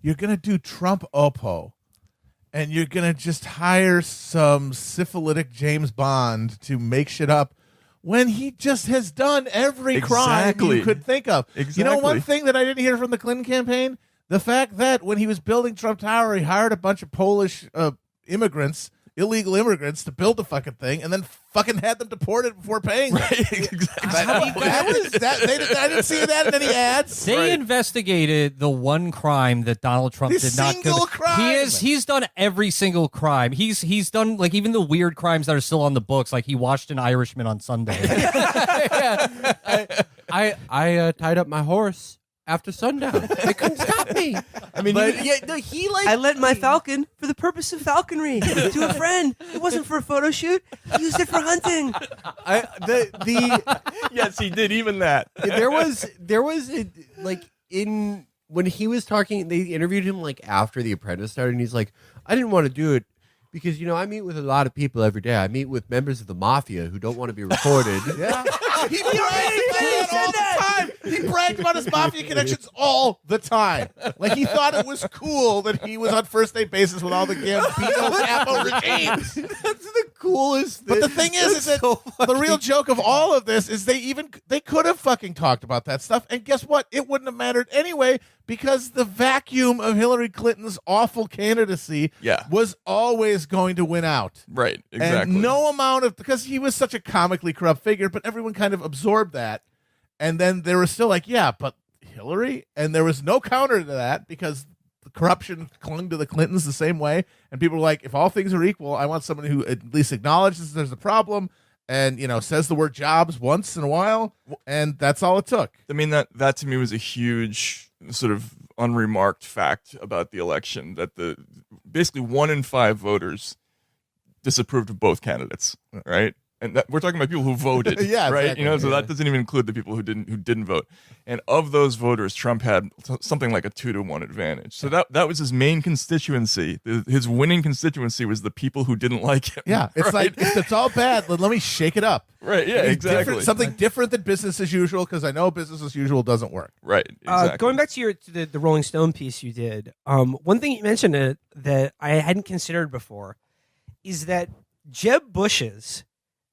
you're gonna do Trump Oppo, and you're gonna just hire some syphilitic James Bond to make shit up when he just has done every crime you could think of. Exactly. One thing that I didn't hear from the Clinton campaign. The fact that when he was building Trump Tower, he hired a bunch of Polish illegal immigrants to build the fucking thing, and then fucking had them deported before paying them. Right, exactly. I didn't see that in any ads. They investigated the one crime that Donald Trump did not single crime. He's done every single crime. He's done like even the weird crimes that are still on the books. Like he watched an Irishman on Sunday. I tied up my horse after sundown. They couldn't stop me. I mean, I lent my falcon for the purpose of falconry to a friend. It wasn't for a photo shoot. He used it for hunting. Yes, he did. Even that. There was when he was talking, they interviewed him like after The Apprentice started, and he's like, I didn't want to do it because I meet with a lot of people every day. I meet with members of the mafia who don't want to be recorded. Yeah. He bragged all the time. He bragged about his mafia connections all the time. Like he thought it was cool that he was on first name basis with all the Gambino Chapo regimes. That's the coolest. But the thing is that the real joke of all of this is they could have fucking talked about that stuff, and guess what? It wouldn't have mattered anyway because the vacuum of Hillary Clinton's awful candidacy was always going to win out. Right, exactly. And no amount of, because he was such a comically corrupt figure, but everyone kind of absorbed that. And then they were still like, yeah, but Hillary? And there was no counter to that because the corruption clung to the Clintons the same way. And people were like, if all things are equal, I want someone who at least acknowledges there's a problem and, says the word jobs once in a while. And that's all it took. I mean, that to me was a huge sort of unremarked fact about the election, that basically 1 in 5 voters disapproved of both candidates, right? and we're talking about people who voted, Yeah, right? exactly. You know, so that doesn't even include the people who didn't vote. And of those voters, Trump had something like a 2-to-1 advantage. So that was his main constituency. His winning constituency was the people who didn't like him. Yeah, it's right? like if it's all bad, let me shake it up. Right, yeah, Maybe exactly. Something different than business as usual, because I know business as usual doesn't work. Right, exactly. Going back to the Rolling Stone piece you did, one thing you mentioned that I hadn't considered before is that Jeb Bush's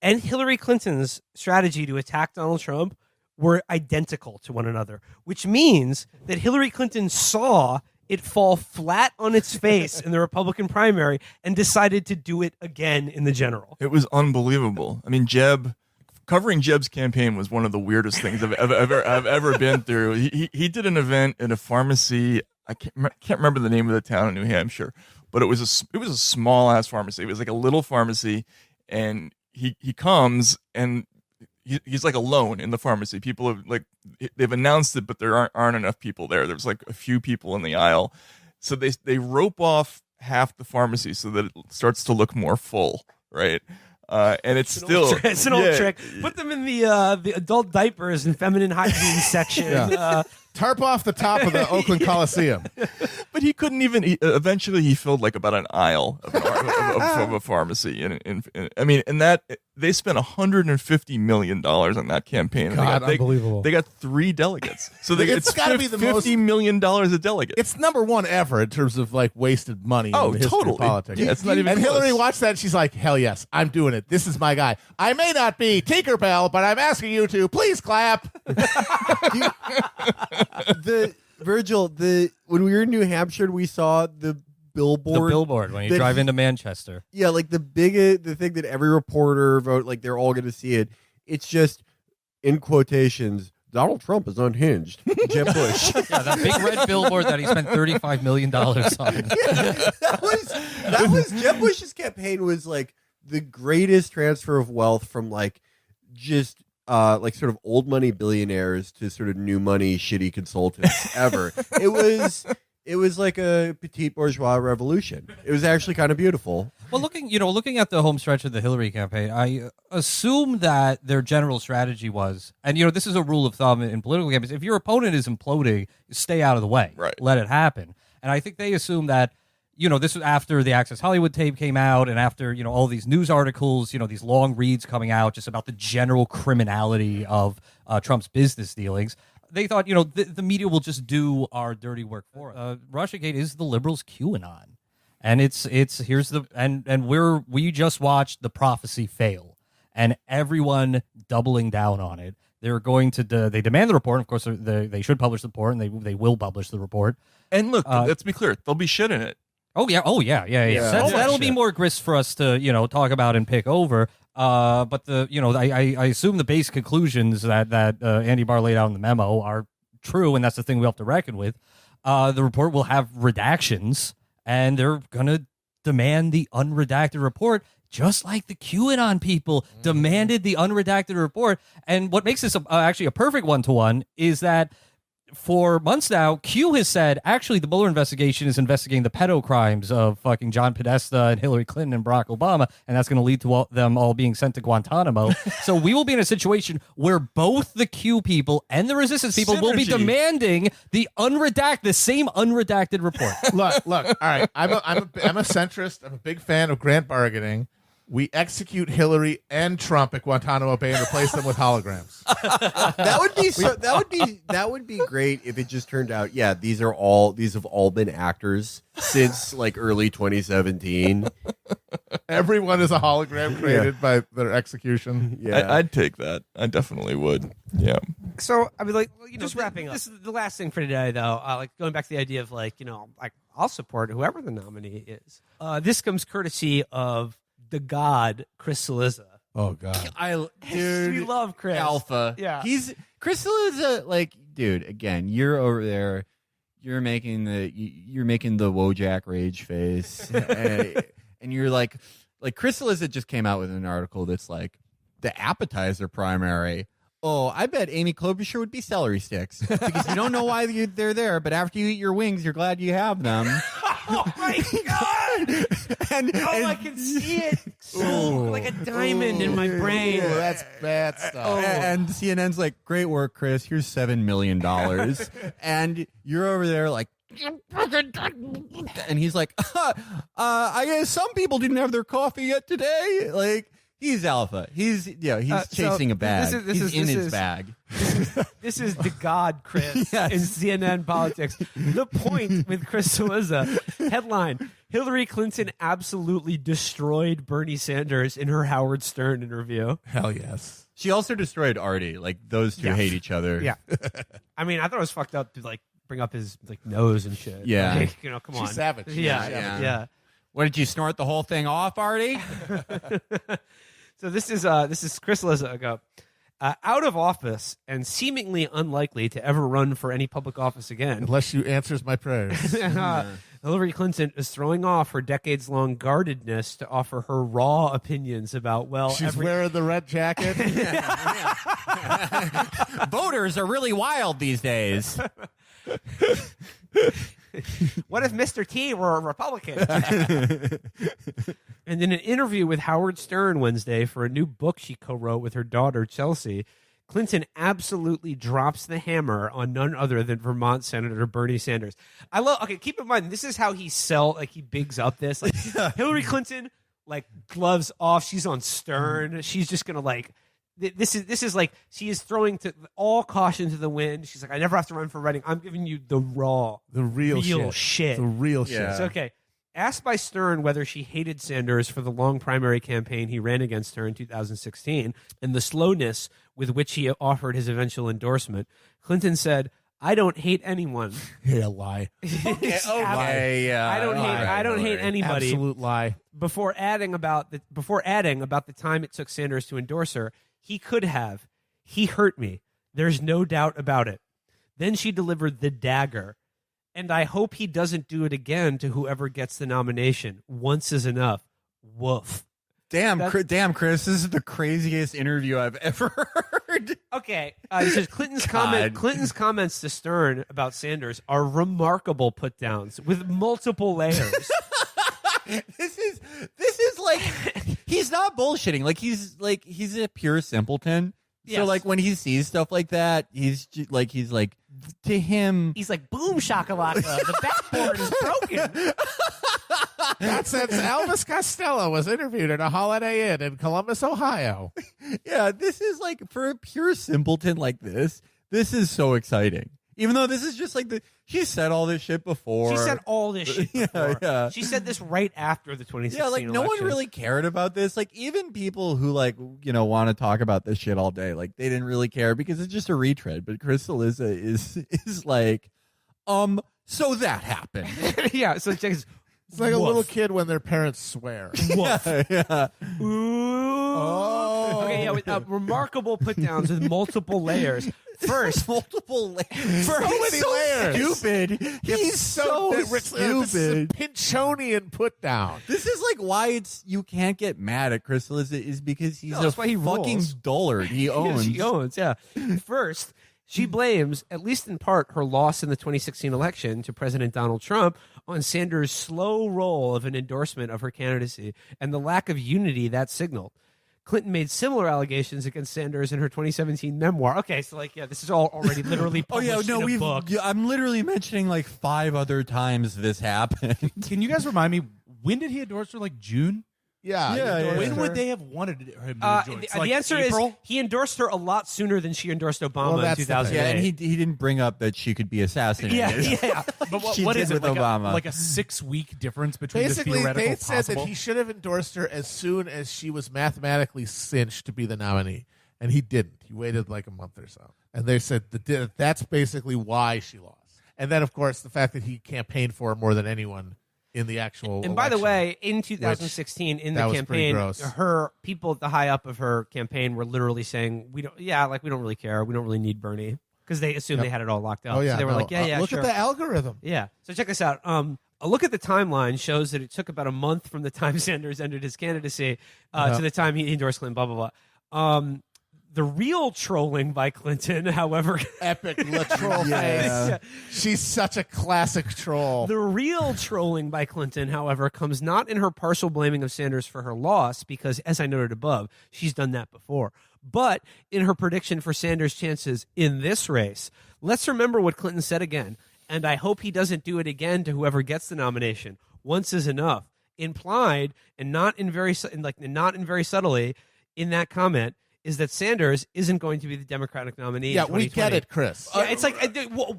and Hillary Clinton's strategy to attack Donald Trump were identical to one another, which means that Hillary Clinton saw it fall flat on its face in the Republican primary and decided to do it again in the general. It was unbelievable. I mean, covering Jeb's campaign was one of the weirdest things I've ever been through. He did an event at a pharmacy. I can't remember the name of the town in New Hampshire, but it was a small ass pharmacy. It was like a little pharmacy, and he comes and he's like alone in the pharmacy. People have they've announced it, but there aren't enough people there. There's like a few people in the aisle, so they rope off half the pharmacy so that it starts to look more full, right? And it's an old trick. Put them in the adult diapers and feminine hygiene section. Yeah. Tarp off the top of the Oakland Coliseum. But he couldn't even. Eventually, he filled like about an aisle of a pharmacy. And that they spent $150 million on that campaign. God, unbelievable. They got 3 delegates, so It's gotta be the most- $50 million a delegate. It's number one ever in terms of like wasted money Oh, in the history totally. of politics. Yeah, it's not even and close. Hillary watched that and she's like, hell yes, I'm doing it. This is my guy. I may not be Tinkerbell, but I'm asking you to please clap. Virgil, when we were in New Hampshire, we saw the billboard. The billboard when you drive into Manchester. Yeah, like the thing that every reporter wrote, like they're all going to see it. It's just in quotations. Donald Trump is unhinged. Jeb Bush. Yeah, that big red billboard that he spent $35 million on. That was Jeb Bush's campaign was like the greatest transfer of wealth from like just like sort of old money billionaires to sort of new money shitty consultants ever. It was like a petite bourgeois revolution. It was actually kind of beautiful. Well, looking at the home stretch of the Hillary campaign, I assume that their general strategy was, and this is a rule of thumb in political campaigns: if your opponent is imploding, stay out of the way, right? Let it happen. And I think they assumed that, this was after the Access Hollywood tape came out, and after all these news articles, these long reads coming out just about the general criminality of Trump's business dealings. They thought, the media will just do our dirty work for us. Russiagate is the liberals' QAnon. And we just watched the prophecy fail, and everyone doubling down on it. They're going to they demand the report. Of course, they should publish the report, and they will publish the report. And look, let's be clear, there'll be shit in it. Oh yeah. That'll be more grist for us to talk about and pick over. But I assume the base conclusions that Andy Barr laid out in the memo are true, and that's the thing we have to reckon with. The report will have redactions, and they're gonna demand the unredacted report, just like the QAnon people demanded the unredacted report. And what makes this actually a perfect one-to-one is that for months now, Q has said, actually, the Mueller investigation is investigating the pedo crimes of fucking John Podesta and Hillary Clinton and Barack Obama, and that's going to lead to them all being sent to Guantanamo. So we will be in a situation where both the Q people and the resistance people will be demanding the same unredacted report. Look. All right, I'm a centrist. I'm a big fan of grant bargaining. We execute Hillary and Trump at Guantanamo Bay and replace them with holograms. That would be great if it just turned out, yeah, these have all been actors since like early 2017. Everyone is a hologram created by their execution. Yeah, I'd take that. I definitely would. Yeah. So I mean, just wrapping up. This is the last thing for today, though. Going back to the idea of I'll support whoever the nominee is. This comes courtesy of the god Chris Cillizza. Oh God, Dude, we love Chris Alpha. Yeah, he's Chris Cillizza. Dude, again, you're over there. You're making the Wojak rage face, and you're like Chris Cillizza just came out with an article that's like the appetizer primary. Oh, I bet Amy Klobuchar would be celery sticks because you don't know why they're there, but after you eat your wings, you're glad you have them. Oh my God! and I can see it like a diamond in my brain. Ooh, that's bad stuff. And CNN's like, great work, Chris. Here's $7 million. And you're over there like, and he's like, I guess some people didn't have their coffee yet today. Like, he's alpha. He's chasing a bag. He's in his bag. This is the God, Chris, in CNN politics. The point with Chris Cillizza. Headline: Hillary Clinton absolutely destroyed Bernie Sanders in her Howard Stern interview. Hell yes. She also destroyed Artie. Like, those two hate each other. Yeah. I mean, I thought it was fucked up to like bring up his like nose and shit. Yeah. Like, come on. She's savage. Yeah. What, did you snort the whole thing off, Artie? So this is Chris Cillizza. Out of office and seemingly unlikely to ever run for any public office again. Unless she answers my prayers. Hillary Clinton is throwing off her decades-long guardedness to offer her raw opinions about, she's wearing the red jacket. Voters are really wild these days. What if Mr. T were a Republican? And in an interview with Howard Stern Wednesday for a new book she co-wrote with her daughter, Chelsea, Clinton absolutely drops the hammer on none other than Vermont Senator Bernie Sanders. Keep in mind, this is how he he bigs up this. Like, Hillary Clinton, like, gloves off. She's on Stern. She's just going to, this is like, she is throwing all caution to the wind. She's like, I never have to run for Reading. I'm giving you the real shit. The real shit. It's okay. Asked by Stern whether she hated Sanders for the long primary campaign he ran against her in 2016 and the slowness with which he offered his eventual endorsement, Clinton said, I don't hate anyone. Yeah, lie. Okay, I don't hate anybody. Absolute lie. Before adding about the time it took Sanders to endorse her, he could have. He hurt me. There's no doubt about it. Then she delivered the dagger. And I hope he doesn't do it again to whoever gets the nomination. Once is enough. Woof. Damn, Chris, this is the craziest interview I've ever heard. Okay, he says Clinton's comments to Stern about Sanders are remarkable put-downs with multiple layers. This is like, he's not bullshitting. Like, he's a pure simpleton. So, like, when he sees stuff like that, he's like, to him, he's like, boom shakalaka, the backboard is broken. That's since Elvis Costello was interviewed at a Holiday Inn in Columbus, Ohio. Yeah, this is like, for a pure simpleton like this is so exciting. Even though this is just like she said all this shit before. She said all this shit before. Yeah. She said this right after the 2016 election. No one really cared about this. Like, even people who want to talk about this shit all day, like, they didn't really care because it's just a retread. But Chris Cillizza is like, so that happened. Yeah, so check this. It's like a little kid when their parents swear. Yeah. Ooh. Oh. Okay, yeah, with remarkable put-downs with multiple layers. First, multiple layers. So many layers. Stupid. He's so stupid. This is a Pinchonian put-down. This is like why you can't get mad at Chris Cillizza is because he's a fucking dullard. He owns. He owns, yeah. First, she blames, at least in part, her loss in the 2016 election to President Donald Trump on Sanders' slow roll of an endorsement of her candidacy and the lack of unity that signaled. Clinton made similar allegations against Sanders in her 2017 memoir. Okay, so this is all already literally published in a book. I'm literally mentioning like 5 other times this happened. Can you guys remind me, when did he endorse her? Like June? Yeah. When would they have wanted him to endorse? The answer is he endorsed her a lot sooner than she endorsed Obama in 2008. Yeah, and he didn't bring up that she could be assassinated. Yeah. But She what did is it? with Like Obama. a 6-week difference between Basically, the theoretical they said possible? that he should have endorsed her as soon as she was mathematically cinched to be the nominee, and he didn't. He waited like a month or so, and they said that's basically why she lost. And then, of course, the fact that he campaigned for her more than anyone in the actual And by the election, way, in 2016, in the that was pretty campaign, gross. her people at the high up of her campaign were literally saying, we don't really care. We don't really need Bernie. Because they assumed they had it all locked up. Oh, yeah, so they were like, look sure. at the algorithm. Yeah. So check this out. A look at the timeline shows that it took about a month from the time Sanders ended his candidacy to the time he endorsed Clinton, blah, blah, blah. The real trolling by Clinton, however, epic troll face. She's such a classic troll. The real trolling by Clinton, however, comes not in her partial blaming of Sanders for her loss, because, as I noted above, she's done that before, but in her prediction for Sanders' chances in this race. Let's remember what Clinton said again, and I hope he doesn't do it again to whoever gets the nomination. Once is enough. Implied, and not in very subtly, in that comment, is that Sanders isn't going to be the Democratic nominee. Yeah, in we get it, Chris. It's like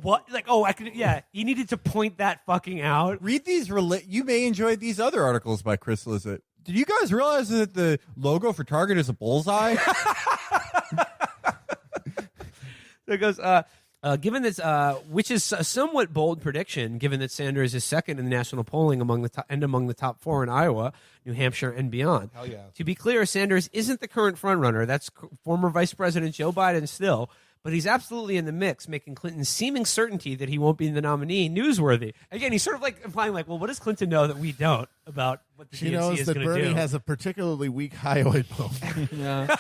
what? Like, I could. Yeah, you needed to point that fucking out. Read these. You may enjoy these other articles by Chris Lizzet. Did you guys realize that the logo for Target is a bullseye? There goes. Given this, which is a somewhat bold prediction, given that Sanders is second in the national polling among the top four in Iowa, New Hampshire, and beyond. Hell yeah. To be clear, Sanders isn't the current frontrunner. That's former Vice President Joe Biden still, but he's absolutely in the mix, making Clinton's seeming certainty that he won't be the nominee newsworthy. Again, he's sort of like implying, like, well, what does Clinton know that we don't about what the She DNC knows is that going to do? Bernie has a particularly weak hyoid bone. Yeah.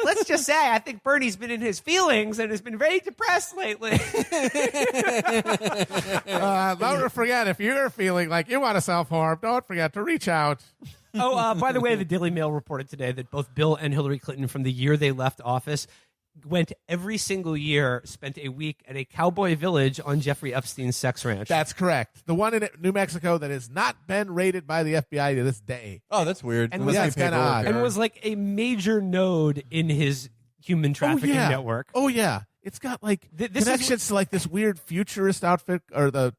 Let's just say, I think Bernie's been in his feelings and has been very depressed lately. Don't forget, if you're feeling like you want to self-harm, don't forget to reach out. By the way, the Daily Mail reported today that both Bill and Hillary Clinton, from the year they left office, went every single year, spent a week at a cowboy village on Jeffrey Epstein's sex ranch. That's correct. The one in New Mexico that has not been raided by the FBI to this day. Oh, that's weird. And was, it's kind of odd. and was like a major node in his human trafficking network. Oh, yeah. It's got like connections to like this weird futurist outfit or the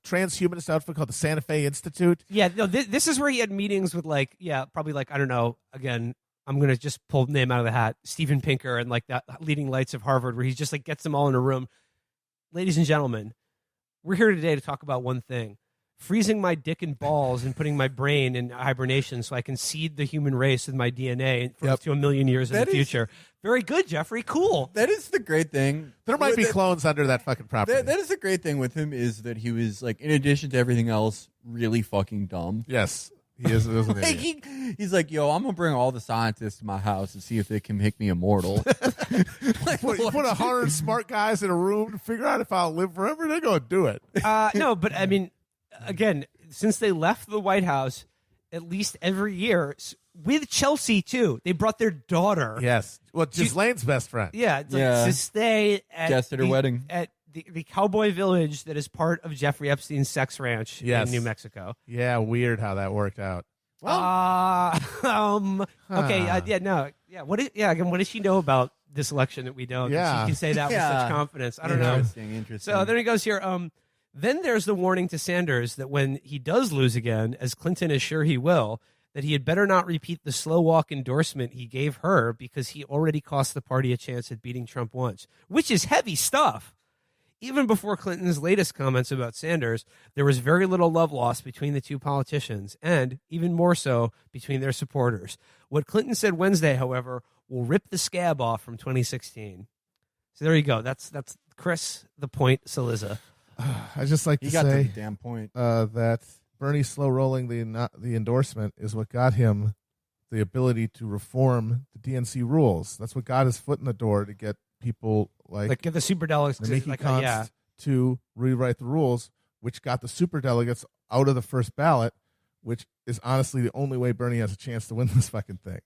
transhumanist outfit called the Santa Fe Institute. Yeah, no, this is where he had meetings with probably like, I don't know, again, I'm going to just pull the name out of the hat, Steven Pinker and like the leading lights of Harvard, where he's just like gets them all in a room. Ladies and gentlemen, we're here today to talk about one thing: freezing my dick and balls and putting my brain in hibernation so I can seed the human race with my DNA for up to 1 million years in the future. Very good, Jeffrey. Cool. That is the great thing. There might be clones under that fucking property. That is the great thing with him, is that he was, like, in addition to everything else, really fucking dumb. Yes. He is an like, idiot. He's like, yo, I'm going to bring all the scientists to my house and see if they can make me immortal. Like, put 100 smart guys in a room to figure out if I'll live forever. They're going to do it. No, but I mean, again, since they left the White House, at least every year, with Chelsea too, they brought their daughter. Yes. Well, Ghislaine's best friend. Yeah, to stay at guest at her wedding. At the cowboy village that is part of Jeffrey Epstein's sex ranch in New Mexico. Yeah, weird how that worked out. Again, what does she know about this election that we don't? Yeah. She can say that with such confidence. I don't know. Interesting. So then he goes here. Then there's the warning to Sanders that when he does lose again, as Clinton is sure he will, that he had better not repeat the slow walk endorsement he gave her, because he already cost the party a chance at beating Trump once, which is heavy stuff. Even before Clinton's latest comments about Sanders, there was very little love lost between the two politicians, and even more so between their supporters. What Clinton said Wednesday, however, will rip the scab off from 2016. So there you go. That's Chris, the point, Saliza. I just like to got to say the damn point. That Bernie slow rolling the endorsement is what got him the ability to reform the DNC rules. That's what got his foot in the door to get people like get the superdelegates to rewrite the rules, which got the superdelegates out of the first ballot, which is honestly the only way Bernie has a chance to win this fucking thing.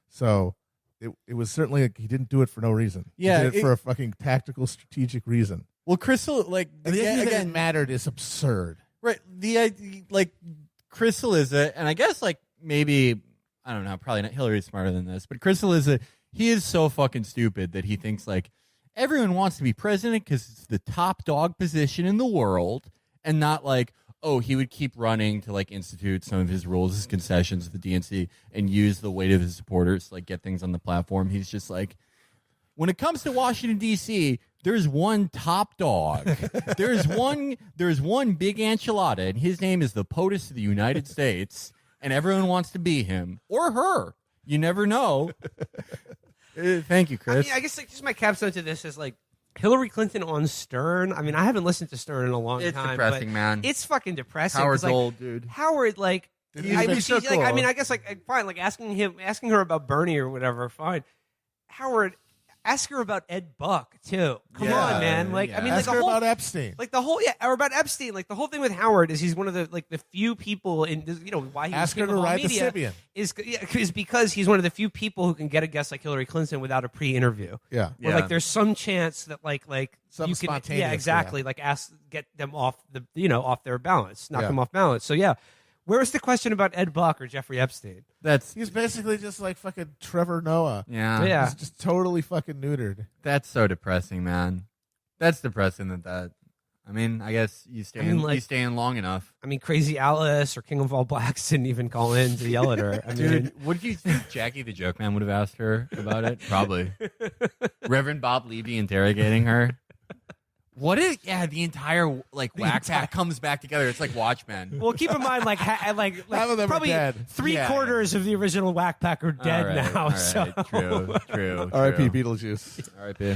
So it was certainly he didn't do it for no reason. Yeah, he did it for a fucking tactical, strategic reason. Well, Crystal, like, and the idea that it mattered is absurd. Right. The idea, like, Crystal is and I guess, like, maybe, I don't know, probably not. Hillary's smarter than this, but Crystal is he is so fucking stupid that he thinks, like, everyone wants to be president because it's the top dog position in the world, and not like, oh, he would keep running to, like, institute some of his rules, his concessions with the DNC, and use the weight of his supporters to, like, get things on the platform. He's just like, when it comes to Washington, D.C., there's one top dog. There's one big enchilada, and his name is the POTUS of the United States, and everyone wants to be him or her. You never know. Thank you, Chris. I guess like, just my capstone to this is like Hillary Clinton on Stern. I mean, I haven't listened to Stern in a long time. It's depressing, but man. It's fucking depressing. Howard's like, old, dude. Howard, like, I mean, I guess like fine, like asking her about Bernie or whatever, fine. Howard, ask her about Ed Buck too. Come on, man. Like, I mean, ask like her the whole, about Epstein. Like the whole, or about Epstein. Like the whole thing with Howard is he's one of the few people in, why he Ask was her king to of all ride the media Sibian. is because he's one of the few people who can get a guest like Hillary Clinton without a pre-interview. Yeah. Where like there's some chance that like Something you can, spontaneous, yeah, exactly. yeah. Like get them off off their balance, knock Yeah. them off balance. So yeah. Where was the question about Ed Buck or Jeffrey Epstein? He's basically just like fucking Trevor Noah. Yeah. He's just totally fucking neutered. That's so depressing, man. That's depressing that. I mean, I guess you stay in long enough. I mean, Crazy Alice or King of All Blacks didn't even call in to yell at her. I mean, Dude, what do you think Jackie the Joke Man would have asked her about it? Probably. Reverend Bob Levy interrogating her. What if, the entire whack pack comes back together? It's like Watchmen. Well, keep in mind, like Half of them are probably dead. three-quarters of the original Whack Pack are dead now. All right, So true. R.I.P. Beetlejuice. R.I.P.